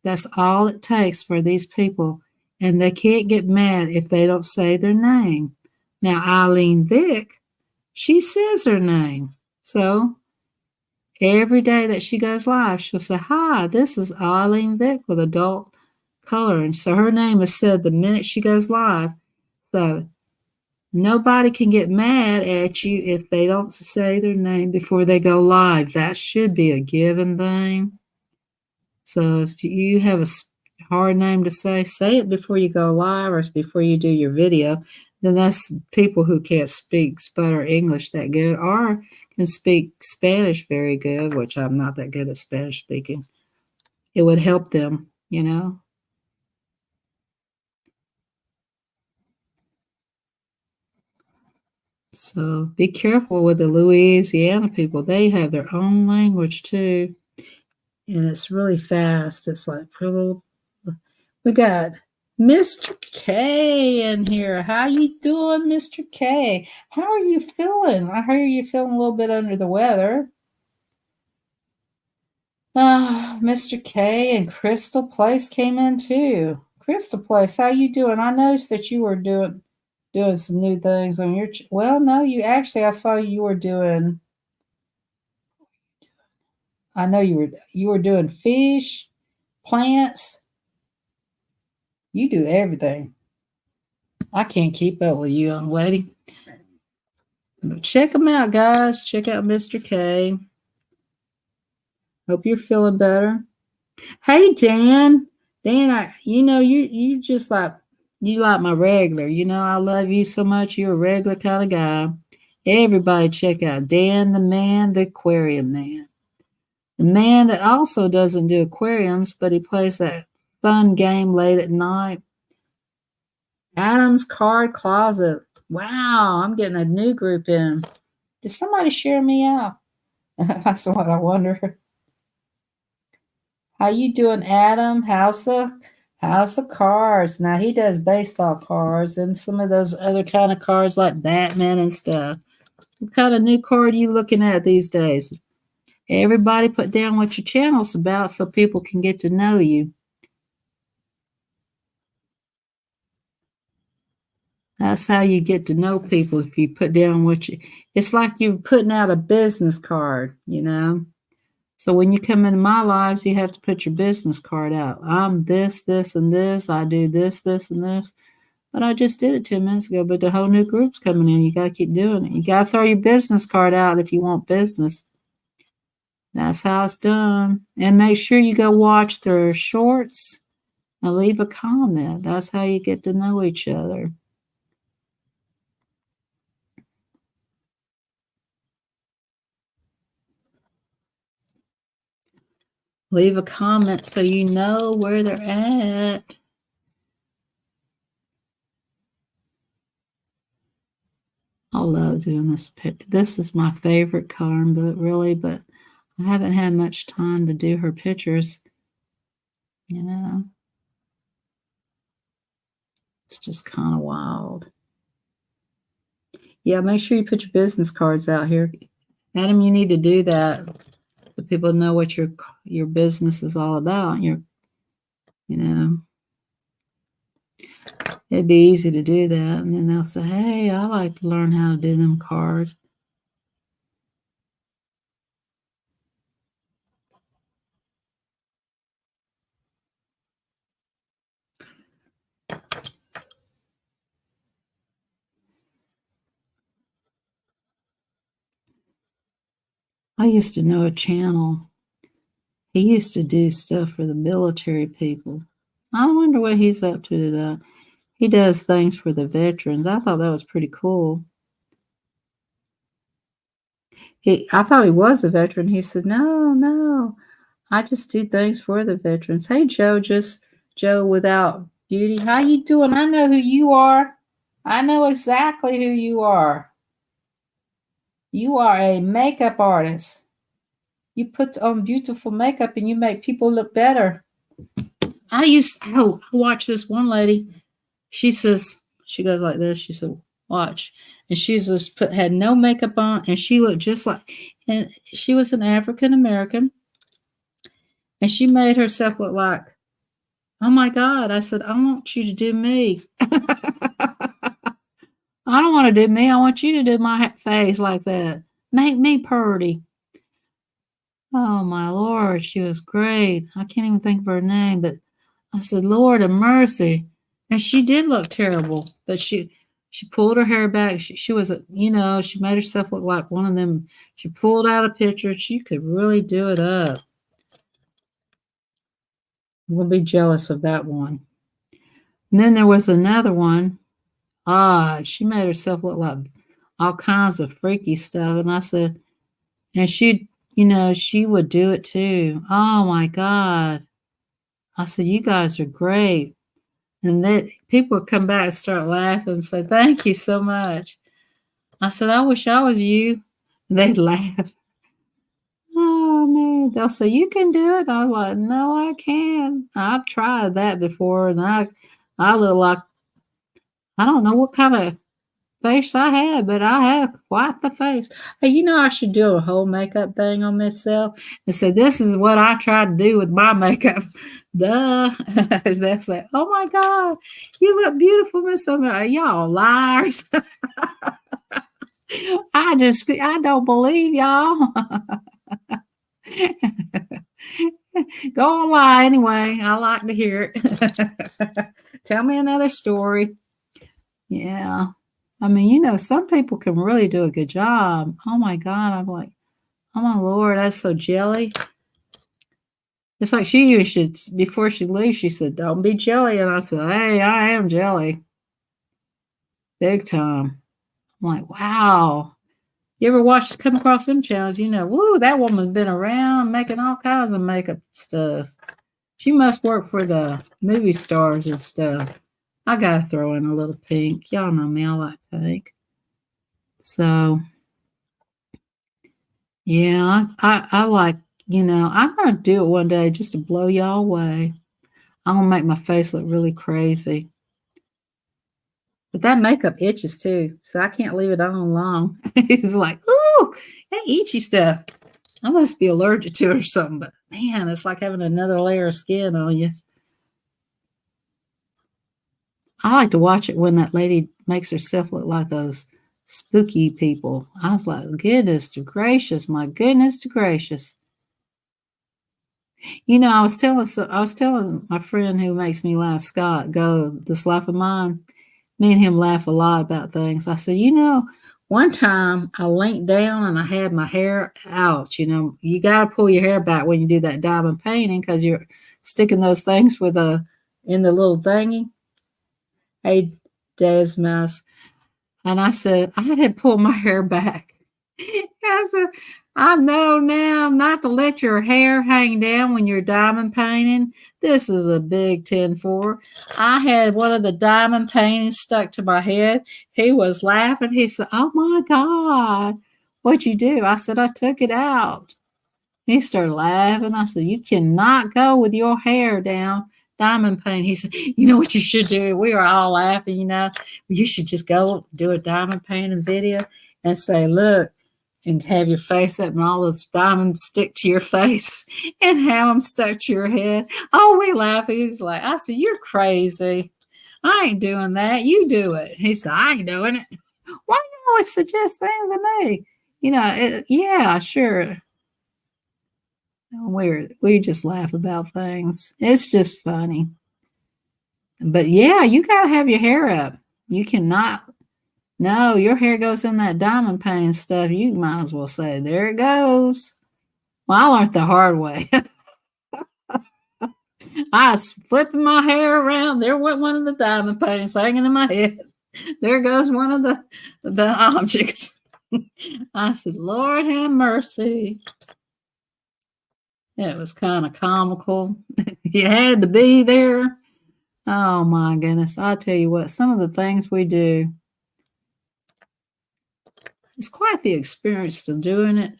Speaker 1: That's all it takes for these people. And they can't get mad if they don't say their name. Now, Eileen Vick, she says her name. So every day that she goes live, she'll say, "Hi, this is Eileen Vick with Adult Coloring." So her name is said the minute she goes live. So nobody can get mad at you if they don't say their name before they go live. That should be a given thing. So if you have a hard name to say it before you go live or before you do your video. Then that's people who can't speak sputter English that good or can speak Spanish very good, which I'm not that good at Spanish speaking. It would help them, So be careful with the Louisiana people. They have their own language too. And it's really fast. It's like, we got Mr. K in here. How you doing, Mr. K? How are you feeling? I hear you feeling a little bit under the weather. Mr. K and Crystal Place came in too. Crystal Place, how you doing? I noticed that you were doing some new things on your. Well, no, I saw you were doing. I know you were doing fish, plants. You do everything. I can't keep up with you, young lady. But check them out, guys. Check out Mr. K. Hope you're feeling better. Hey, Dan. Dan, you just like my regular. I love you so much. You're a regular kind of guy. Everybody check out Dan the Man, the Aquarium Man. The man that also doesn't do aquariums, but he plays that fun game late at night. Adam's Card Closet. Wow, I'm getting a new group in. Did somebody share me out? That's what I wonder. How you doing, Adam? How's the cards? Now he does baseball cards and some of those other kind of cards like Batman and stuff. What kind of new card are you looking at these days? Everybody put down what your channel's about so people can get to know you. That's how you get to know people, if you put down it's like you're putting out a business card, So when you come into my lives, you have to put your business card out. I'm this, this, and this. I do this, this, and this. But I just did it 10 minutes ago, but the whole new group's coming in. You got to keep doing it. You got to throw your business card out if you want business. That's how it's done. And make sure you go watch their shorts and leave a comment. That's how you get to know each other. Leave a comment so you know where they're at. I love doing this picture. This is my favorite coloring book, really, but I haven't had much time to do her pictures. It's just kind of wild. Yeah, make sure you put your business cards out here. Adam, you need to do that so people know what your business is all about. It'd be easy to do that. And then they'll say, hey, I like to learn how to do them cards. I used to know a channel. He used to do stuff for the military people. I wonder what he's up to today. He does things for the veterans. I thought that was pretty cool. I thought he was a veteran. He said, no, I just do things for the veterans. Hey, Joe, just Joe without, beauty. How you doing? I know who you are. I know exactly who you are. You are a makeup artist. You put on beautiful makeup and you make people look better. I watch this one lady. She says, she goes like this. She said, watch. And she's just had no makeup on and she looked just like, and she was an African American and she made herself look like, oh my God. I said, I want you to do me. I don't want to do me. I want you to do my face like that. Make me pretty. Oh my Lord, she was great. I can't even think of her name, but I said, Lord of mercy. And she did look terrible, but she pulled her hair back. She was, she made herself look like one of them. She pulled out a picture. She could really do it up. We'll be jealous of that one. And then there was another one. She made herself look like all kinds of freaky stuff. And I said, and she would do it too. Oh my God. I said, you guys are great. And that people would come back and start laughing and say, thank you so much. I said, I wish I was you. And they'd laugh. Oh man. They'll say, you can do it. I was like, no, I can't. I've tried that before and I look like, I don't know what kind of face I had, but I have quite the face. Hey, I should do a whole makeup thing on myself and say, this is what I try to do with my makeup. Duh. They'll say, oh my God, you look beautiful, Miss Summer. Y'all liars. I don't believe y'all. Go on lie anyway. I like to hear it. Tell me another story. Yeah. I mean, some people can really do a good job. Oh my God. I'm like, oh my Lord, that's so jelly. It's like before she leaves, she said, don't be jelly. And I said, hey, I am jelly. Big time. I'm like, wow. You ever come across them channels? Woo, that woman's been around making all kinds of makeup stuff. She must work for the movie stars and stuff. I gotta throw in a little pink. Y'all know me, I like pink. So, yeah, I like, I'm going to do it one day just to blow y'all away. I'm going to make my face look really crazy. But that makeup itches too, so I can't leave it on long. It's like, ooh, that itchy stuff. I must be allergic to it or something, but man, it's like having another layer of skin on you. I like to watch it when that lady makes herself look like those spooky people. I was like, goodness gracious, my goodness gracious. I was telling my friend who makes me laugh, Scott, this laugh of mine. Me and him laugh a lot about things. I said, one time I leaned down and I had my hair out. You got to pull your hair back when you do that diamond painting because you're sticking those things in the little thingy. Hey, Desmos. And I said, I had to pull my hair back. I said, I know now not to let your hair hang down when you're diamond painting. This is a big 10-4. I had one of the diamond paintings stuck to my head. He was laughing. He said, oh my God, what'd you do? I said, I took it out. He started laughing. I said, you cannot go with your hair down diamond painting. He said, you know what you should do? We were all laughing, you should just go do a diamond painting video and say, look, and have your face up and all those diamonds stick to your face and have them stuck to your head. Oh, we laugh. He's like, I said, you're crazy. I ain't doing that. You do it. He said, I ain't doing it. Why you always suggest things to me? Yeah, sure. We just laugh about things. It's just funny. But yeah, you gotta have your hair up. You cannot. No, your hair goes in that diamond painting stuff. You might as well say, there it goes. Well, I learned the hard way. I was flipping my hair around. There went one of the diamond paintings hanging in my head. There goes one of the objects. I said, Lord have mercy. It was kind of comical. You had to be there. Oh my goodness. I'll tell you what, some of the things we do, it's quite the experience to doing it.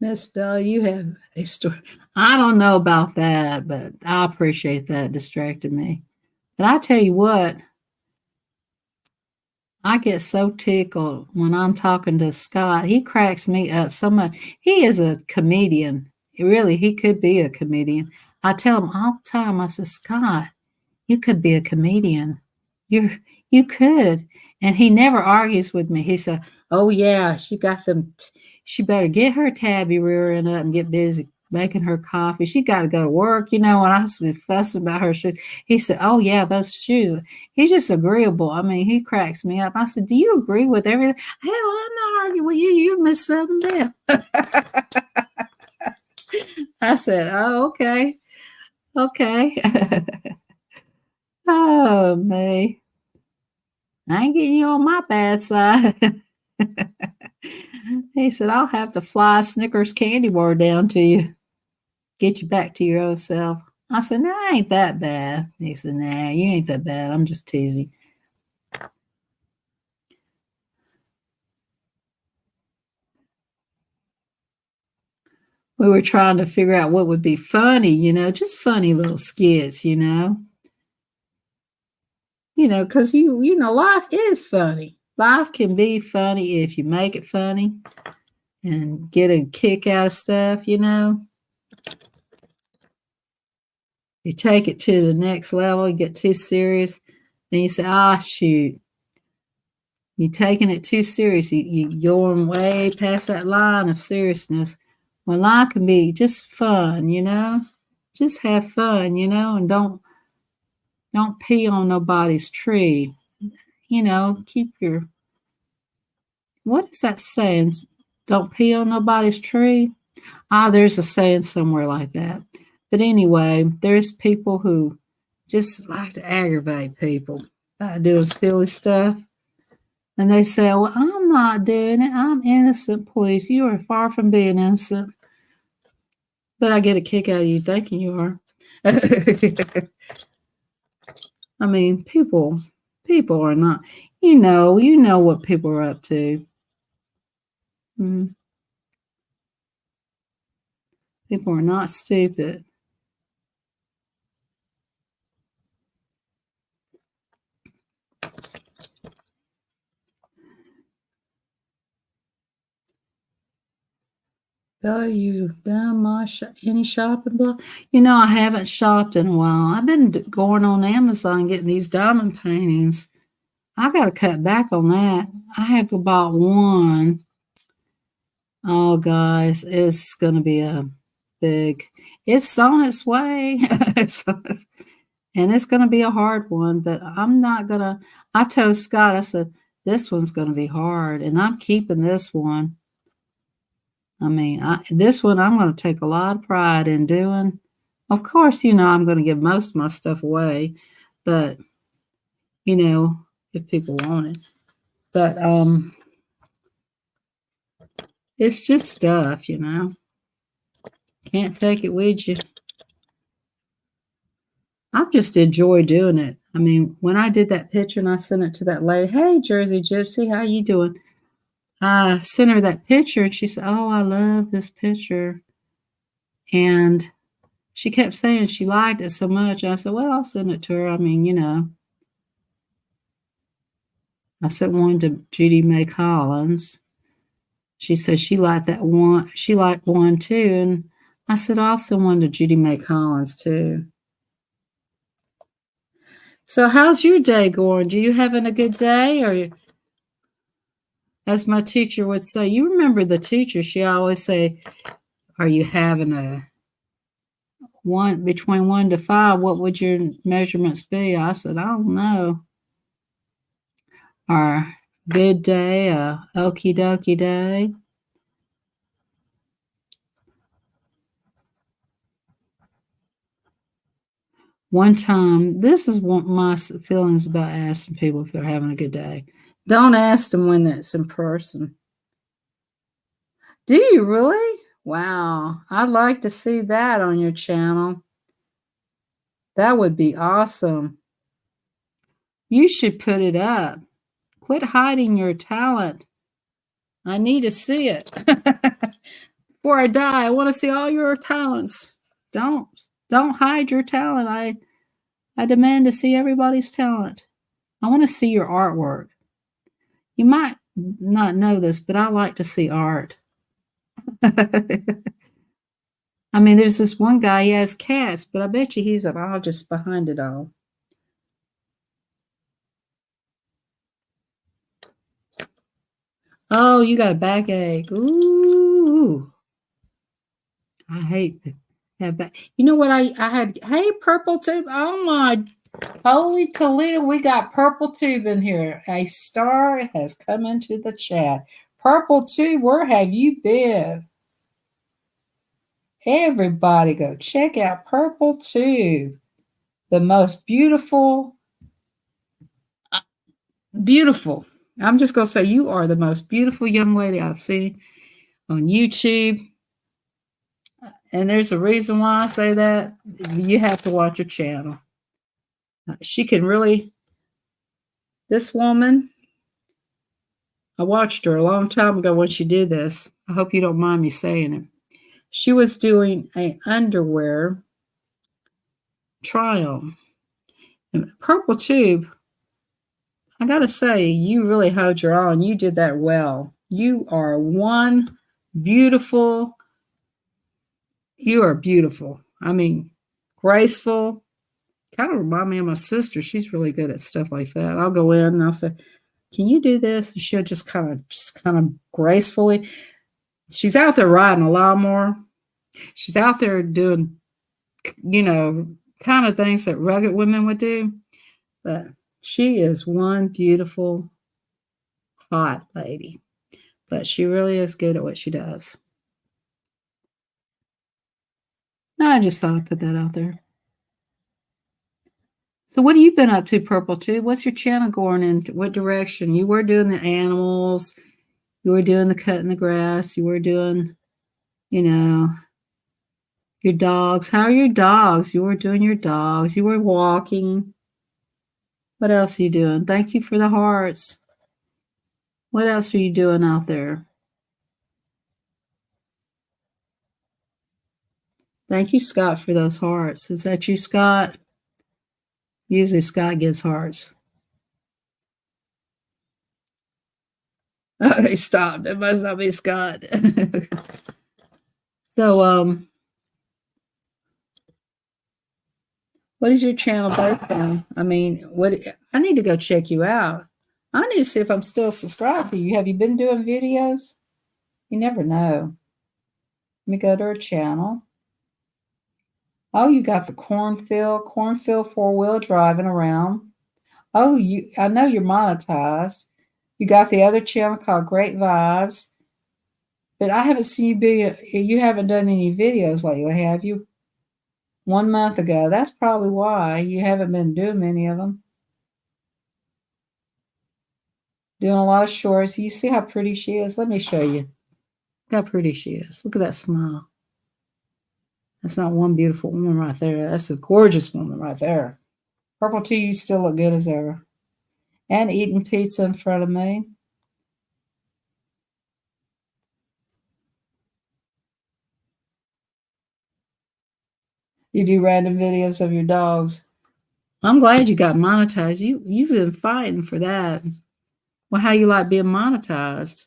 Speaker 1: Miss Bell, you have a story. I don't know about that, but I appreciate that distracted me. But I tell you what, I get so tickled when I'm talking to Scott. He cracks me up so much. He is a comedian. Really, he could be a comedian. I tell him all the time, I say, Scott, you could be a comedian. You're you could. And he never argues with me. He said, oh yeah, she got them she better get her tabby rearing up and get busy making her coffee. She got to go to work. When I was fussing about her shoes, he said, oh yeah, those shoes. He's just agreeable. I mean, he cracks me up. I said, do you agree with everything? Hell, I'm not arguing with you. You're Miss Southern Belle. I said, oh, okay. Okay. Oh, me. I ain't getting you on my bad side. He said, I'll have to fly a Snickers candy bar down to you, get you back to your old self. I said, no, I ain't that bad. He said, nah, you ain't that bad. I'm just teasing. We were trying to figure out what would be funny, just funny little skits. Because life is funny. Life can be funny if you make it funny and get a kick out of stuff. You take it to the next level, you get too serious, then you say, shoot. You're taking it too serious. You're going way past that line of seriousness. Well, life can be just fun. Just have fun, and don't pee on nobody's tree. Keep your, what is that saying? Don't pee on nobody's tree. There's a saying somewhere like that. But anyway, there's people who just like to aggravate people by doing silly stuff. And they say, well, I'm not doing it. I'm innocent, please. You are far from being innocent. But I get a kick out of you thinking you are. I mean, people are not, you know what people are up to. Mm. People are not stupid. Oh, you done any shopping? Well, I haven't shopped in a while. I've been going on Amazon getting these diamond paintings. I got to cut back on that. I have bought one. Oh, guys, it's going to be it's on its way. And it's going to be a hard one, but I'm not going to, I told Scott, I said, this one's going to be hard, and I'm keeping this one. I mean, this one I'm going to take a lot of pride in doing. Of course, I'm going to give most of my stuff away, but, if people want it. But it's just stuff, Can't take it with you. I just enjoy doing it. I mean, when I did that picture and I sent it to that lady, hey, Jersey Gypsy, how you doing? I sent her that picture and she said, oh, I love this picture. And she kept saying she liked it so much. I said, well, I'll send it to her. I mean, I sent one to Judy May Collins. She said she liked that one. She liked one too. And I said, I'll send one to Judy May Collins too. So how's your day going? Do you having a good day? Or as my teacher would say, you remember the teacher, she always say, are you having a one between 1 to 5? What would your measurements be? I said, I don't know. Or good day, okie dokie day. One time, this is what my feelings about asking people if they're having a good day. Don't ask them when it's in person. Do you really? Wow. I'd like to see that on your channel. That would be awesome. You should put it up. Quit hiding your talent. I need to see it. Before I die, I want to see all your talents. Don't hide your talent. I demand to see everybody's talent. I want to see your artwork. You might not know this, but I like to see art. I mean, there's this one guy, he has cats, but I bet you he's an artist behind it all. Oh, you got a backache. Ooh. I hate to have back. You know what I had? Hey, Purple Tube. Oh my holy Toledo, we got Purple Tube in here. A star has come into the chat. Purple Tube, where have you been? Everybody go check out Purple Tube. The most beautiful. I'm just going to say you are the most beautiful young lady I've seen on YouTube. And there's a reason why I say that. You have to watch her channel. She can really, this woman, I watched her a long time ago when she did this. I hope you don't mind me saying it. She was doing an underwear trial. And Purple Tube, I got to say, you really held your own. You did that well. You are one beautiful. You are beautiful. I mean, graceful. Kind of remind me of my sister. She's really good at stuff like that. I'll go in and I'll say, "Can you do this?" And she'll just kind of gracefully. She's out there riding a lawnmower. She's out there doing, kind of things that rugged women would do. But she is one beautiful, hot lady. But she really is good at what she does. I just thought I'd put that out there. So what have you been up to, Purple Tube? What's your channel going in? What direction? You were doing the animals. You were doing the cutting the grass. You were doing, your dogs. How are your dogs? You were doing your dogs. You were walking. What else are you doing? Thank you for the hearts. What else are you doing out there? Thank you, Scott, for those hearts. Is that you, Scott? Usually Scott gets hearts. Oh, he stopped. It must not be Scott. So, what is your channel based on? I mean, I need to go check you out. I need to see if I'm still subscribed to you. Have you been doing videos? You never know. Let me go to her channel. Oh, you got the cornfield 4-wheel driving around. Oh, I know you're monetized. You got the other channel called Great Vibes. But I haven't seen you haven't done any videos lately, have you? 1 month ago. That's probably why you haven't been doing many of them. Doing a lot of shorts. You see how pretty she is? Let me show you. Look how pretty she is. Look at that smile. That's not one beautiful woman right there. That's a gorgeous woman right there. Purple Tea, you still look good as ever. And eating pizza in front of me. You do random videos of your dogs. I'm glad you got monetized. You've been fighting for that. Well, how you like being monetized?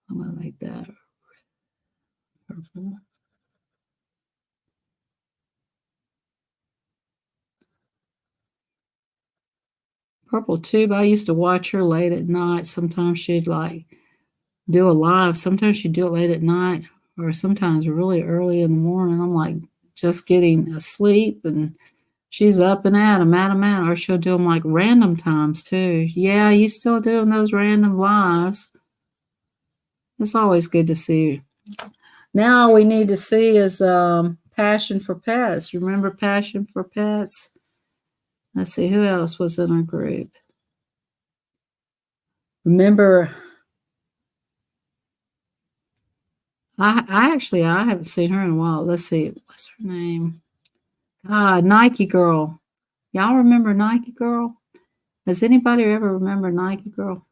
Speaker 1: I'm gonna make that purple. Purple Tube. I used to watch her late at night. Sometimes she'd do a live. Sometimes she'd do it late at night, or sometimes really early in the morning. I'm like just getting asleep, and she's up and at 'em. Or she'll do them like random times too. Yeah, you still doing those random lives. It's always good to see. Now all we need to see is Passion for Pets. Remember Passion for Pets? Let's see who else was in our group. Remember, I haven't seen her in a while. Let's see, what's her name? Nike Girl. Y'all remember Nike Girl? Does anybody ever remember Nike Girl?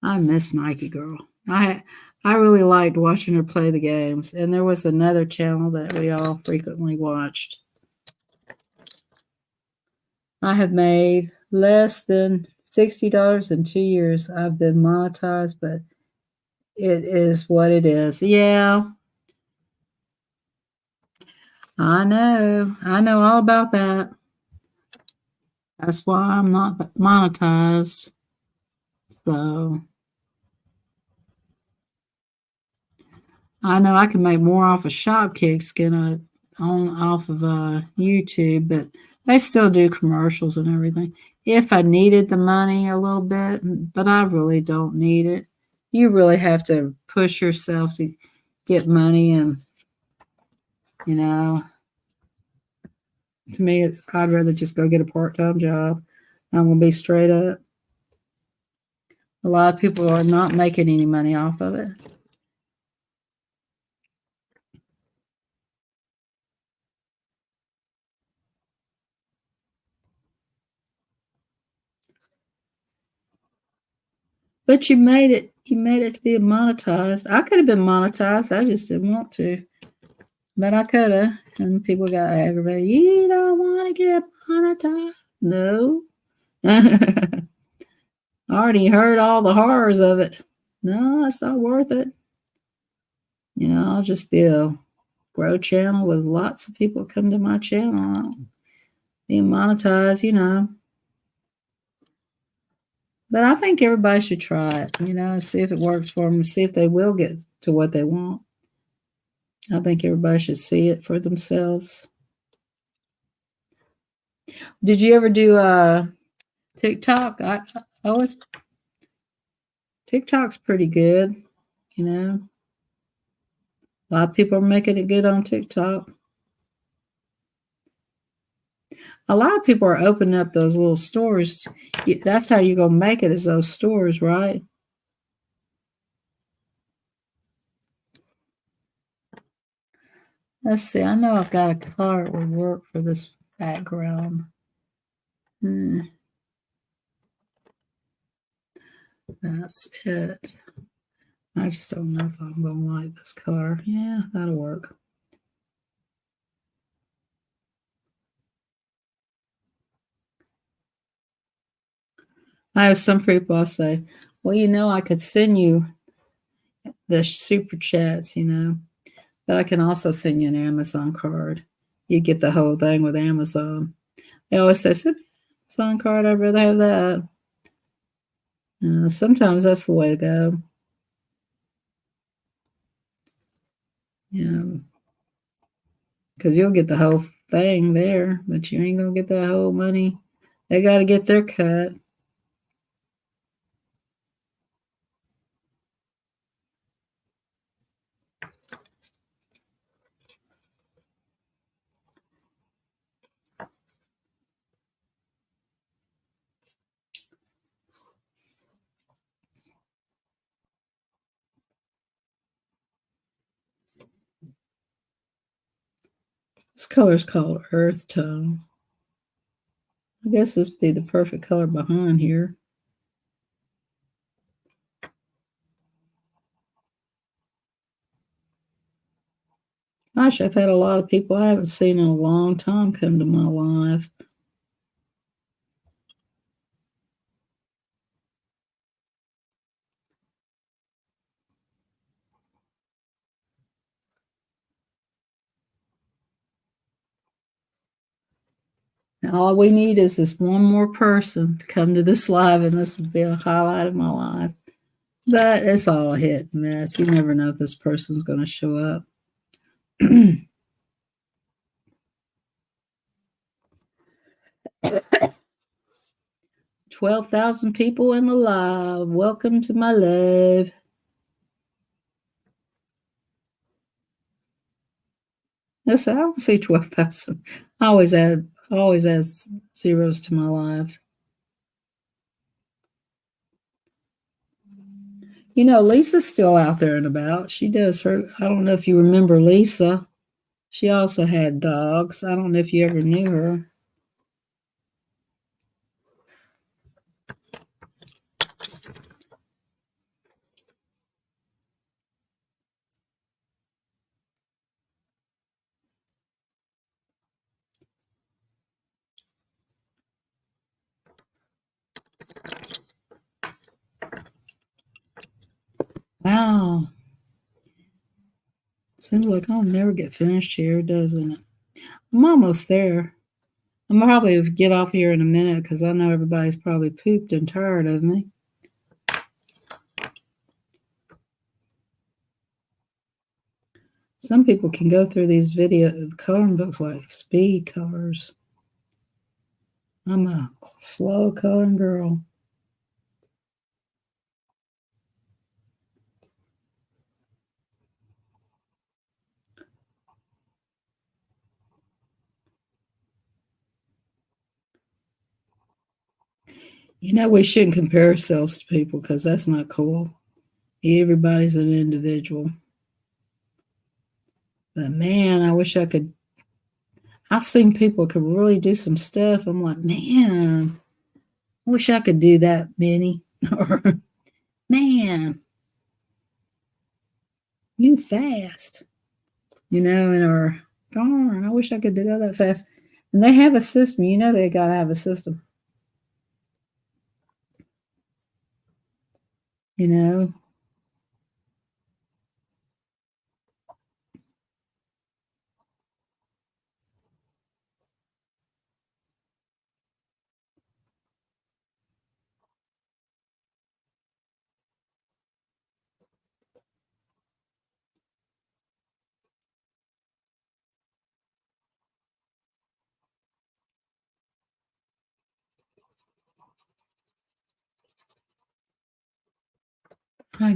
Speaker 1: I miss Nike Girl. I really liked watching her play the games. And there was another channel that we all frequently watched. I have made less than $60 in 2 years. I've been monetized, but it is what it is. Yeah, I know. I know all about that. That's why I'm not monetized. So I know I can make more off of Shopkicks than off of YouTube, but they still do commercials and everything. If I needed the money a little bit, but I really don't need it. You really have to push yourself to get money, and you know, to me, I'd rather just go get a part-time job. I'm gonna be straight up. A lot of people are not making any money off of it. But you made it. You made it to be monetized. I could have been monetized. I just didn't want to. But I could have. And people got aggravated. You don't want to get monetized. No. I already heard all the horrors of it. No, it's not worth it. You know, I'll just be a grow channel with lots of people come to my channel. Being monetized, you know. But I think everybody should try it, you know, see if it works for them, see if they will get to what they want. I think everybody should see it for themselves. Did you ever do TikTok? I always TikTok's pretty good, you know. A lot of people are making it good on TikTok. A lot of people are opening up those little stores. That's how you're gonna make it, is those stores, right? Let's see. I know I've got a color that would work for this background. That's it. I just don't know if I'm going to like this color. Yeah, that'll work. I have some people I say, well, you know, I could send you the super chats, you know, but I can also send you an Amazon card. You get the whole thing with Amazon. They always say, send me an Amazon card. I'd rather have that. Sometimes that's the way to go. Yeah, because you'll get the whole thing there, but you ain't going to get that whole money. They got to get their cut. This color is called Earth Tone. I guess this would be the perfect color behind here. Gosh, I've had a lot of people I haven't seen in a long time come to my live. All we need is this one more person to come to this live, and this would be a highlight of my life. But it's all a hit and miss. You never know if this person's going to show up. 12,000 people in the live. Welcome to my live. Listen, I don't see 12,000. I always add zeros to my live. Lisa's still out there and about. She does her, I don't know if you remember Lisa. She also had dogs. I don't know if you ever knew her. Wow. Seems like I'll never get finished here, doesn't it? I'm almost there. I'm probably get off here in a minute because I know everybody's probably pooped and tired of me. Some people can go through these video coloring books like speed colors. I'm a slow coloring girl. We shouldn't compare ourselves to people because that's not cool. Everybody's an individual. But man, I wish I could. I've seen people could really do some stuff. I'm like, man, I wish I could do that, Benny. Or, man, you fast. Or, darn, I wish I could go that fast. And they have a system. They got to have a system. You know,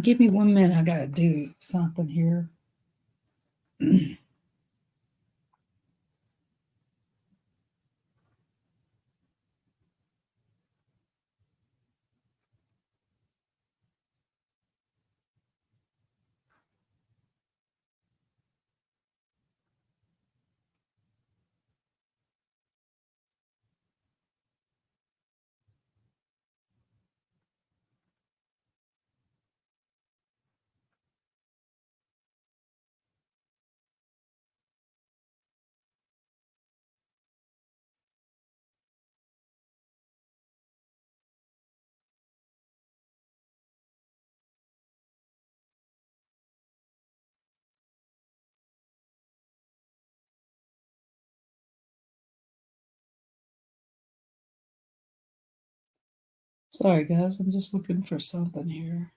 Speaker 1: give me 1 minute. I got to do something here. Sorry, guys. I'm just looking for something here.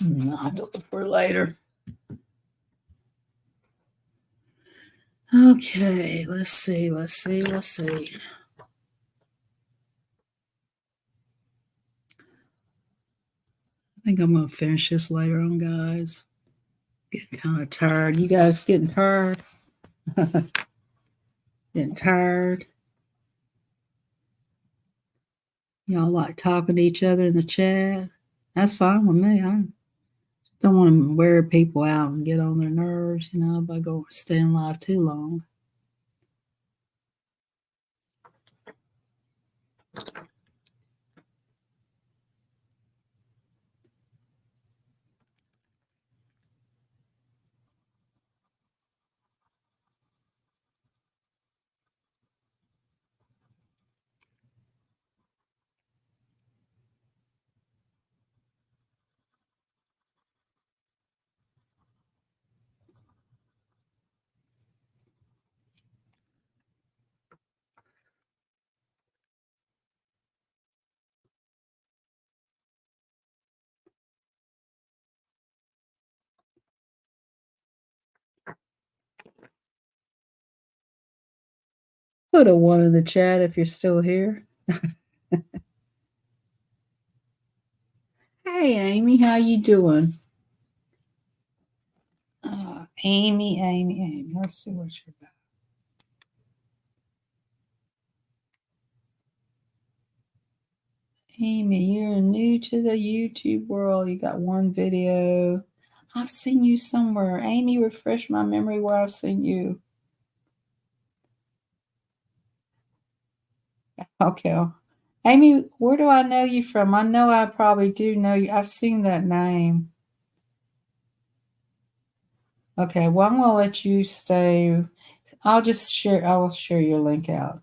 Speaker 1: I'll look for later. Okay, let's see. I think I'm gonna finish this later on, guys. Getting kind of tired. You guys getting tired? Getting tired? Y'all like talking to each other in the chat? That's fine with me. I don't want to wear people out and get on their nerves, by going staying live too long. Put a one in the chat if you're still here. Hey, Amy, how you doing? Amy. Let's see what you're about. Amy, you're new to the YouTube world. You got one video. I've seen you somewhere. Amy, refresh my memory where I've seen you. Okay. Amy, where do I know you from? I know I probably do know you. I've seen that name. Okay, well, I'm gonna let you stay. I will share your link out.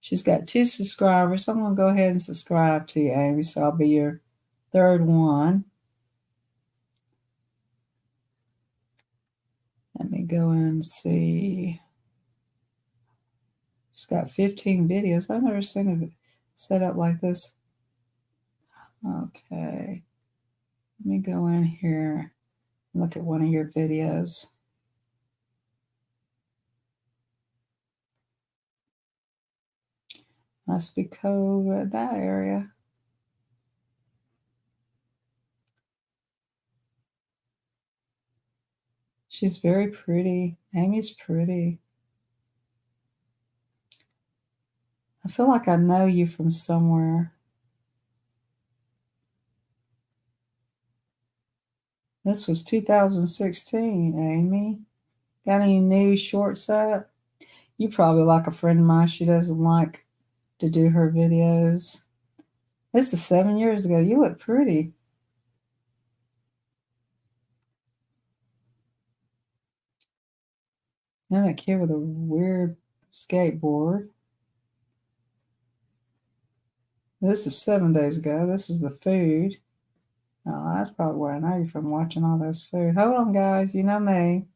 Speaker 1: She's got 2 subscribers. I'm gonna go ahead and subscribe to you, Amy. So I'll be your third one. Let me go and see. She's got 15 videos. I've never seen it set up like this. Okay. Let me go in here and look at one of your videos. Must be cold at that area. She's very pretty. Amy's pretty. I feel like I know you from somewhere. This was 2016, Amy. Got any new shorts up? You probably like a friend of mine. She doesn't like to do her videos. This is 7 years ago. You look pretty. And that kid with a weird skateboard. This is 7 days ago. This is the food. Oh, that's probably where I know you from, watching all those food. Hold on, guys. You know me.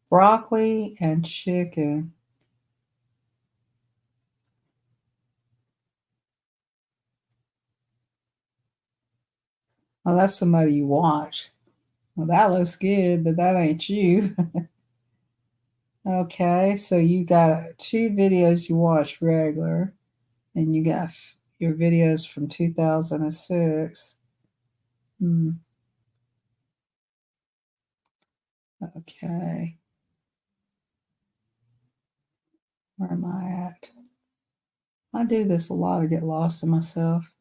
Speaker 1: Broccoli and chicken. Oh, that's somebody you watch. Well, that looks good, but that ain't you. Okay, so you got 2 videos you watch regular, and you got your videos from 2006. Okay. Where am I at? I do this a lot. I get lost in myself.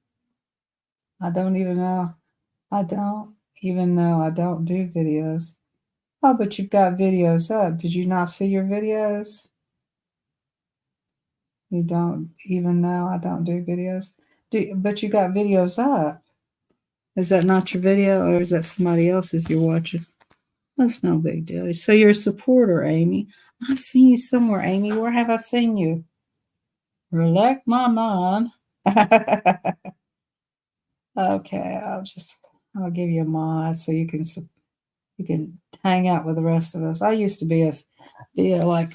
Speaker 1: I don't even know. I don't even know I don't do videos. Oh, but you've got videos up. Did you not see your videos? You don't even know I don't do videos. But you got videos up. Is that not your video, or is that somebody else's you're watching? That's no big deal. So you're a supporter, Amy. I've seen you somewhere, Amy. Where have I seen you? Relax my mind. Okay, I'll give you a mod so you can hang out with the rest of us. I used to be like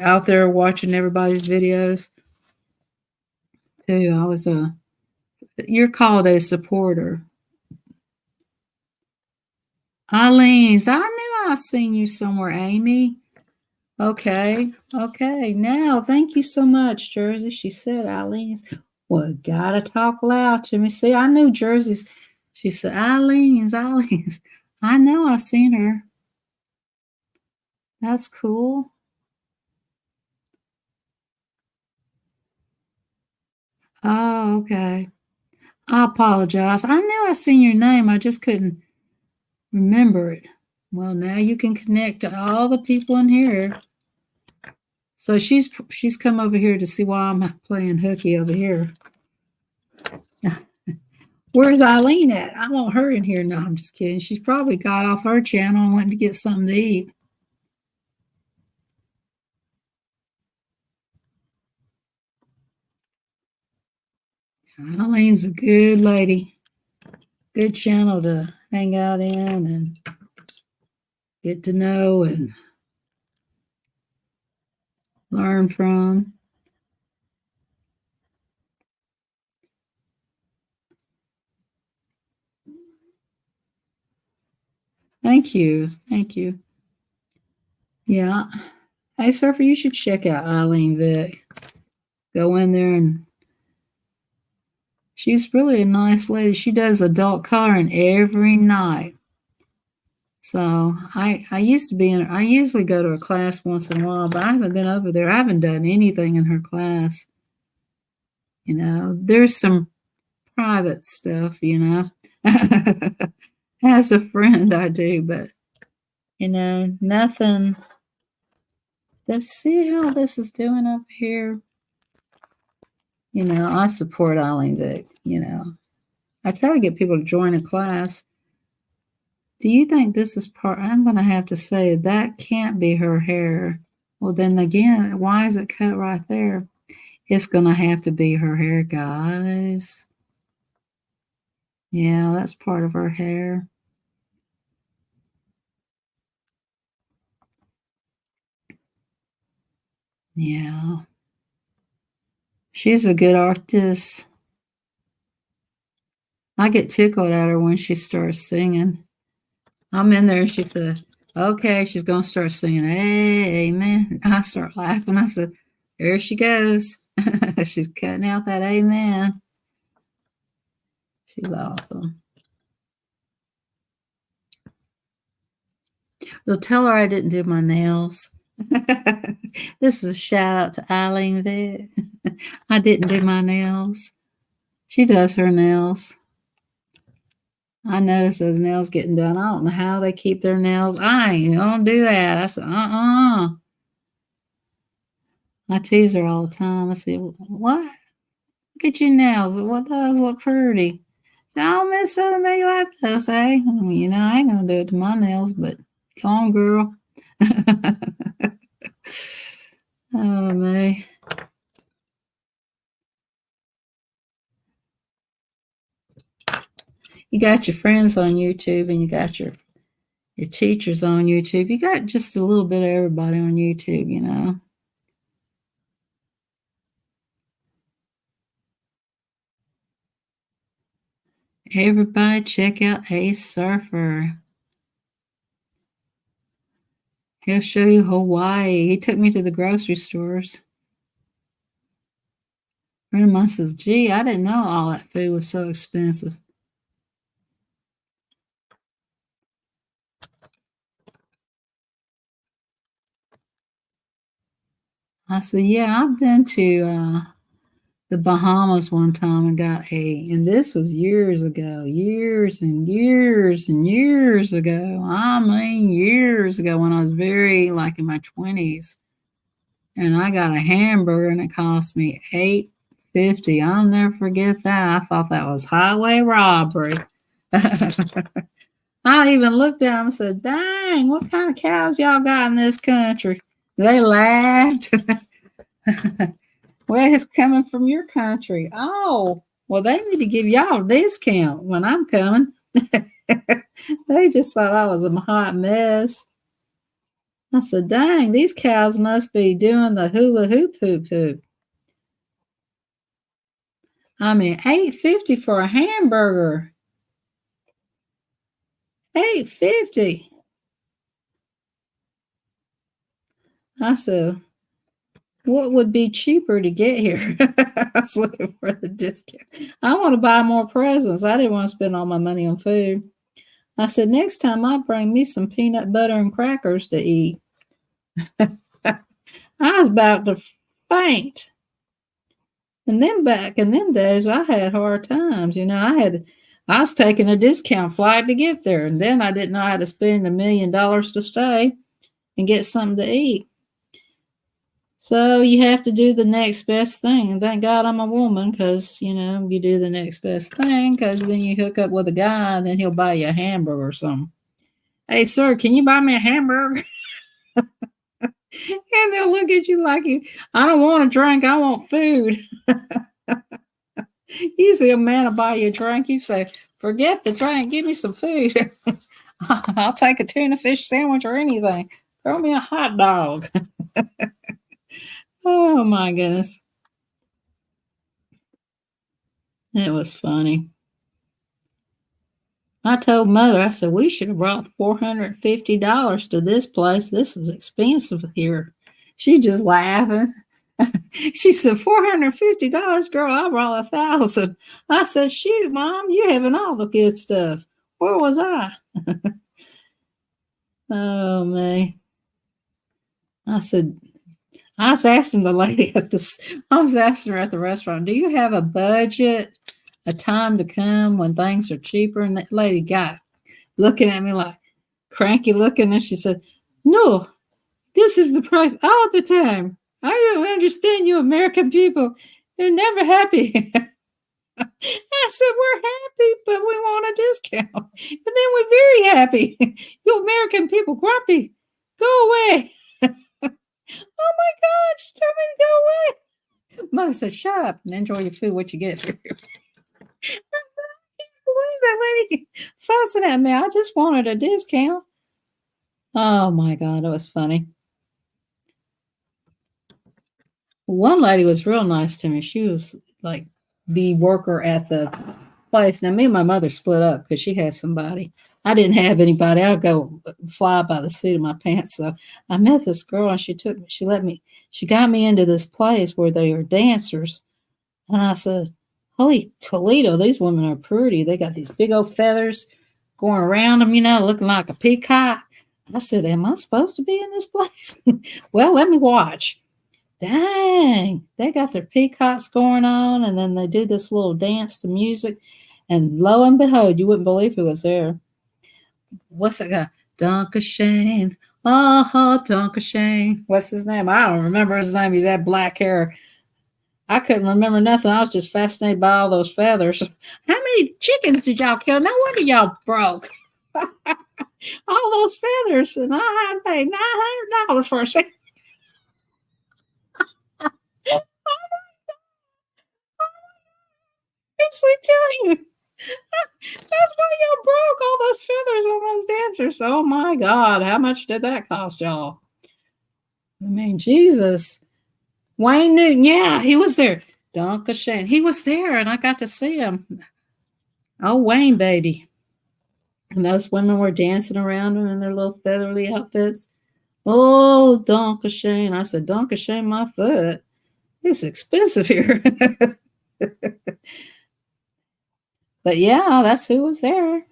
Speaker 1: out there watching everybody's videos too. You're called a supporter. Eileen's, I knew I seen you somewhere, Amy. Okay. Now, thank you so much, Jersey. She said, Eileen's. Well, gotta talk loud to me. See, I knew Jersey's. She said, Eileen's. I know I've seen her. That's cool. Oh, okay. I apologize. I knew I seen your name. I just couldn't remember it. Well, now you can connect to all the people in here. So she's come over here to see why I'm playing hooky over here. Where's Eileen at? I want her in here. No, I'm just kidding. She's probably got off her channel and went to get something to eat. Eileen's a good lady. Good channel to hang out in and get to know and learn from. Thank you. Thank you. Yeah. Hey, Surfer, you should check out Eileen Vick. Go in there, and she's really a nice lady. She does adult coloring every night. So I used to be in. I usually go to her class once in a while, but I haven't been over there. I haven't done anything in her class. There's some private stuff. As a friend, I do, but nothing. Let's see how this is doing up here. I support Eileen Vick. I try to get people to join a class. Do you think this is part? I'm going to have to say that can't be her hair. Well, then again, why is it cut right there? It's going to have to be her hair, guys. Yeah, that's part of her hair. Yeah. She's a good artist. I get tickled at her when she starts singing. I'm in there and she said, okay, she's going to start singing, amen. I start laughing. I said, there she goes. She's cutting out that amen. She's awesome. Well, tell her I didn't do my nails. This is a shout out to Eileen Vick. I didn't do my nails. She does her nails. I noticed those nails getting done. I don't know how they keep their nails. I don't do that. I said, I tease her all the time. I said, what? Look at your nails. What those look pretty. Don't miss something me like this, eh? I ain't gonna do it to my nails, but come on, girl. Oh, man. You got your friends on YouTube and you got your teachers on YouTube. You got just a little bit of everybody on YouTube. Everybody check out Ace Surfer. He'll show you Hawaii. He took me to the grocery stores. A friend of mine says, gee, I didn't know all that food was so expensive. I said, yeah, I've been to the Bahamas one time and and this was years ago, years and years and years ago. I mean, years ago when I was like in my 20s. And I got a hamburger and it cost me $8.50. I'll never forget that. I thought that was highway robbery. I even looked at them and said, dang, what kind of cows y'all got in this country? They laughed. Well, it's coming from your country. Oh, well, they need to give y'all a discount when I'm coming. They just thought I was a hot mess. I said, dang, these cows must be doing the hula hoop hoop hoop. I mean, $8.50 for a hamburger. $8.50. I said, what would be cheaper to get here? I was looking for the discount. I want to buy more presents. I didn't want to spend all my money on food. I said, next time I'll bring me some peanut butter and crackers to eat. I was about to faint. And then back in them days, I had hard times. I was taking a discount flight to get there, and then I didn't know how to spend $1 million to stay and get something to eat. So you have to do the next best thing. And thank God I'm a woman because, you do the next best thing because then you hook up with a guy and then he'll buy you a hamburger or something. Hey, sir, can you buy me a hamburger? And they'll look at you like I don't want a drink, I want food. Usually a man will buy you a drink. You say, forget the drink, give me some food. I'll take a tuna fish sandwich or anything. Throw me a hot dog. Oh my goodness. It was funny. I told Mother, I said, we should have brought $450 to this place. This is expensive here. She just laughing. She said, $450, girl, I brought 1,000. I said, shoot, Mom, you're having all the good stuff. Where was I? Oh, man. I said, I was asking the lady at this, I was asking her at the restaurant, do you have a budget, a time to come when things are cheaper? And that lady got looking at me like cranky looking, and she said, no, this is the price all the time. I don't understand you American people. You're never happy. I said, we're happy, but we want a discount. And then we're very happy. You American people grumpy. Go away. Oh my God, she told me to go away. Mother said, shut up and enjoy your food, what you get for you. I can't believe that lady fussing at me. I just wanted a discount. Oh my God, it was funny. One lady was real nice to me. She was like the worker at the place. Now, me and my mother split up because she had somebody. I didn't have anybody. I'd go fly by the seat of my pants. So I met this girl, and she got me into this place where they are dancers. And I said, holy Toledo, these women are pretty. They got these big old feathers going around them, looking like a peacock. I said, am I supposed to be in this place? Well, let me watch. Dang, they got their peacocks going on, and then they do this little dance to music. And lo and behold, you wouldn't believe who was there. What's that guy? Dunkashane. Oh, Dunkashane. What's his name? I don't remember his name. He's had black hair. I couldn't remember nothing. I was just fascinated by all those feathers. How many chickens did y'all kill? No wonder y'all broke. All those feathers, and I had paid $900 for a second. Seriously telling you. That's why y'all broke all those feathers on those dancers. Oh my God, how much did that cost y'all? I mean, Jesus. Wayne Newton, yeah, he was there. Duncan Shane, he was there, and I got to see him. Oh, Wayne, baby. And those women were dancing around him in their little feathery outfits. Oh, Duncan Shane. I said, Duncan Shane, my foot. It's expensive here. But yeah, that's who was there.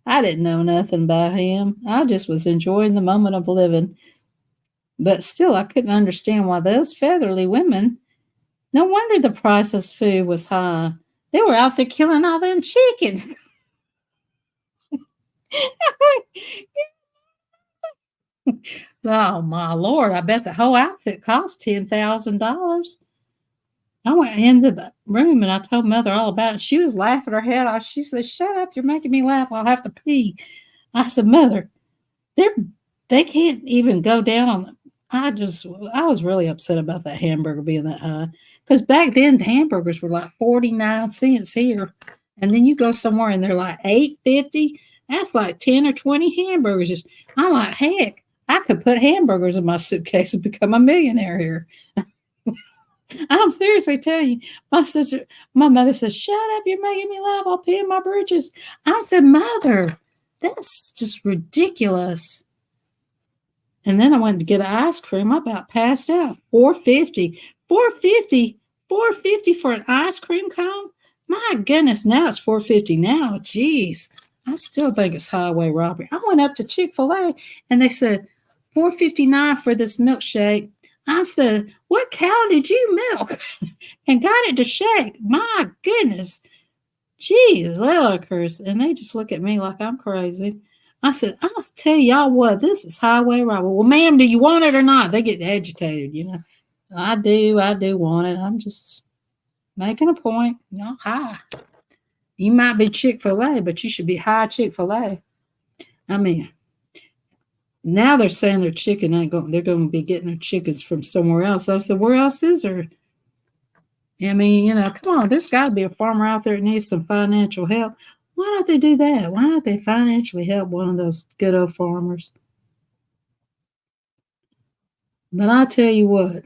Speaker 1: I didn't know nothing about him. I just was enjoying the moment of living. But still, I couldn't understand why those feathery women, no wonder the price of food was high. They were out there killing all them chickens. Oh, my Lord. I bet the whole outfit cost $10,000. I went in the room and I told Mother all about it. She was laughing her head off. She said, shut up. You're making me laugh. I'll have to pee. I said, Mother, they can't even go down on them. I was really upset about that hamburger being that high. Because back then, the hamburgers were like 49 cents here. And then you go somewhere and they're like $8.50. That's like 10 or 20 hamburgers. I'm like, heck, I could put hamburgers in my suitcase and become a millionaire here. I'm seriously telling you. My mother said, shut up, you're making me laugh. I'll pee in my britches. I said, Mother, that's just ridiculous. And then I went to get ice cream. I about passed out. $4.50. $4.50 for an ice cream cone? My goodness, now it's $4.50 now. Jeez. I still think it's highway robbery. I went up to Chick-fil-A and they said $4.59 for this milkshake. I said, what cow did you milk? And got it to shake. My goodness. Jeez, Lelakers. And they just look at me like I'm crazy. I said, I'll tell y'all what, this is highway robbery. Well, ma'am, do you want it or not? They get agitated. I do want it. I'm just making a point. Hi. You might be Chick-fil-A, but you should be high Chick-fil-A. I mean, now they're saying their chicken they're going to be getting their chickens from somewhere else. I said, where else is there? I mean, come on, there's got to be a farmer out there that needs some financial help. Why don't they do that? Why don't they financially help one of those good old farmers? But I tell you what,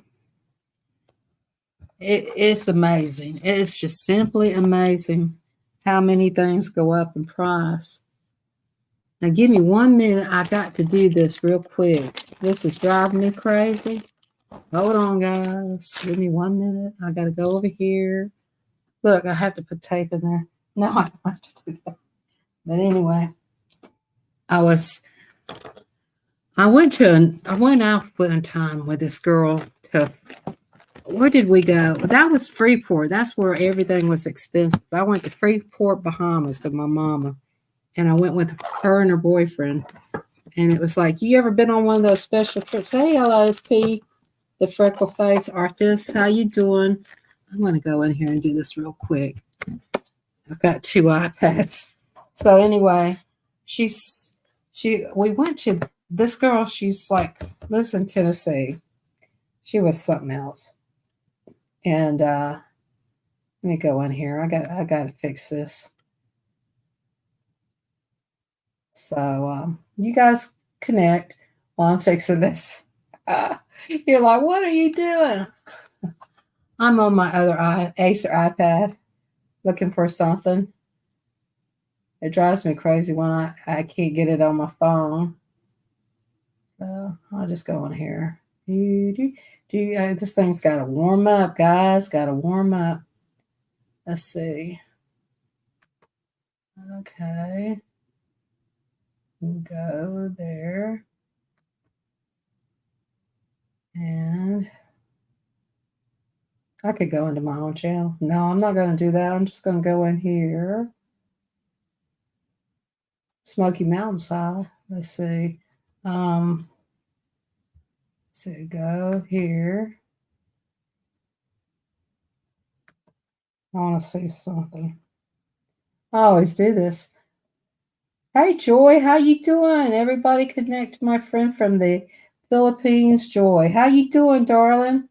Speaker 1: it's amazing. It's just simply amazing how many things go up in price. Now, give me 1 minute. I got to do this real quick. This is driving me crazy. Hold on, guys. Give me 1 minute. I got to go over here. Look, I have to put tape in there. No, I don't have to do that. But anyway, I was I went out one time with this girl to, where did we go? That was Freeport. That's where everything was expensive. I went to Freeport, Bahamas with my mama, and I went with her and her boyfriend. And it was like, you ever been on one of those special trips? Hey, LSP, the freckle face artist, how you doing? I'm going to go in here and do this real quick. I've got two iPads. So anyway, we went to this girl. She's like lives in Tennessee. She was something else. And let me go in here. I got to fix this. So you guys connect while I'm fixing this. You're like, what are you doing? I'm on my other Acer iPad looking for something. It drives me crazy when I can't get it on my phone. So I'll just go in here. This thing's got to warm up, guys. Got to warm up. Let's see. Okay. Go there. And I could go into my own channel. No, I'm not going to do that. I'm just going to go in here. Smoky Mountain side. Let's see. So go here. I want to see something. I always do this. Hey, Joy, how you doing? Everybody connect to my friend from the Philippines, Joy. How you doing, darling?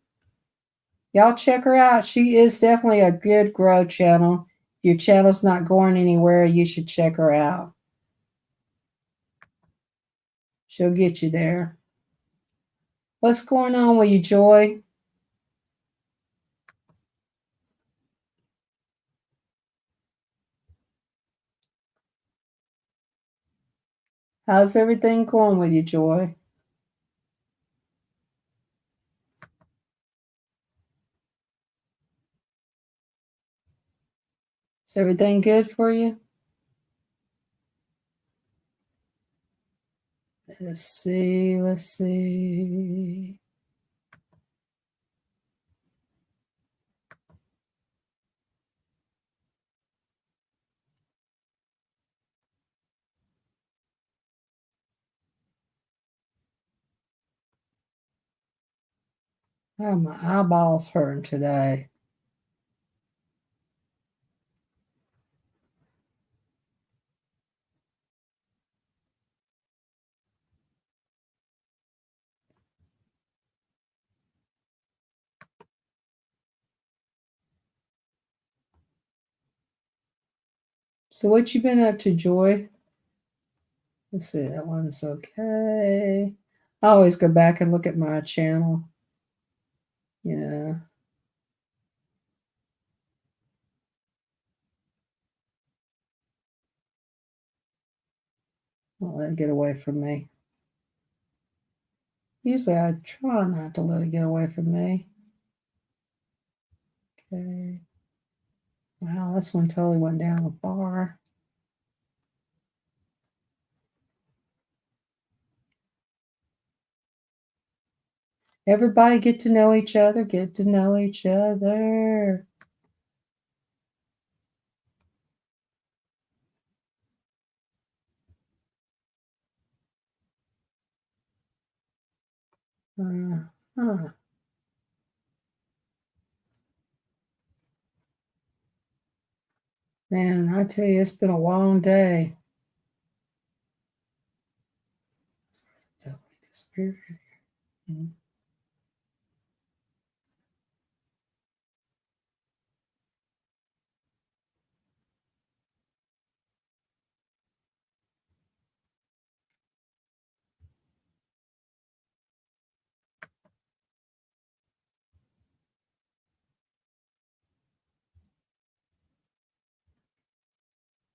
Speaker 1: Y'all check her out. She is definitely a good grow channel. Your channel's not going anywhere. You should check her out. She'll get you there. What's going on with you, Joy? How's everything going with you, Joy? Is everything good for you? Let's see. Let's see. Oh, my eyeballs hurting today. So what you been up to, Joy? Let's see, that one's okay. I always go back and look at my channel. Yeah. Don't let it get away from me. Usually I try not to let it get away from me. Okay. Wow, this one totally went down the bar. Everybody get to know each other. Get to know each other. Huh. Man, I tell you, it's been a long day. Totally disappeared.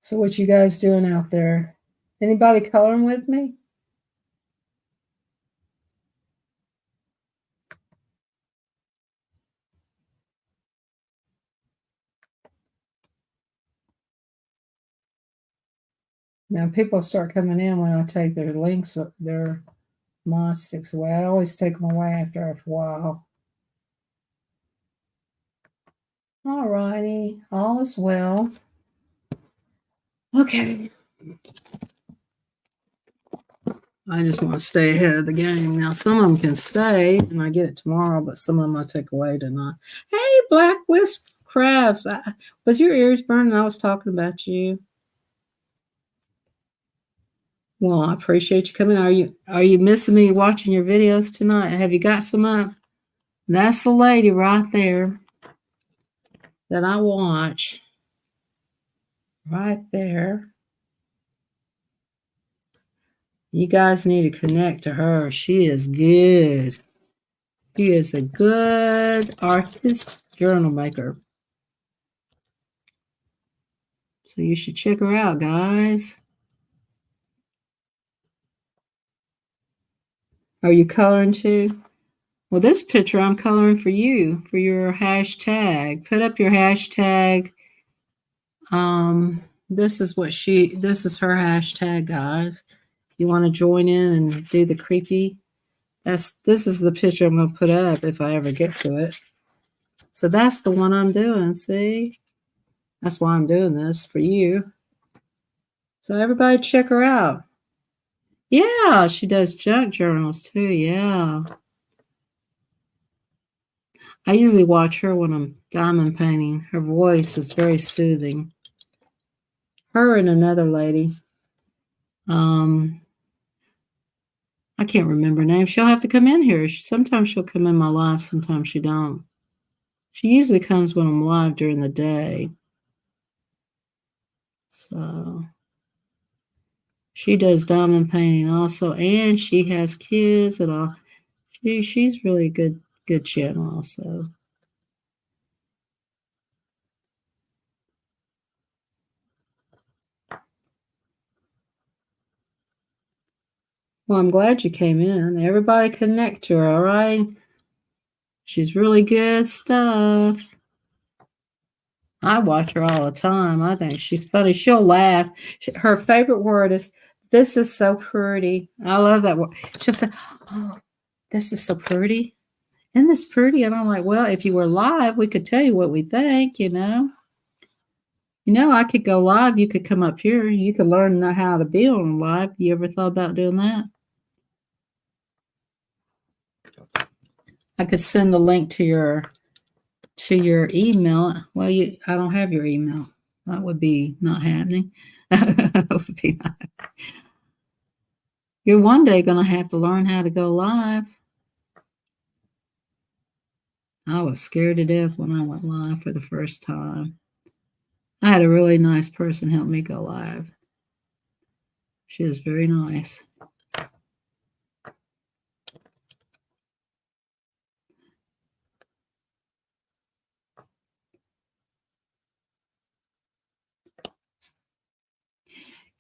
Speaker 1: So what you guys doing out there? Anybody coloring with me? Now people start coming in when I take their links, their moss sticks away. I always take them away after a while. All righty, all is well. Okay. I just want to stay ahead of the game. Now, some of them can stay, and I get it tomorrow, but some of them I take away tonight. Hey, Black Wisp Crafts. Was your ears burning? I was talking about you. Well, I appreciate you coming. Are you missing me watching your videos tonight? Have you got some up? That's the lady right there that I watch. Right there. You guys need to connect to her. She is good. She is a good artist journal maker. So you should check her out, guys. Are you coloring too? Well, this picture I'm coloring for you, for your hashtag. Put up your hashtag. This is her hashtag, guys. You want to join in and do the creepy? This is the picture I'm going to put up if I ever get to it. So that's the one I'm doing, see? That's why I'm doing this, for you. So everybody check her out. Yeah, she does junk journals too, yeah. I usually watch her when I'm diamond painting. Her voice is very soothing. Her and another lady. I can't remember her name. She'll have to come in here. Sometimes she'll come in my live, sometimes she don't. She usually comes when I'm live during the day. So she does diamond painting also, and she has kids and all. She's really good channel also. Well, I'm glad you came in. Everybody connect to her, all right? She's really good stuff. I watch her all the time. I think she's funny. She'll laugh. Her favorite word is, "This is so pretty." I love that word. She'll say, "Oh, this is so pretty. Isn't this pretty?" And I'm like, well, if you were live, we could tell you what we think, You know, I could go live. You could come up here. You could learn how to be on live. You ever thought about doing that? I could send the link to your email. Well, I don't have your email. That would be not happening. You're one day going to have to learn how to go live. I was scared to death when I went live for the first time. I had a really nice person help me go live. She was very nice.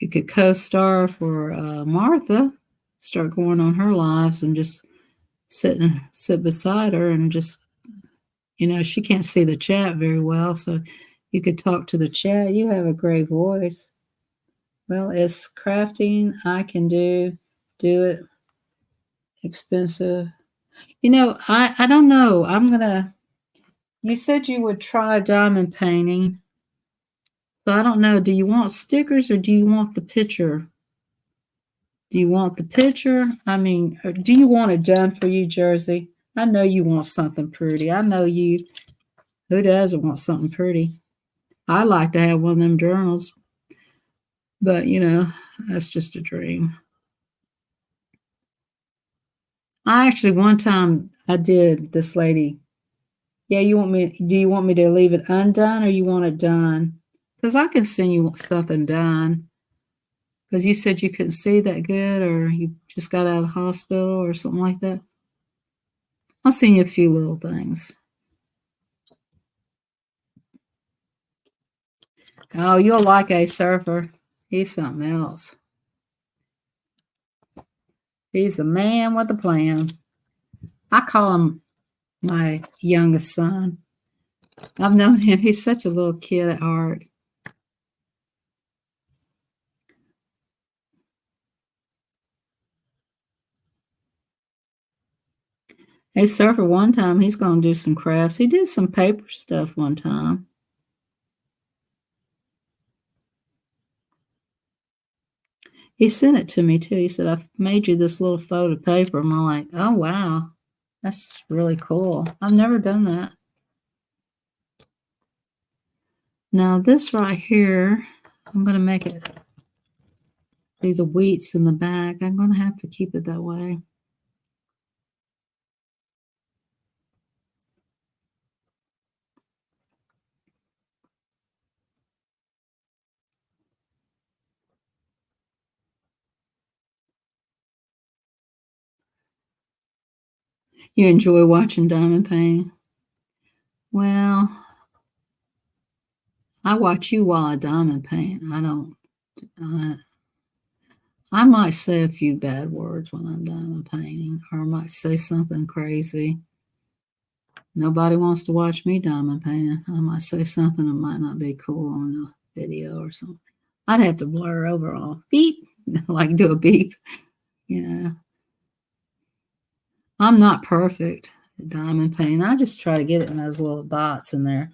Speaker 1: You could co-star for Martha, start going on her lives and just sit beside her and just, she can't see the chat very well, so you could talk to the chat. You have a great voice. Well, it's crafting. I can do it. Expensive. I don't know. You said you would try diamond painting. So I don't know. Do you want stickers or do you want the picture? Do you want the picture? I mean, or do you want it done for you, Jersey? I know you want something pretty. I know you. Who doesn't want something pretty? I like to have one of them journals, but that's just a dream. One time I did this lady. Yeah, do you want me to leave it undone or you want it done? Because I can send you something done. Because you said you couldn't see that good or you just got out of the hospital or something like that. I'll send you a few little things. Oh, you'll like a surfer. He's something else. He's the man with the plan. I call him my youngest son. I've known him. He's such a little kid at heart. Hey, surfer one time, he's going to do some crafts. He did some paper stuff one time. He sent it to me too. He said, I made you this little photo paper. And I'm like, oh, wow. That's really cool. I've never done that. Now, this right here, I'm going to make it be the wheats in the back. I'm going to have to keep it that way. You enjoy watching diamond painting? Well, I watch you while I diamond paint. I don't. I might say a few bad words when I'm diamond painting, or I might say something crazy. Nobody wants to watch me diamond painting. I might say something that might not be cool on the video or something. I'd have to blur over all beep, like do a beep, you know. I'm not perfect at diamond painting. I just try to get it in those little dots in there.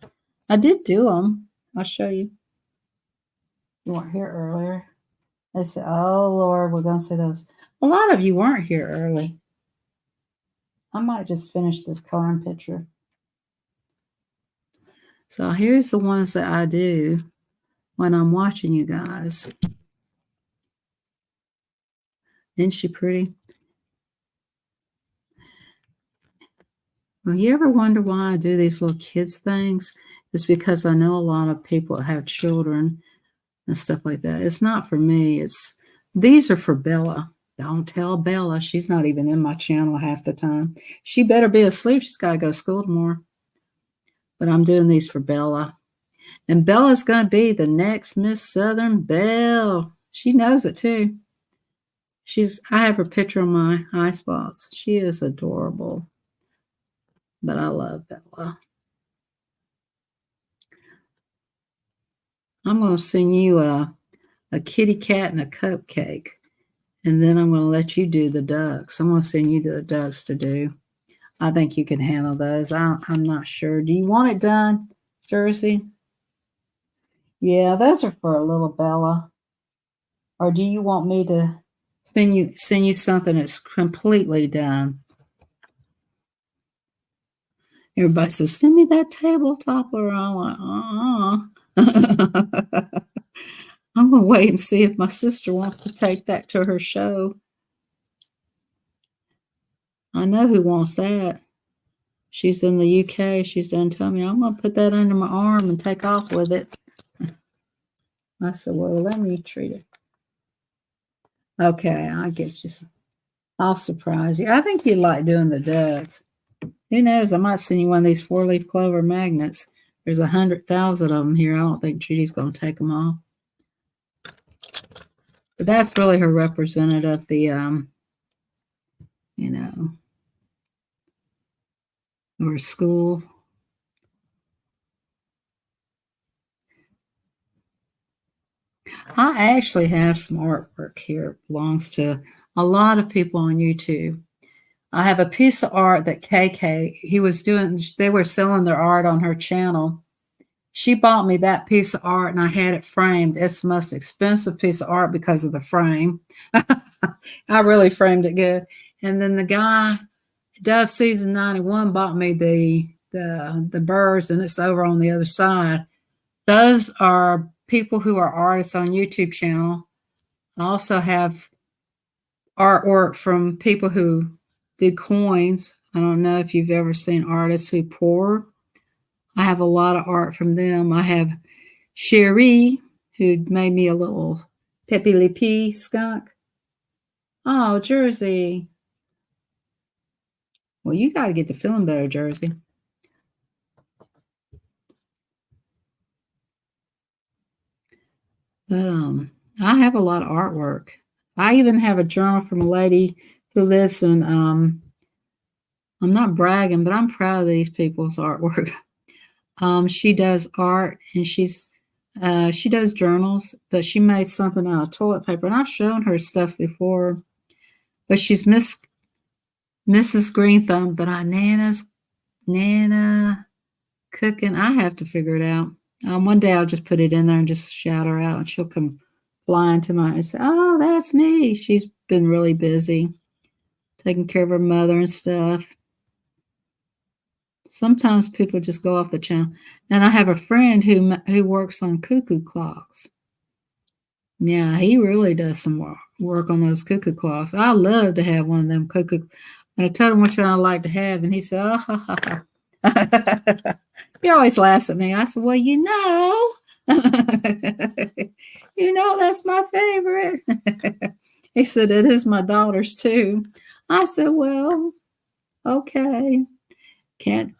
Speaker 1: I did do them. I'll show you. You weren't here earlier. They said, oh, Lord, we're going to see those. A lot of you weren't here early. I might just finish this coloring picture. So here's the ones that I do when I'm watching you guys. Isn't she pretty? Well, you ever wonder why I do these little kids things? It's because I know a lot of people that have children and stuff like that. It's not for me. These are for Bella. Don't tell Bella. She's not even in my channel half the time. She better be asleep. She's got to go to school tomorrow. But I'm doing these for Bella. And Bella's going to be the next Miss Southern Belle. She knows it too. I have her picture on my eye spots. She is adorable. But I love Bella. I'm going to send you a kitty cat and a cupcake. And then I'm going to let you do the ducks. I'm going to send you the ducks to do. I think you can handle those. I'm not sure. Do you want it done, Jersey? Yeah, those are for a little Bella. Or do you want me to send you something that's completely done? Everybody says, send me that table topper. I'm like, I'm going to wait and see if my sister wants to take that to her show. I know who wants that. She's in the UK. She's done told me, I'm going to put that under my arm and take off with it. I said, well, let me treat it. Okay, I get you. I'll surprise you. I think you'd like doing the ducks. Who knows? I might send you one of these 4-leaf clover magnets. There's 100,000 of them here. I don't think Judy's going to take them all. But that's really her representative, the, or school. I actually have some artwork here. It belongs to a lot of people on YouTube. I have a piece of art that KK, they were selling their art on her channel. She bought me that piece of art and I had it framed. It's the most expensive piece of art because of the frame. I really framed it good. And then the guy, Dove Season 91, bought me the birds, and it's over on the other side. Those are people who are artists on YouTube channel. I also have artwork from people who did coins. I don't know if you've ever seen artists who pour. I have a lot of art from them. I have Cherie, who made me a little Pepe Le Pew skunk. Oh, Jersey. Well, you got to get to feeling better, Jersey. But I have a lot of artwork. I even have a journal from a lady who lives in I'm not bragging, but I'm proud of these people's artwork. She does art and she does journals, but she made something out of toilet paper. And I've shown her stuff before, but she's Mrs. Green Thumb. But Nana cooking. I have to figure it out. One day I'll just put it in there and just shout her out, and she'll come flying to my and say, "Oh, that's me." She's been really busy taking care of her mother and stuff. Sometimes people just go off the channel. And I have a friend who works on cuckoo clocks. Yeah, he really does some work on those cuckoo clocks. I love to have one of them cuckoo. And I told him which one I like to have, and he said, "Oh, ha, ha, ha." He always laughs at me. I said, "Well, you know that's my favorite." He said, "It is my daughter's too." I said, "Well, okay, can't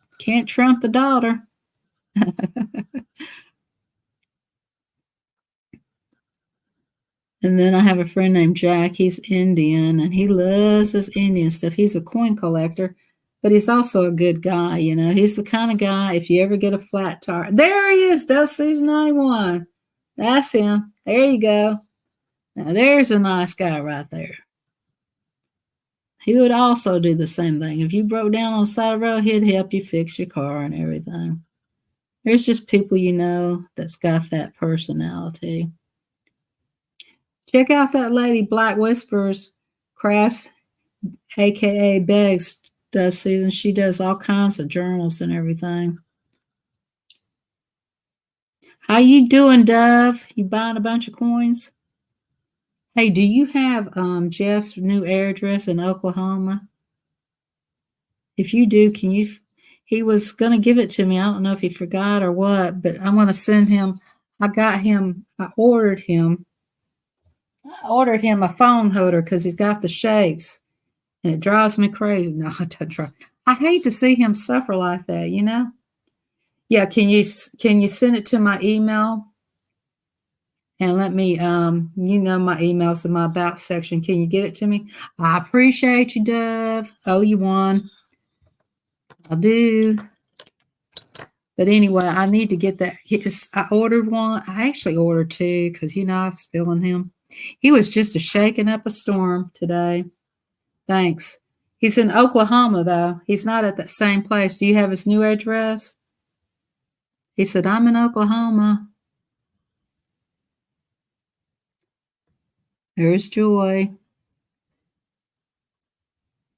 Speaker 1: trump the daughter." And then I have a friend named Jack. He's Indian and he loves his Indian stuff. He's a coin collector, but he's also a good guy. You know, he's the kind of guy, if you ever get a flat tire, there he is, Dove Season 91. That's him. There you go. Now, there's a nice guy right there. He would also do the same thing. If you broke down on the side of the road, he'd help you fix your car and everything. There's just people you know that's got that personality. Check out that lady, Black Whispers Crafts, aka Begs Dove Season. She does all kinds of journals and everything. How you doing, Dove? You buying a bunch of coins? Hey, do you have Jeff's new address in Oklahoma? If you do, can you? He was going to give it to me. I don't know if he forgot or what, but I'm going to send him. I ordered him a phone holder because he's got the shakes and it drives me crazy. No, I don't try. I hate to see him suffer like that, you know? Yeah, can you send it to my email? And let me you know my email's in my about section. Can you get it to me? I appreciate you, Dove. Oh, you won. I'll do. But anyway, I need to get that. I ordered one. I actually ordered two because I was feeling him. He was just shaking up a storm today. Thanks. He's in Oklahoma though. He's not at that same place. Do you have his new address? He said, "I'm in Oklahoma." There's Joy.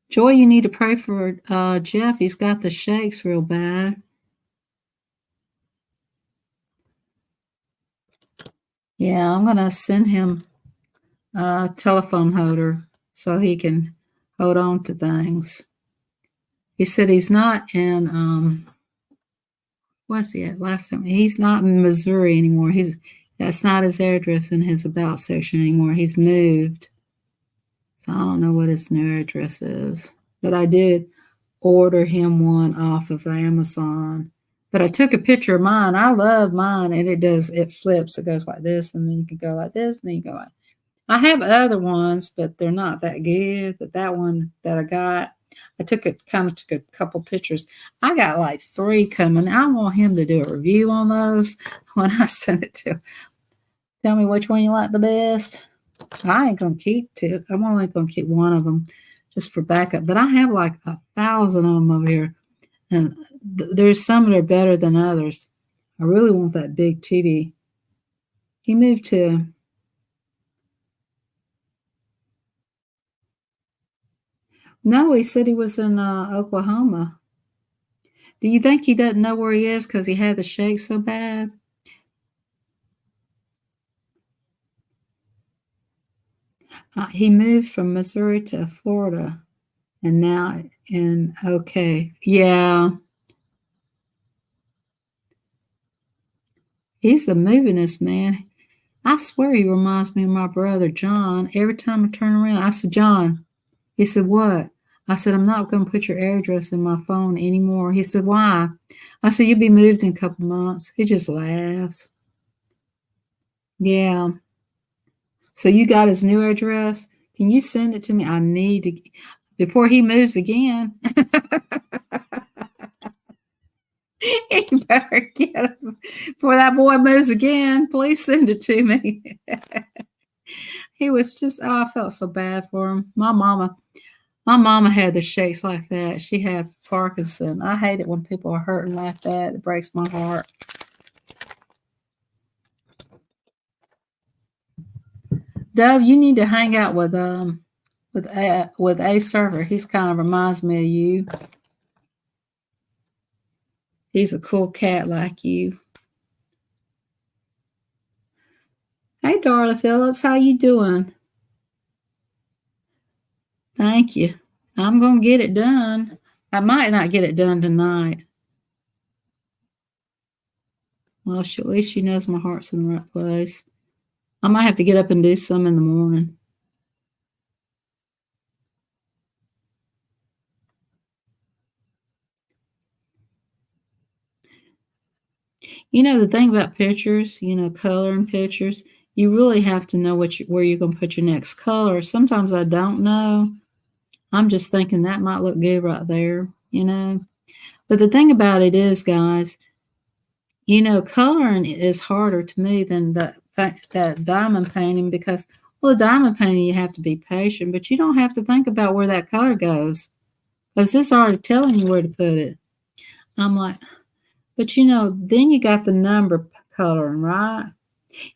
Speaker 1: Joy, you need to pray for Jeff. He's got the shakes real bad. Yeah, I'm going to send him a telephone holder so he can hold on to things. He said he's not in, what's he at last time? He's not in Missouri anymore. That's not his address in his about section anymore. He's moved. So I don't know what his new address is. But I did order him one off of Amazon. But I took a picture of mine. I love mine, and it flips. It goes like this, and then you can go like this, and then you go like. I have other ones, but they're not that good. But that one that I got, I took a couple pictures. I got like 3 coming. I want him to do a review on those when I send it to him. Tell me which one you like the best. I ain't gonna keep 2. I'm only gonna keep one of them just for backup. But I have like 1,000 of them over here, and there's some that are better than others. I really want that big TV. He moved to. No, he said he was in Oklahoma. Do you think he doesn't know where he is because he had the shake so bad? He moved from Missouri to Florida, and now okay, yeah, he's the movingest man. I swear he reminds me of my brother John. Every time I turn around, I said, "John." He said, "What?" I said, "I'm not going to put your address in my phone anymore." He said, "Why?" I said, "You'll be moved in a couple months." He just laughs. Yeah. So you got his new address? Can you send it to me? I need to before he moves again. He better get him before that boy moves again. Please send it to me. He was just oh, I felt so bad for him. My mama had the shakes like that. She had Parkinson. I hate it when people are hurting like that. It breaks my heart. Dove, you need to hang out with A Server. He's kind of reminds me of you. He's a cool cat like you. Hey, Darla Phillips, how you doing? Thank you. I'm gonna get it done. I might not get it done tonight. Well, at least she knows my heart's in the right place. I might have to get up and do some in the morning. You know, the thing about pictures, coloring pictures, you really have to know where you're going to put your next color. Sometimes I don't know. I'm just thinking that might look good right there. But the thing about it is, guys, coloring is harder to me than that diamond painting because, well, the diamond painting, you have to be patient, but you don't have to think about where that color goes because it's already telling you where to put it. I'm like, but then you got the number coloring, right?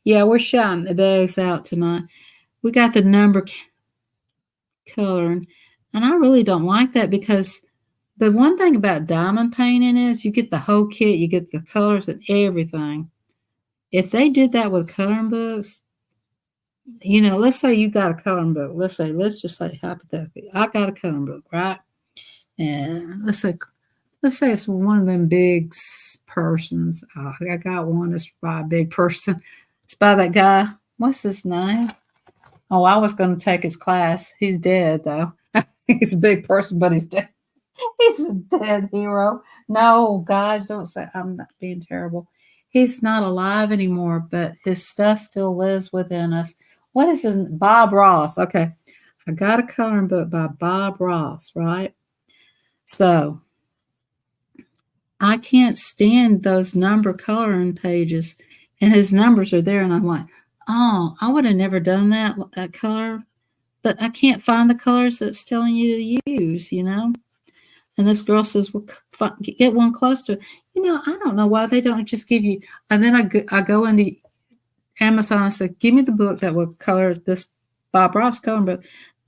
Speaker 1: Yeah, we're shouting the bags out tonight. We got the number coloring, and I really don't like that because the one thing about diamond painting is you get the whole kit, you get the colors and everything. If they did that with coloring books, let's say you got a coloring book. Let's just say hypothetically, I got a coloring book, right? And let's say it's one of them big persons. I got one that's by a big person. It's by that guy. What's his name? Oh, I was going to take his class. He's dead, though. He's a big person, but he's dead. He's a dead hero. No, guys, don't say I'm not being terrible. He's not alive anymore, but his stuff still lives within us. What is his Bob Ross? Okay. I got a coloring book by Bob Ross, right? So I can't stand those number coloring pages, and his numbers are there, and I'm like, oh, I would have never done that color, but I can't find the colors that's telling you to use. And this girl says, well, get one close to it. I don't know why they don't just give you. And then I go into Amazon and say, give me the book that will color this Bob Ross coloring book.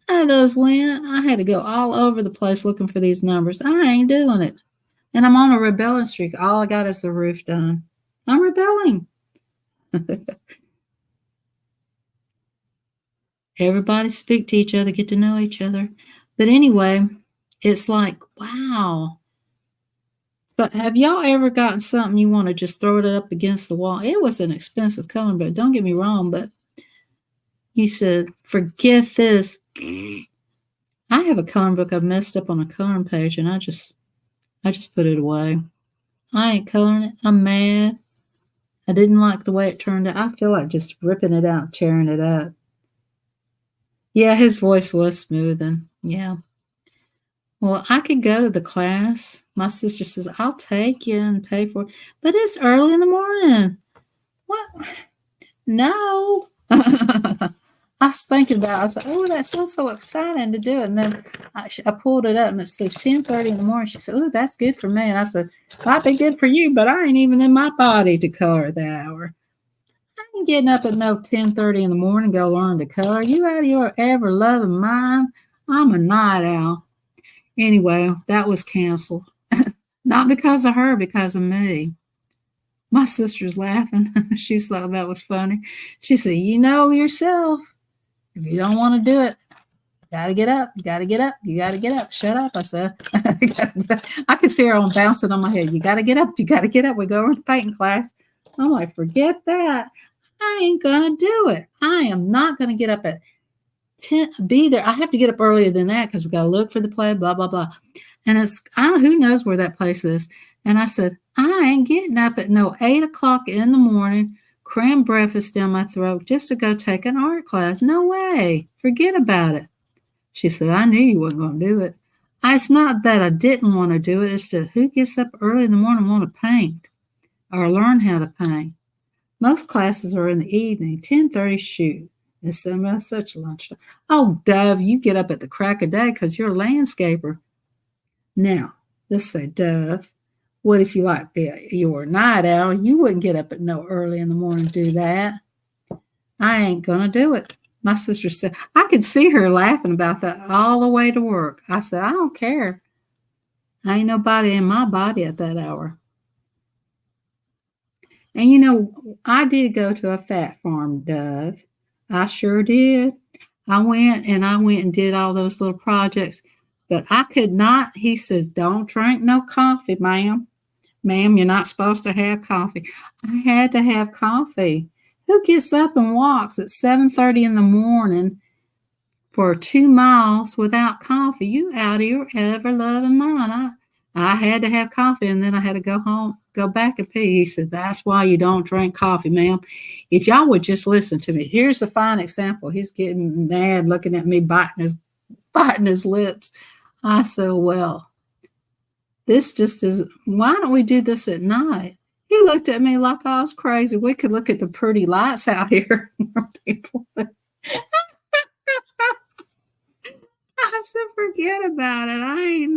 Speaker 1: None of those went. I had to go all over the place looking for these numbers. I ain't doing it. And I'm on a rebelling streak. All I got is the roof done. I'm rebelling. Everybody speak to each other, get to know each other. But anyway, it's like, wow. So have y'all ever gotten something you want to just throw it up against the wall? It was an expensive coloring book. Don't get me wrong, but you said, forget this. I have a coloring book I've messed up on a coloring page, and I just put it away. I ain't coloring it. I'm mad. I didn't like the way it turned out. I feel like just ripping it out, tearing it up. Yeah, his voice was smoothing. Yeah. Well, I could go to the class. My sister says, I'll take you and pay for it. But it's early in the morning. What? No. I was thinking about it. I was like, oh, that sounds so exciting to do it. And then I pulled it up and it said 10:30 in the morning. She said, oh, that's good for me. And I said, might be good for you, but I ain't even in my body to color at that hour. I ain't getting up at no 10:30 in the morning to go learn to color. You out of your ever loving mind? I'm a night owl. Anyway, that was canceled. Not because of her, because of me. My sister's laughing. She thought that was funny. She said, you know yourself. If you don't want to do it, you gotta get up. You gotta get up. You gotta get up. Shut up, I said. I could see her on bouncing on my head. You gotta get up. You gotta get up. We go over to painting class. I'm like, forget that. I ain't gonna do it. I am not gonna get up at 10, be there. I have to get up earlier than that because we got to look for the play, blah, blah, blah. And who knows where that place is. And I said, I ain't getting up at no 8 o'clock in the morning, cram breakfast down my throat just to go take an art class. No way. Forget about it. She said, I knew you weren't going to do it. It's not that I didn't want to do it. It's that who gets up early in the morning and want to paint or learn how to paint? Most classes are in the evening, 10:30 shoot. It's such lunchtime. Oh, Dove, you get up at the crack of day because you're a landscaper. Now, let's say, Dove, what if you you were a night owl? You wouldn't get up at no early in the morning to do that. I ain't going to do it. My sister said, I could see her laughing about that all the way to work. I said, I don't care. Ain't nobody in my body at that hour. And you know, I did go to a fat farm, Dove. I sure did. I went and did all those little projects, but I could not. He says, don't drink no coffee, ma'am. Ma'am, you're not supposed to have coffee. I had to have coffee. Who gets up and walks at 7:30 in the morning for 2 miles without coffee? You out of your ever-loving mind. I had to have coffee, and then I had to go home, go back and pee. He said, that's why you don't drink coffee, ma'am. If y'all would just listen to me. Here's a fine example. He's getting mad looking at me, biting his lips. I said, well, this just is, why don't we do this at night? He looked at me like I was crazy. We could look at the pretty lights out here. People. I said, forget about it. I ain't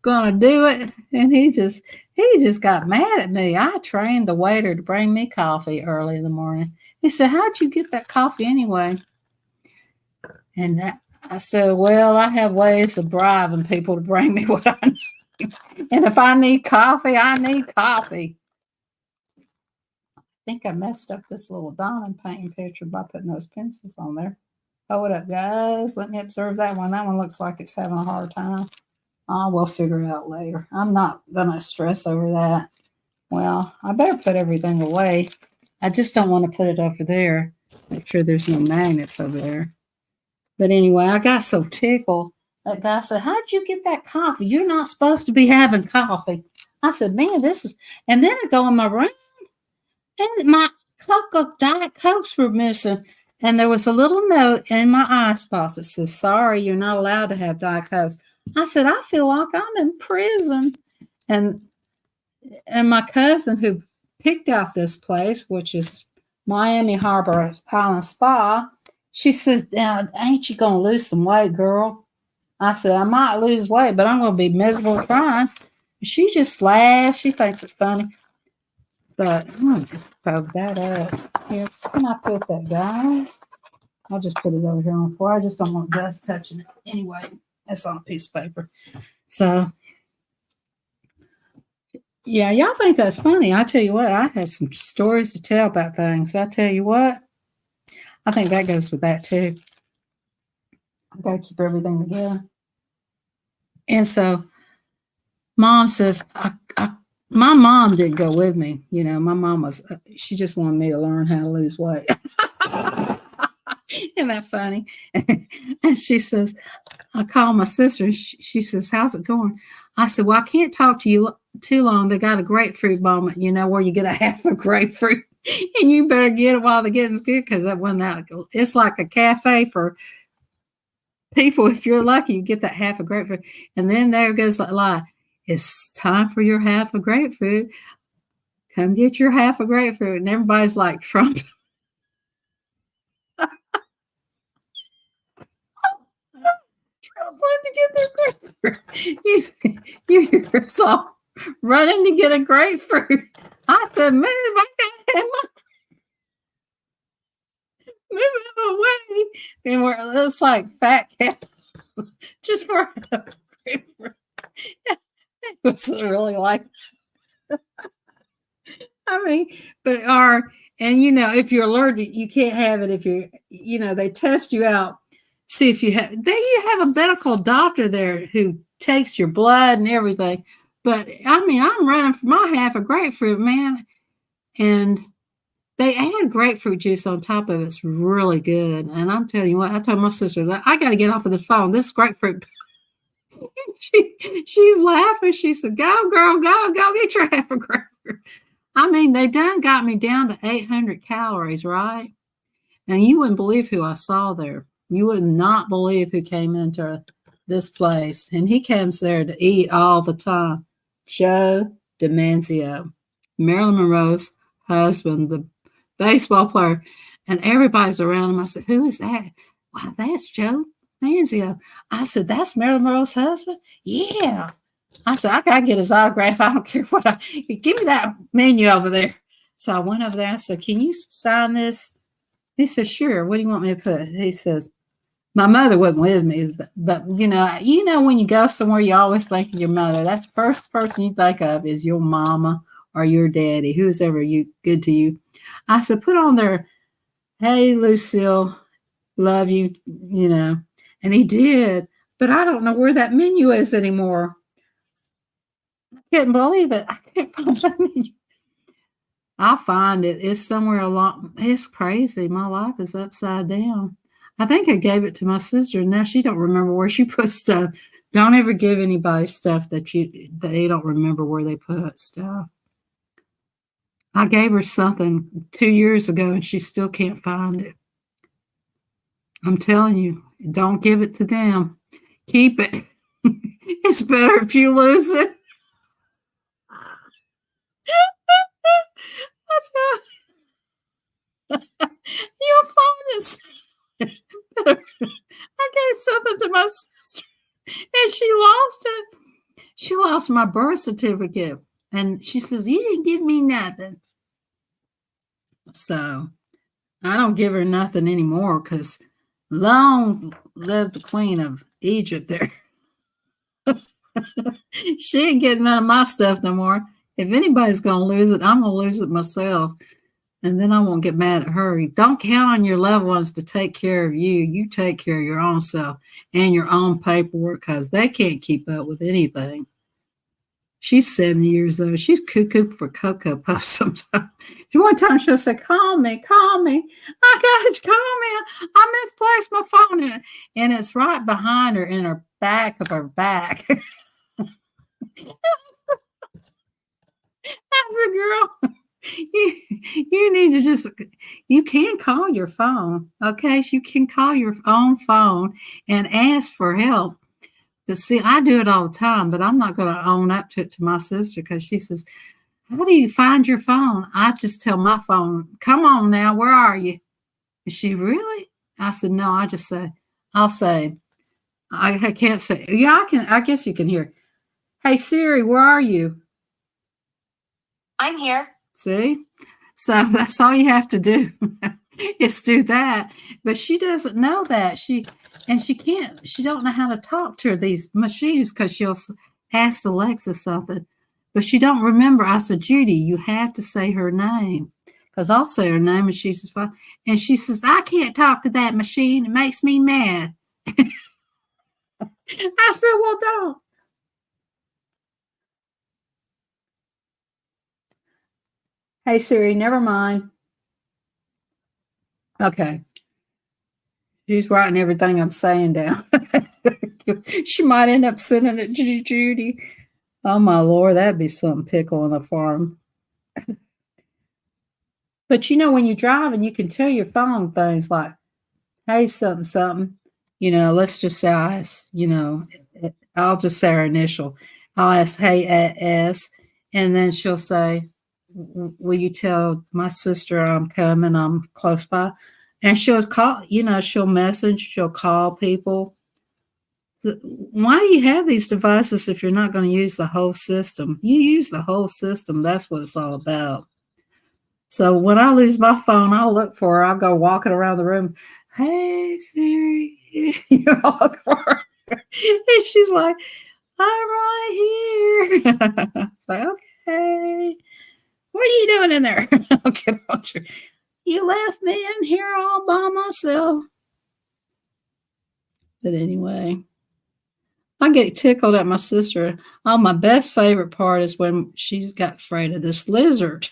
Speaker 1: gonna do it. And he just got mad at me. I trained the waiter to bring me coffee early in the morning. He said, how'd you get that coffee anyway? And I said, well, I have ways of bribing people to bring me what I need. And if I need coffee, I need coffee. I think I messed up this little diamond painting picture by putting those pencils on there. Hold up, guys. Let me observe that one. That one looks like it's having a hard time. We'll figure it out later. I'm not going to stress over that. Well, I better put everything away. I just don't want to put it over there. Make sure there's no magnets over there. But anyway, I got so tickled. That guy said, how'd you get that coffee? You're not supposed to be having coffee. I said, man, this is... And then I go in my room, and my Coke Diet Cokes were missing. And there was a little note in my ice box that says, sorry, you're not allowed to have Diet Cokes. I said, I feel like I'm in prison. And my cousin who picked out this place, which is Miami Harbor Island Spa, she says, ain't you going to lose some weight, girl? I said, I might lose weight, but I'm going to be miserable trying. She just laughs. She thinks it's funny. But I'm going to poke that up. Here, can I put that down? I'll just put it over here on the floor. I just don't want dust touching it. Anyway, it's on a piece of paper. So, yeah, y'all think that's funny. I tell you what, I had some stories to tell about things. I tell you what, I think that goes with that too. I've got to keep everything together. And so, Mom says, my mom didn't go with me. You know, my mom she just wanted me to learn how to lose weight. Isn't that funny? And she says, I called my sister. She says, how's it going? I said, well, I can't talk to you too long. They got a grapefruit moment, you know, where you get a half a grapefruit. And you better get it while the getting's good, because it's like a cafe for people. If you're lucky, you get that half a grapefruit. And then there goes that lie. It's time for your half a grapefruit. Come get your half a grapefruit. And everybody's like, Trump. Trump wanted to get their grapefruit. You hear yourself running to get a grapefruit. I said, move, I got him. Move it away. And it's like fat cat. Just for a grapefruit. It was really like, I mean, and you know, if you're allergic, you can't have it. If they test you out, see if you have, you have a medical doctor there who takes your blood and everything. But I mean, I'm running for my half a grapefruit, man. And they add grapefruit juice on top of it. It's really good. And I'm telling you what, I told my sister that I got to get off of this phone. This grapefruit. She's laughing. She said, go, girl, go get your half a grapefruit. I mean, they done got me down to 800 calories, right? And you wouldn't believe who I saw there. You would not believe who came into this place. And he comes there to eat all the time. Joe DiManzio, Marilyn Monroe's husband, the baseball player. And everybody's around him. I said, who is that? Wow, that's Joe DiManzio. I said, that's Marilyn Monroe's husband? Yeah. I said, I got to get his autograph. I don't care what give me that menu over there. So I went over there. I said, can you sign this? He says, sure. What do you want me to put? He says, my mother wasn't with me, but you know, when you go somewhere, you always think of your mother. That's the first person you think of is your mama or your daddy, who's ever good to you. I said, put on there, hey, Lucille, love you, and he did, but I don't know where that menu is anymore. I couldn't believe it. I can't find that menu. I'll find it. It's somewhere along. It's crazy. My life is upside down. I think I gave it to my sister. Now she don't remember where she put stuff. Don't ever give anybody stuff that they don't remember where they put stuff. I gave her something 2 years ago and she still can't find it. I'm telling you, don't give it to them. Keep it. It's better if you lose it. Your phone is. I gave something to my sister and she lost it. She lost my birth certificate and she says, you didn't give me nothing. So I don't give her nothing anymore because long live the Queen of Egypt there. She ain't getting none of my stuff no more. If anybody's going to lose it, I'm going to lose it myself. And then I won't get mad at her. Don't count on your loved ones to take care of you. You take care of your own self and your own paperwork because they can't keep up with anything. She's 70 years old. She's cuckoo for Cocoa Puffs sometimes. One time she'll say, call me. I got to call me. I misplaced my phone. And it's right behind her in her back of her back. That's a girl. You need to you can call your phone, okay? You can call your own phone and ask for help. But see, I do it all the time, but I'm not going to own up to it to my sister because she says, how do you find your phone? I just tell my phone, come on now, where are you? Is she really? I said, no, I'll say, I can't say, yeah, I guess you can hear. Hey, Siri, where are you?
Speaker 2: I'm here.
Speaker 1: See? So that's all you have to do is do that. But she doesn't know that. She don't know how to talk to these machines because she'll ask Alexa something. But she don't remember. I said, Judy, you have to say her name. Because I'll say her name and she says, fine. And she says, I can't talk to that machine. It makes me mad. I said, well, don't. Hey, Siri, never mind. Okay. She's writing everything I'm saying down. She might end up sending it to Judy. Oh, my Lord, that'd be some pickle on the farm. But, when you're driving, you can tell your phone things like, hey, something, let's just say I'll just say her initial. I'll ask, hey, S, and then she'll say, will you tell my sister I'm coming, I'm close by? And she'll call, she'll message, she'll call people. Why do you have these devices if you're not going to use the whole system? You use the whole system. That's what it's all about. So when I lose my phone, I'll look for her. I'll go walking around the room. Hey, Siri. I'll look for her. And she's like, I'm right here. It's like, okay. What are you doing in there? Okay, you left me in here all by myself. But anyway, I get tickled at my sister. Oh, my best favorite part is when she's got afraid of this lizard.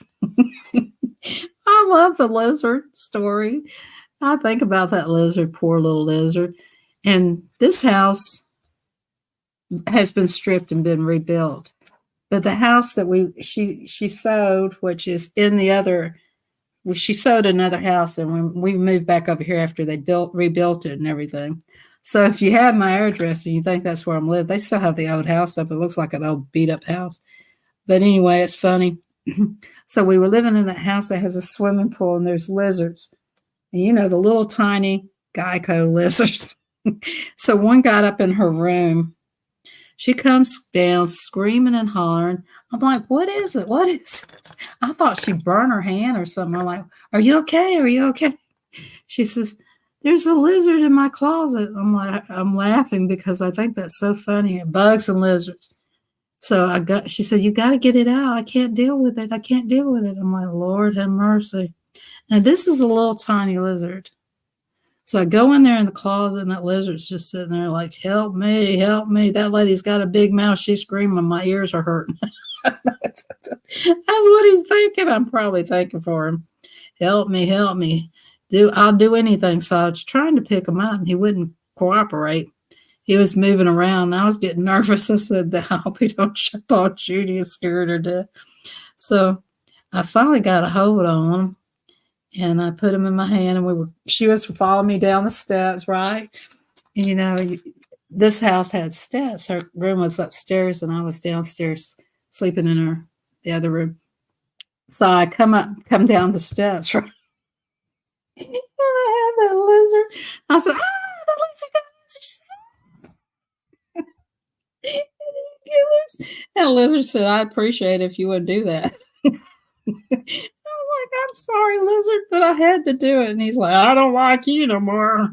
Speaker 1: I love the lizard story. I think about that lizard, poor little lizard. And this house has been stripped and been rebuilt. But the house that she sold, which is in the other, well, she sold another house, and we moved back over here after they rebuilt it and everything. So if you have my address and you think that's where I'm living, they still have the old house up. It looks like an old beat up house. But anyway, it's funny. So we were living in that house that has a swimming pool and there's lizards. And you know, the little tiny Geico lizards. So one got up in her room. She comes down screaming and hollering. I'm like, what is it? What is it? I thought she burned her hand or something. I'm like, are you okay? Are you okay? She says, there's a lizard in my closet. I'm laughing because I think that's so funny. Bugs and lizards. So she said, you got to get it out. I can't deal with it. I can't deal with it. I'm like, Lord have mercy. Now this is a little tiny lizard. So I go in there in the closet and that lizard's just sitting there like, help me, help me. That lady's got a big mouth. She's screaming. My ears are hurting. That's what he's thinking. I'm probably thinking for him. Help me, help me. I'll do anything. So I was trying to pick him up and he wouldn't cooperate. He was moving around. I was getting nervous. I said, I hope he don't jump on Judy and scared her to death. So I finally got a hold on him. And I put him in my hand, and she was following me down the steps, right? And you know, this house had steps. Her room was upstairs, and I was downstairs sleeping in the other room. So I come down the steps, right? And I had that lizard. I said, the lizard got lizard. And the lizard said, I appreciate it if you would do that. I'm sorry, lizard, but I had to do it. And he's like, I don't like you no more.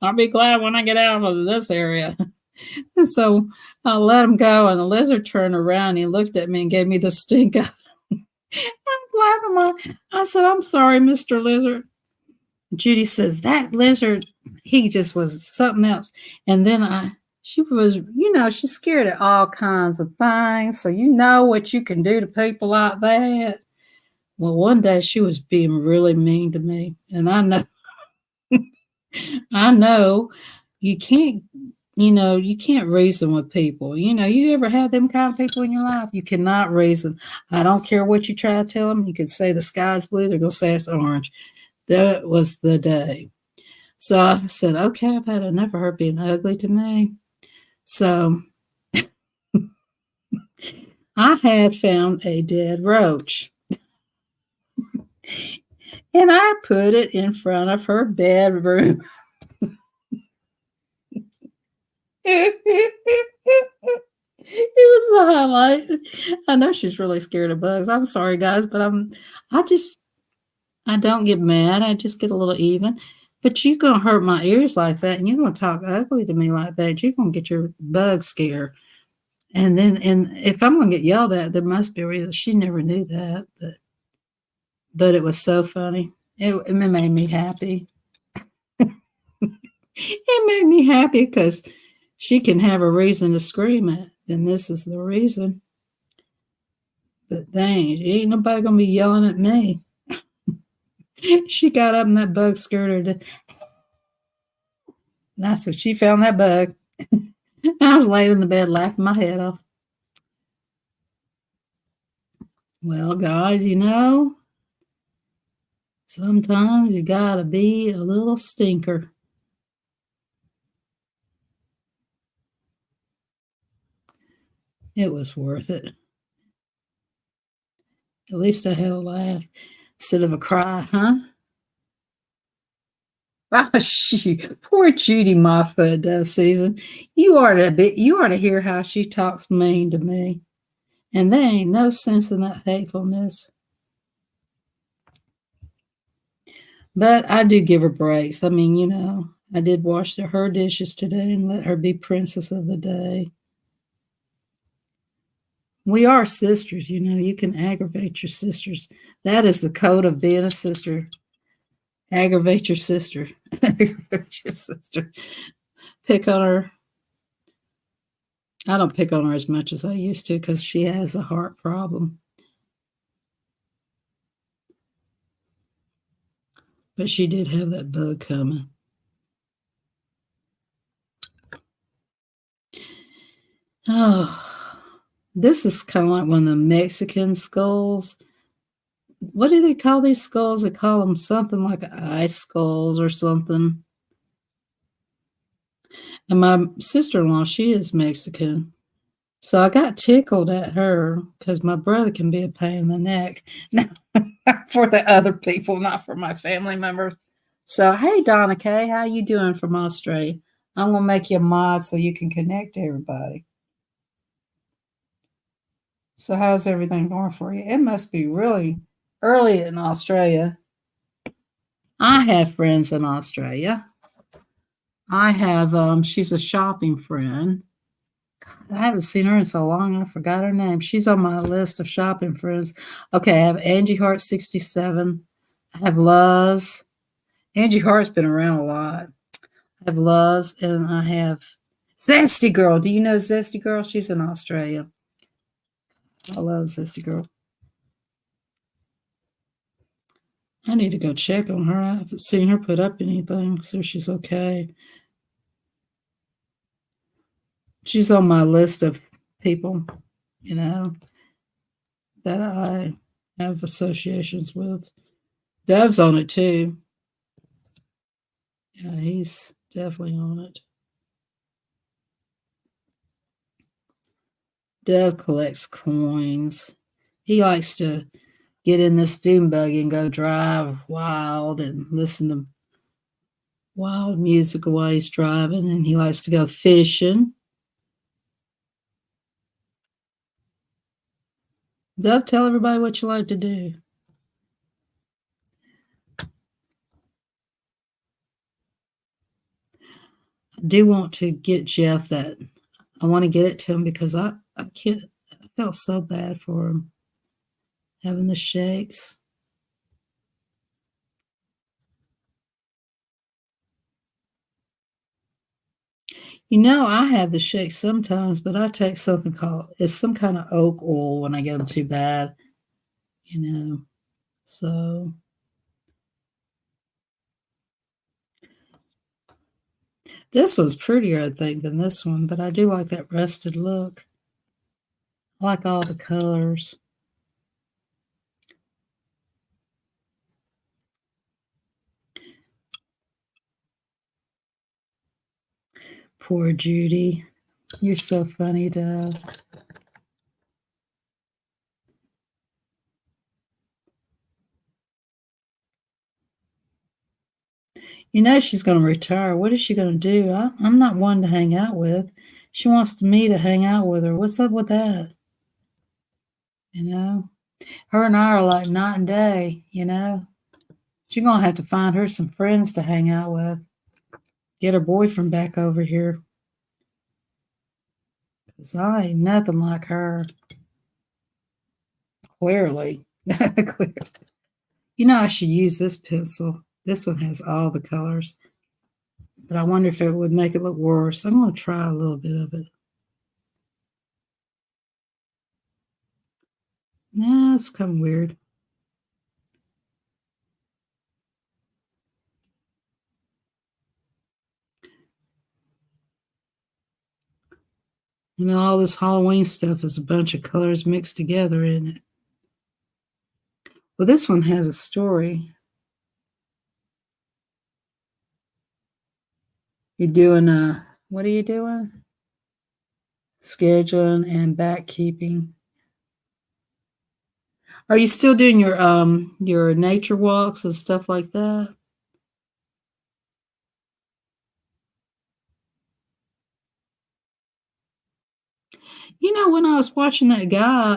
Speaker 1: I'll be glad when I get out of this area. And so I let him go, and the lizard turned around. And he looked at me and gave me the stink eye. I was laughing. I said, I'm sorry, Mr. Lizard. Judy says, that lizard, he just was something else. And then she was, you know, she's scared of all kinds of things. So you know what you can do to people like that. Well, one day she was being really mean to me, and I know you can't reason with people. You know, you ever had them kind of people in your life? You cannot reason. I don't care what you try to tell them. You can say the sky's blue, they're going to say it's orange. That was the day. So I said, okay, I've had enough of her being ugly to me. So I had found a dead roach. And I put it in front of her bedroom. It was the highlight. I know she's really scared of bugs. I'm sorry, guys, but I don't get mad. I just get a little even. But you're going to hurt my ears like that, and you're going to talk ugly to me like that. You're going to get your bug scare. And if I'm going to get yelled at, there must be a reason. She never knew that, but it was so funny. It made me happy. It made me happy because she can have a reason to scream at, and this is the reason. But dang, ain't nobody going to be yelling at me. She got up and that bug scared her. That's what she found that bug. I was laying in the bed laughing my head off. Well, guys, you know, sometimes you gotta be a little stinker. It was worth it. At least I had a laugh instead of a cry, huh? Oh, shoot. Poor Judy Moffat, Susan. You ought to hear how she talks mean to me. And there ain't no sense in that hatefulness. But I do give her breaks. I mean, you know, I did wash her dishes today and let her be princess of the day. We are sisters, you know. You can aggravate your sisters. That is the code of being a sister. Aggravate your sister. Aggravate your sister. Pick on her. I don't pick on her as much as I used to because she has a heart problem. But she did have that bug coming. Oh, This is kind of like one of the Mexican skulls. What do they call these skulls? They call them something like ice skulls or something. And my sister-in-law, she is Mexican. So I got tickled at her because my brother can be a pain in the neck. Now, for the other people, not for my family members. So, hey, Donna Kay, how you doing from Australia? I'm going to make you a mod so you can connect to everybody. So how's everything going for you? It must be really early in Australia. I have friends in Australia. I have, she's a shopping friend. I haven't seen her in so long, I forgot her name. She's on my list of shopping friends. Okay, I have Angie Hart 67. I have Luz. Angie Hart's been around a lot. I have Luz, and I have Zesty Girl. Do you know Zesty Girl? She's in Australia. I love Zesty Girl. I need to go check on her. I haven't seen her put up anything, so she's okay. She's on my list of people, you know, that I have associations with. Dev's on it too. Yeah, he's definitely on it. Dev collects coins. He likes to get in this dune buggy and go drive wild and listen to wild music while he's driving, and he likes to go fishing. Dev, tell everybody what you like to do. I do want to get Jeff that. I want to get it to him because I can't. I felt so bad for him having the shakes. You know, I have the shakes sometimes, but I take something called it's some kind of oak oil when I get them too bad. You know, so this was prettier, I think, than this one, but I do like that rusted look. I like all the colors. Poor Judy. You're so funny, Dove. You know she's going to retire. What is she going to do? I'm not one to hang out with. She wants me to hang out with her. What's up with that? You know, her and I are like night and day. You know, she's going to have to find her some friends to hang out with. Get her boyfriend back over here. Because I ain't nothing like her. Clearly. You know, I should use this pencil. This one has all the colors. But I wonder if it would make it look worse. I'm going to try a little bit of it. Nah, it's kind of weird. You know, all this Halloween stuff is a bunch of colors mixed together, isn't it? Well, this one has a story. You're doing what are you doing? Scheduling and back keeping. Are you still doing your nature walks and stuff like that? You know, when I was watching that guy,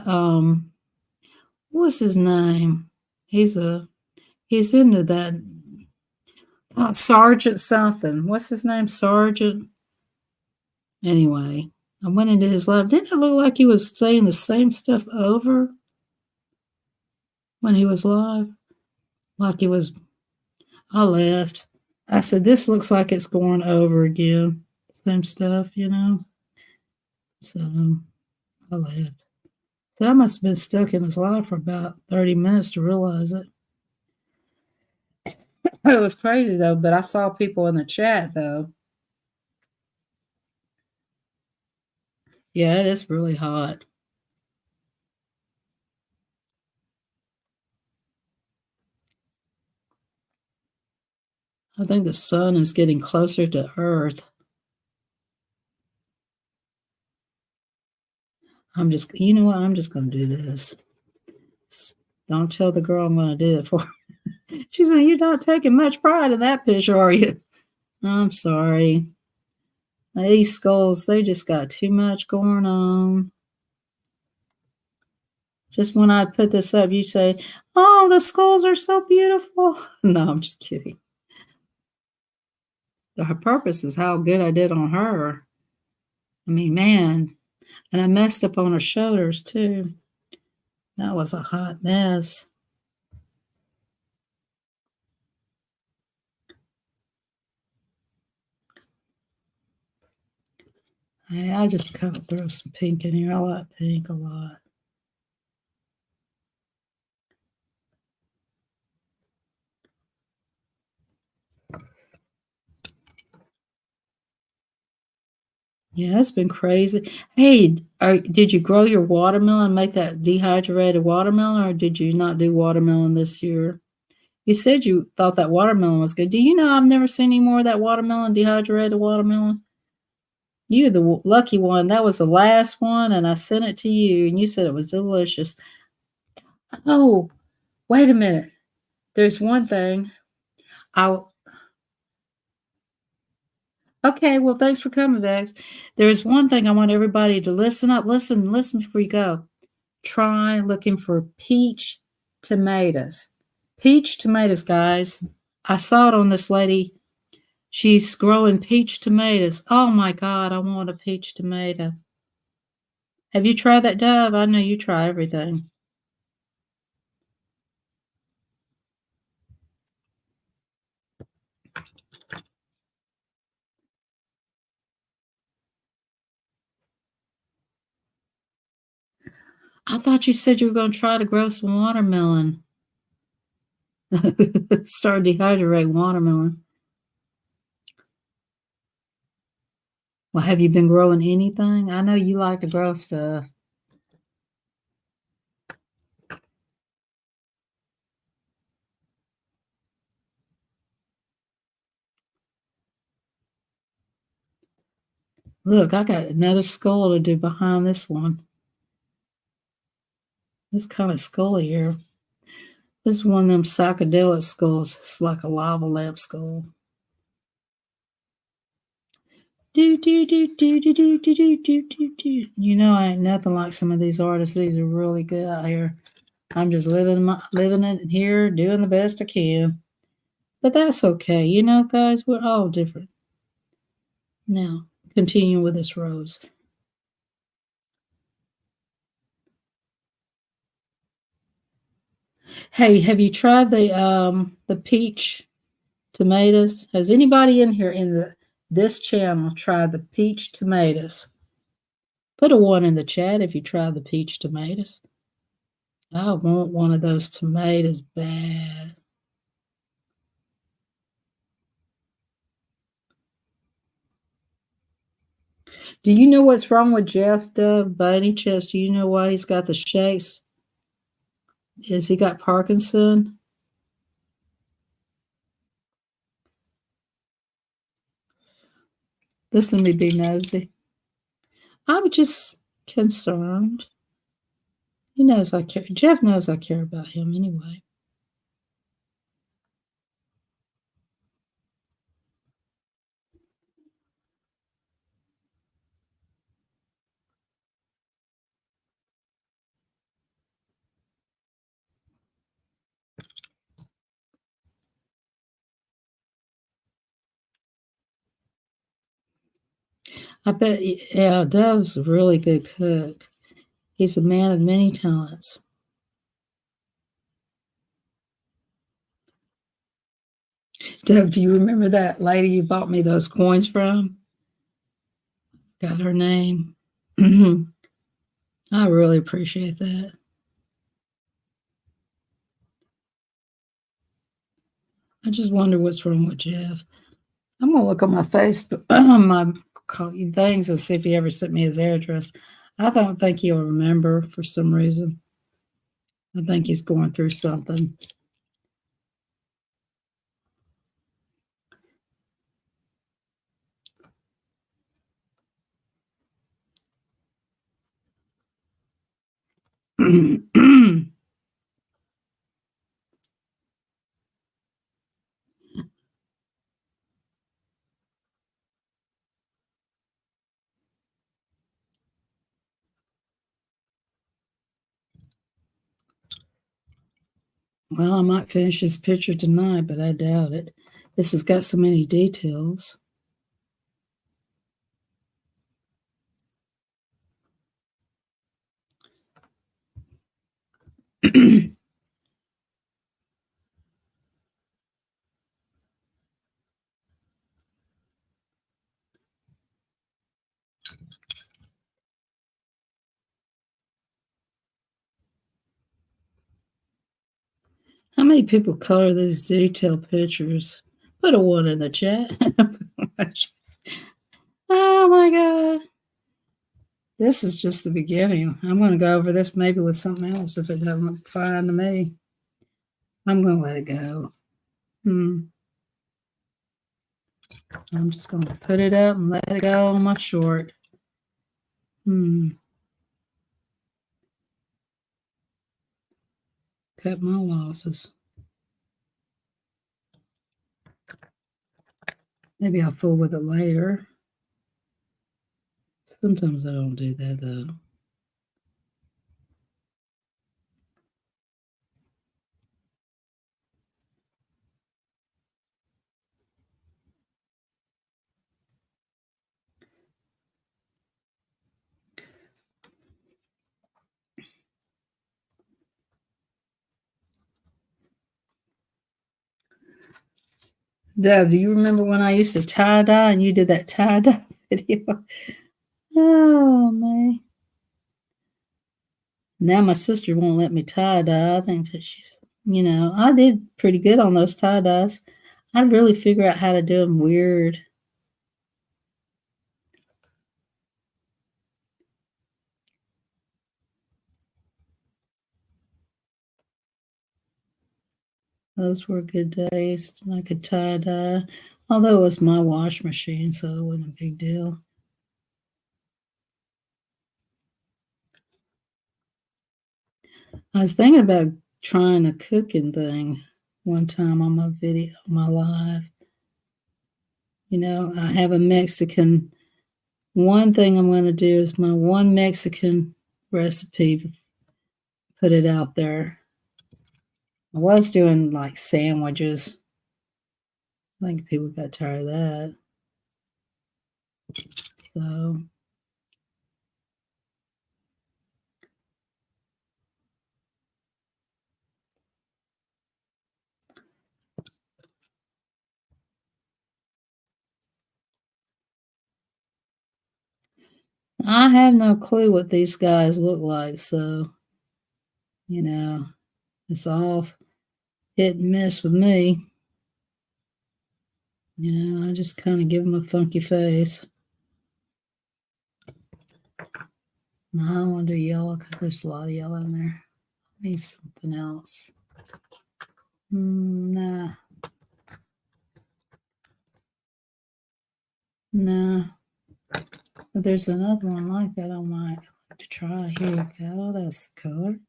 Speaker 1: what's his name? He's into that Sergeant something. What's his name? Sergeant. Anyway, I went into his live. Didn't it look like he was saying the same stuff over when he was live? Like he was. I left. I said, this looks like it's going over again. Same stuff, you know? So I left. So I must have been stuck in his live for about 30 minutes to realize it. It was crazy though, but I saw people in the chat though. Yeah, it is really hot. I think the sun is getting closer to Earth. You know what? I'm just going to do this. Don't tell the girl I'm going to do it for. She's like, you're not taking much pride in that picture, are you? I'm sorry. These skulls, they just got too much going on. Just when I put this up, you say, oh, the skulls are so beautiful. No, I'm just kidding. Her purpose is how good I did on her. I mean, man. And I messed up on her shoulders, too. That was a hot mess. Hey, I just kind of throw some pink in here. I like pink a lot. Yeah, it's been crazy. Hey, did you grow your watermelon, make that dehydrated watermelon, or did you not do watermelon this year? You said you thought that watermelon was good. Do you know I've never seen any more of that watermelon, dehydrated watermelon? You're the lucky one. That was the last one, and I sent it to you, and you said it was delicious. Oh, wait a minute. There's one thing. Okay, well, thanks for coming, Vex. There's one thing I want everybody to listen up. Listen before you go. Try looking for peach tomatoes. Peach tomatoes, guys. I saw it on this lady. She's growing peach tomatoes. Oh my God, I want a peach tomato. Have you tried that, Dove? I know you try everything. I thought you said you were going to try to grow some watermelon. Start dehydrating watermelon. Well, have you been growing anything? I know you like to grow stuff. Look, I got another skull to do behind this one. This kind of skull here. This is one of them psychedelic skulls. It's like a lava lamp skull. Do do do do do do do do do do do. You know, I ain't nothing like some of these artists. These are really good out here. I'm just living it here, doing the best I can. But that's okay. You know, guys, we're all different. Now, continue with this rose. Hey, have you tried the peach tomatoes? Has anybody in here in this channel tried the peach tomatoes? Put a one in the chat if you tried the peach tomatoes. I want one of those tomatoes bad. Do you know what's wrong with Jeff's Dove? By any chance, do you know why he's got the shakes? Has he got Parkinson? Listen to me be nosy. I'm just concerned. He knows I care. Jeff knows I care about him anyway. I bet, yeah, Dove's a really good cook. He's a man of many talents. Dove, do you remember that lady you bought me those coins from? Got her name. I really appreciate that. I just wonder what's wrong with Jeff. I'm gonna look on my Facebook, my things, and see if he ever sent me his address. I don't think he'll remember for some reason. I think he's going through something. Well, I might finish this picture tonight, but I doubt it. This has got so many details. How many people color these detailed pictures? Put a one in the chat. Oh my God. This is just the beginning. I'm going to go over this maybe with something else if it doesn't look fine to me. I'm going to let it go. I'm just going to put it up and let it go on my short. Cut my losses. Maybe I'll fool with it later. Sometimes I don't do that though. Deb, do you remember when I used to tie dye and you did that tie dye video? Oh man. Now my sister won't let me tie dye. I think that she's, I did pretty good on those tie dyes. I'd really figure out how to do them weird. Those were good days. I could tie dye, although it was my wash machine, so it wasn't a big deal. I was thinking about trying a cooking thing one time on my video, my live. I have a Mexican. One thing I'm going to do is my one Mexican recipe, put it out there. I was doing like sandwiches. I think people got tired of that. So I have no clue what these guys look like. So, it's all hit and miss with me. I just kind of give them a funky face. No, I don't want to do yellow because there's a lot of yellow in there. I need something else. Nah. Nah. But there's another one like that I might like to try. Here we go. That's the color.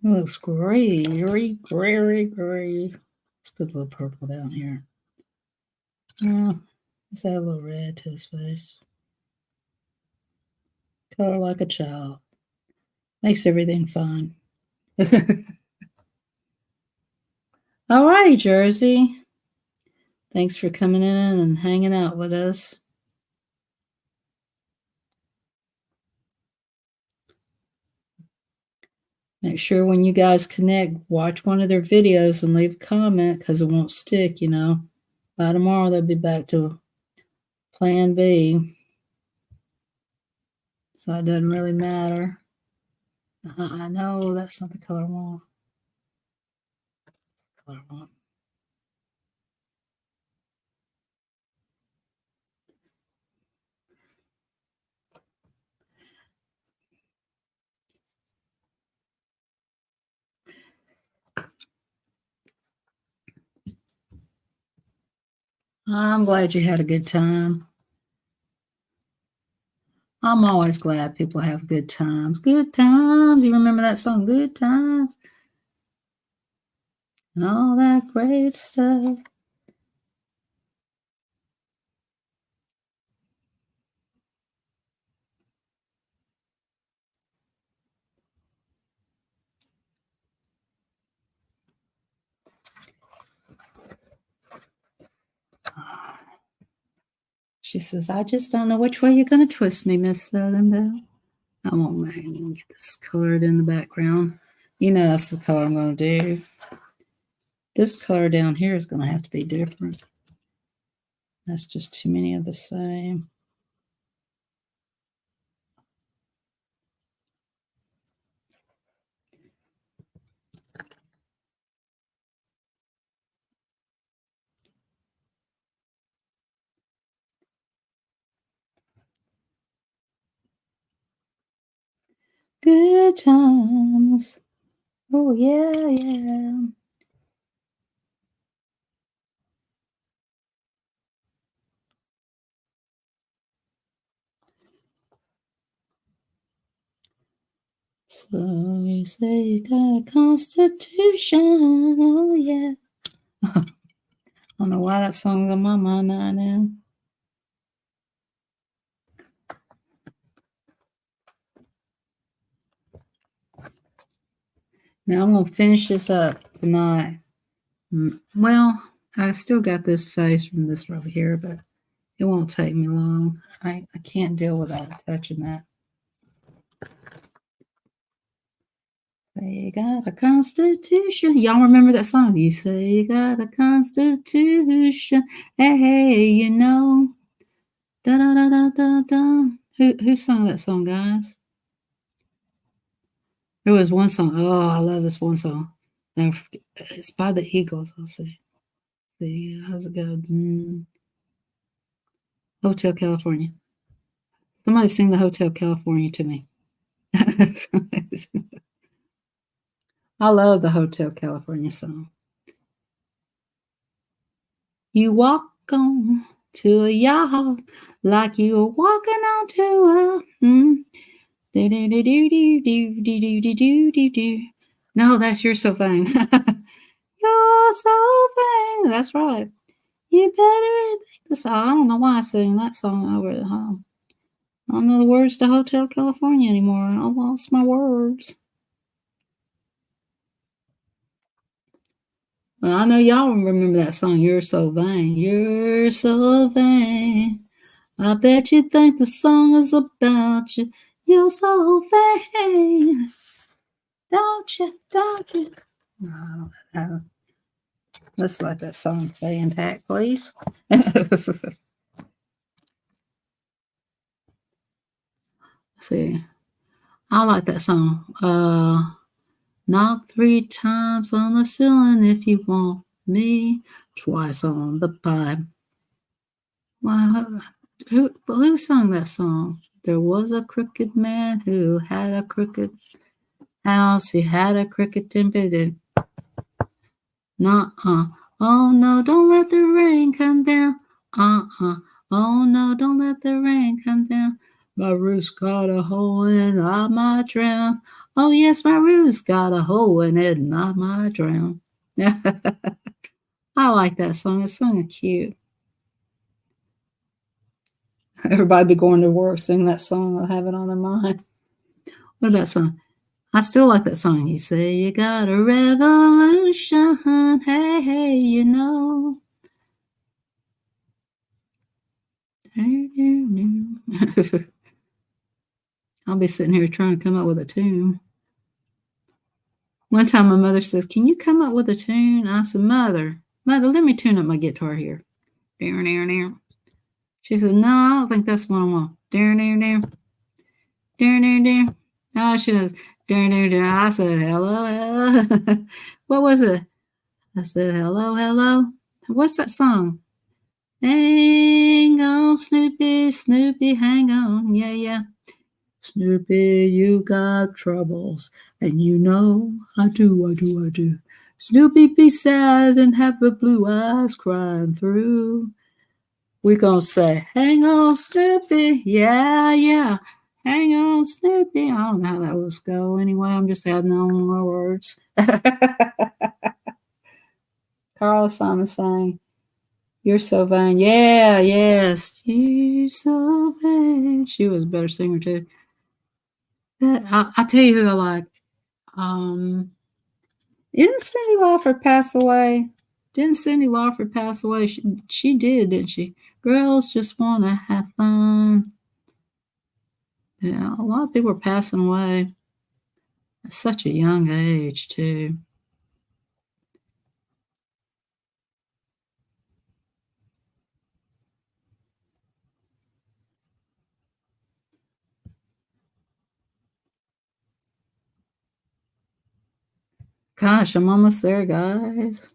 Speaker 1: It looks gray. Let's put a little purple down here. Let's add a little red to his face. Color like a child. Makes everything fun. All right, Jersey. Thanks for coming in and hanging out with us. Make sure when you guys connect, watch one of their videos and leave a comment because it won't stick, By tomorrow, they'll be back to plan B. So it doesn't really matter. I know that's not the color I want. That's the color I want. I'm glad you had a good time. I'm always glad people have good times. Good times. You remember that song, Good Times? And all that great stuff. She says, I just don't know which way you're going to twist me, Miss Southern Belle. I won't mind. Get this colored in the background. You know that's the color I'm going to do. This color down here is going to have to be different. That's just too many of the same. Good times. Oh, yeah, yeah. So you say you got a constitution. Oh, yeah. I don't know why that song's on my mind right now. Now I'm going to finish this up tonight. Well, I still got this face from this over here, but it won't take me long. I can't deal without touching that. Say you got a constitution. Y'all remember that song? You say you got a constitution. Hey, you know. Da da da da da da. Who sung that song, guys? There was one song. Oh, I love this one song. It's by the Eagles. I'll see. See, how's it go? Hotel California. Somebody sing the Hotel California to me. I love the Hotel California song. You walk on to a yacht like you were walking onto a No, that's You're So Vain. You're so vain. That's right. You better think the song. I don't know why I sing that song over at home. I don't know the words to Hotel California anymore. I lost my words. Well, I know y'all remember that song, You're So Vain. You're so vain. I bet you think the song is about you. You're so vain. Don't you? Don't you? No, I don't know. Let's let that song stay intact, please. See, I like that song. Knock 3 times on the ceiling if you want me, twice on the pipe. Well, who sung that song? There was a crooked man who had a crooked house. He had a crooked temper. Nuh-uh. Oh no, don't let the rain come down. Uh-uh. Oh no, don't let the rain come down. My roof's got a hole in it, I might drown. Oh yes, my roof's got a hole in it, and I might drown. I like that song. It's so cute. Everybody be going to work, sing that song, or have it on their mind. What about song? I still like that song. You say you got a revolution. Hey, hey, you know. I'll be sitting here trying to come up with a tune. One time my mother says, can you come up with a tune? I said, Mother, let me tune up my guitar here. She said, no, I don't think that's what I want. Oh, she does. I said, hello, hello. What was it? I said, hello, hello. What's that song? Hang on, Snoopy, Snoopy, hang on. Yeah, yeah. Snoopy, you got troubles, and you know I do. Snoopy be sad and have the blue eyes crying through. We're going to say, hang on, Snoopy. Yeah, yeah. Hang on, Snoopy. I don't know how that was go anyway. I'm just adding on more words. Carl Simon sang, You're So Vain. Yeah, yes. You're so vain. She was a better singer, too. I tell you who I like. Didn't Cindy Lauper pass away? Didn't Cindy Lauper pass away? She did, didn't she? Girls just want to have fun. Yeah, a lot of people are passing away at such a young age, too. Gosh, I'm almost there, guys.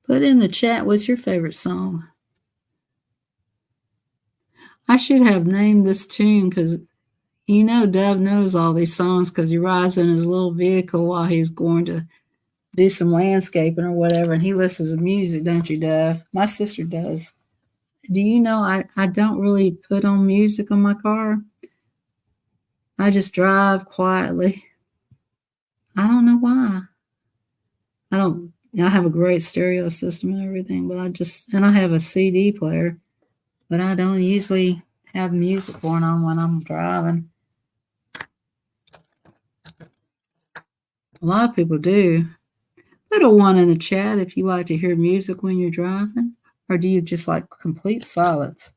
Speaker 1: Put in the chat, what's your favorite song? I should have named this tune because Dove knows all these songs because he rides in his little vehicle while he's going to do some landscaping or whatever, and he listens to music, don't you, Dove? My sister does. Do you know I don't really put on music on my car? I just drive quietly. I don't know why. I don't. I have a great stereo system and everything, but I have a CD player, but I don't usually have music going on when I'm driving. A lot of people do. Put a one in the chat if you like to hear music when you're driving, or do you just like complete silence?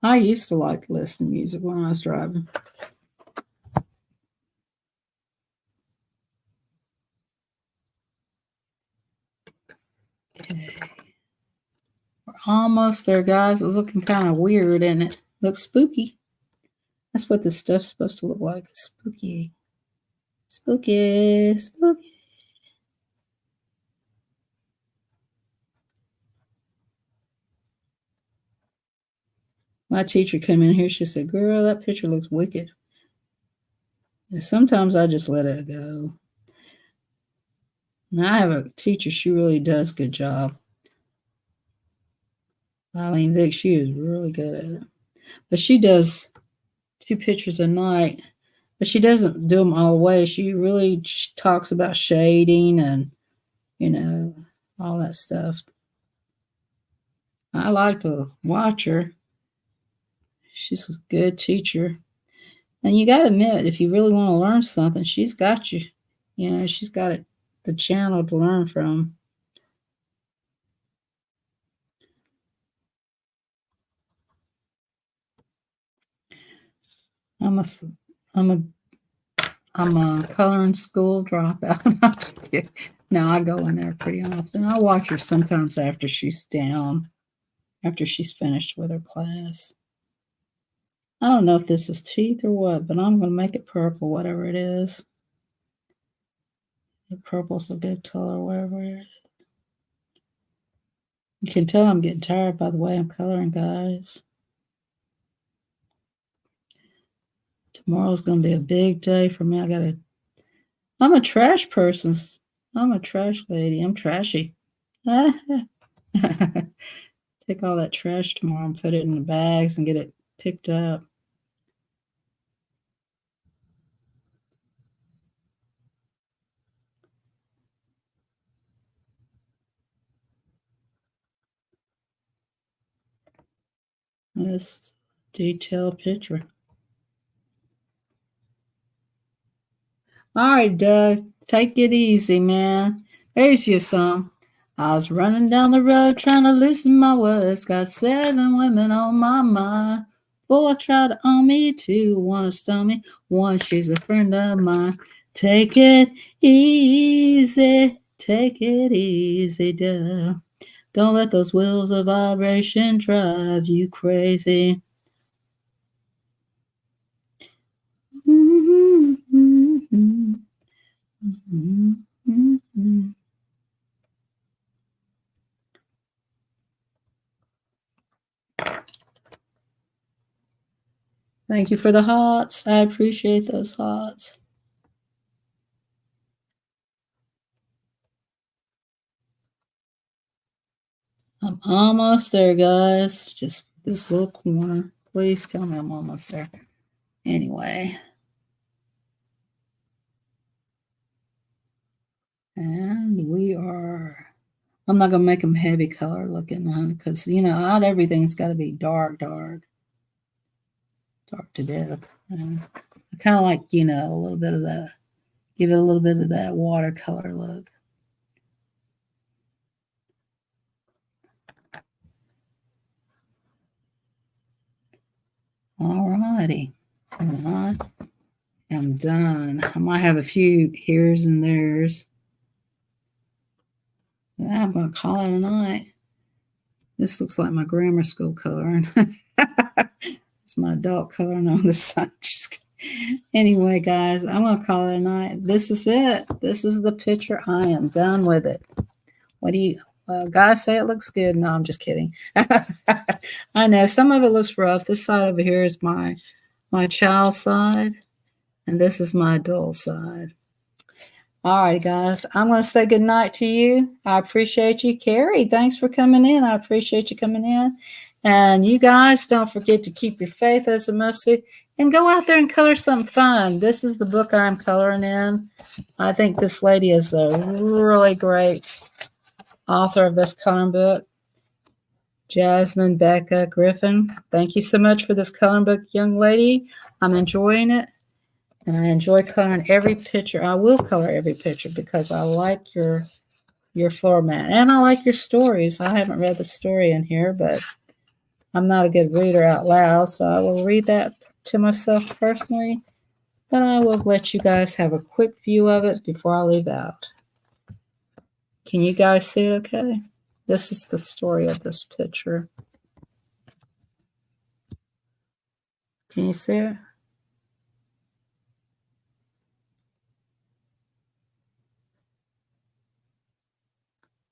Speaker 1: I used to like to listen to music when I was driving. Okay. We're almost there, guys. It's looking kind of weird, isn't it? Looks spooky. That's what this stuff's supposed to look like. Spooky. Spooky. Spooky. My teacher came in here. She said, Girl, that picture looks wicked. And sometimes I just let it go. Now I have a teacher. She really does a good job. Eileen Vick, she is really good at it. But she does 2 pictures a night. But she doesn't do them all the way. She really talks about shading and, all that stuff. I like to watch her. She's a good teacher. And you got to admit, if you really want to learn something, she's got you. She's got the channel to learn from. I'm a coloring school dropout. No, I go in there pretty often. I watch her sometimes after she's finished with her class. I don't know if this is teeth or what, but I'm going to make it purple, whatever it is. Purple's a good color, whatever it is. You can tell I'm getting tired by the way I'm coloring, guys. Tomorrow's going to be a big day for me. I'm a trash person. I'm a trash lady. I'm trashy. Take all that trash tomorrow and put it in the bags and get it picked up. This detailed picture. All right, Doug, take it easy, man. There's your song. I was running down the road trying to loosen my words. Got 7 women on my mind. 4 tried to own me, 2 want to stone me. 1, she's a friend of mine. Take it easy, Doug. Don't let those wheels of vibration drive you crazy. Thank you for the hearts. I appreciate those hearts. I'm almost there, guys. Just this little corner. Please tell me I'm almost there. Anyway. And we are, I'm not going to make them heavy color looking because, you know, not everything's got to be dark to death. I kind of like, you know, a little bit of that, give it a little bit of that watercolor look. All righty. I am done. I might have a few here's and there's. Yeah, I'm going to call it a night. This looks like my grammar school coloring. It's my adult coloring on the side. Anyway, guys, I'm going to call it a night. This is it. This is the picture. I am done with it. What do you, guys say it looks good? No, I'm just kidding. I know some of it looks rough. This side over here is my child side, and this is my adult side. All right, guys, I'm going to say good night to you. I appreciate you. Carrie, thanks for coming in. I appreciate you coming in. And you guys, don't forget to keep your faith as a mustard and go out there and color something fun. This is the book I'm coloring in. I think this lady is a really great author of this coloring book. Jasmine Becca Griffin. Thank you so much for this coloring book, young lady. I'm enjoying it. And I enjoy coloring every picture. I will color every picture because I like your format. And I like your stories. I haven't read the story in here, but I'm not a good reader out loud, so I will read that to myself personally. But I will let you guys have a quick view of it before I leave out. Can you guys see it okay? This is the story of this picture. Can you see it?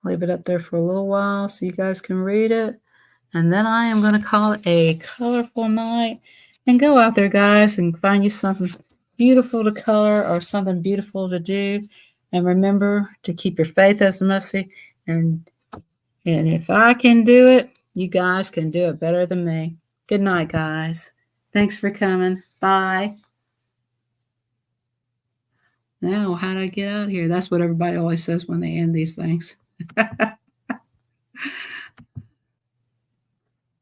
Speaker 1: Leave it up there for a little while so you guys can read it. And then I am going to call it a colorful night. And go out there, guys, and find you something beautiful to color or something beautiful to do. And remember to keep your faith as a mustard. And if I can do it, you guys can do it better than me. Good night, guys. Thanks for coming. Bye. Now, how do I get out of here? That's what everybody always says when they end these things.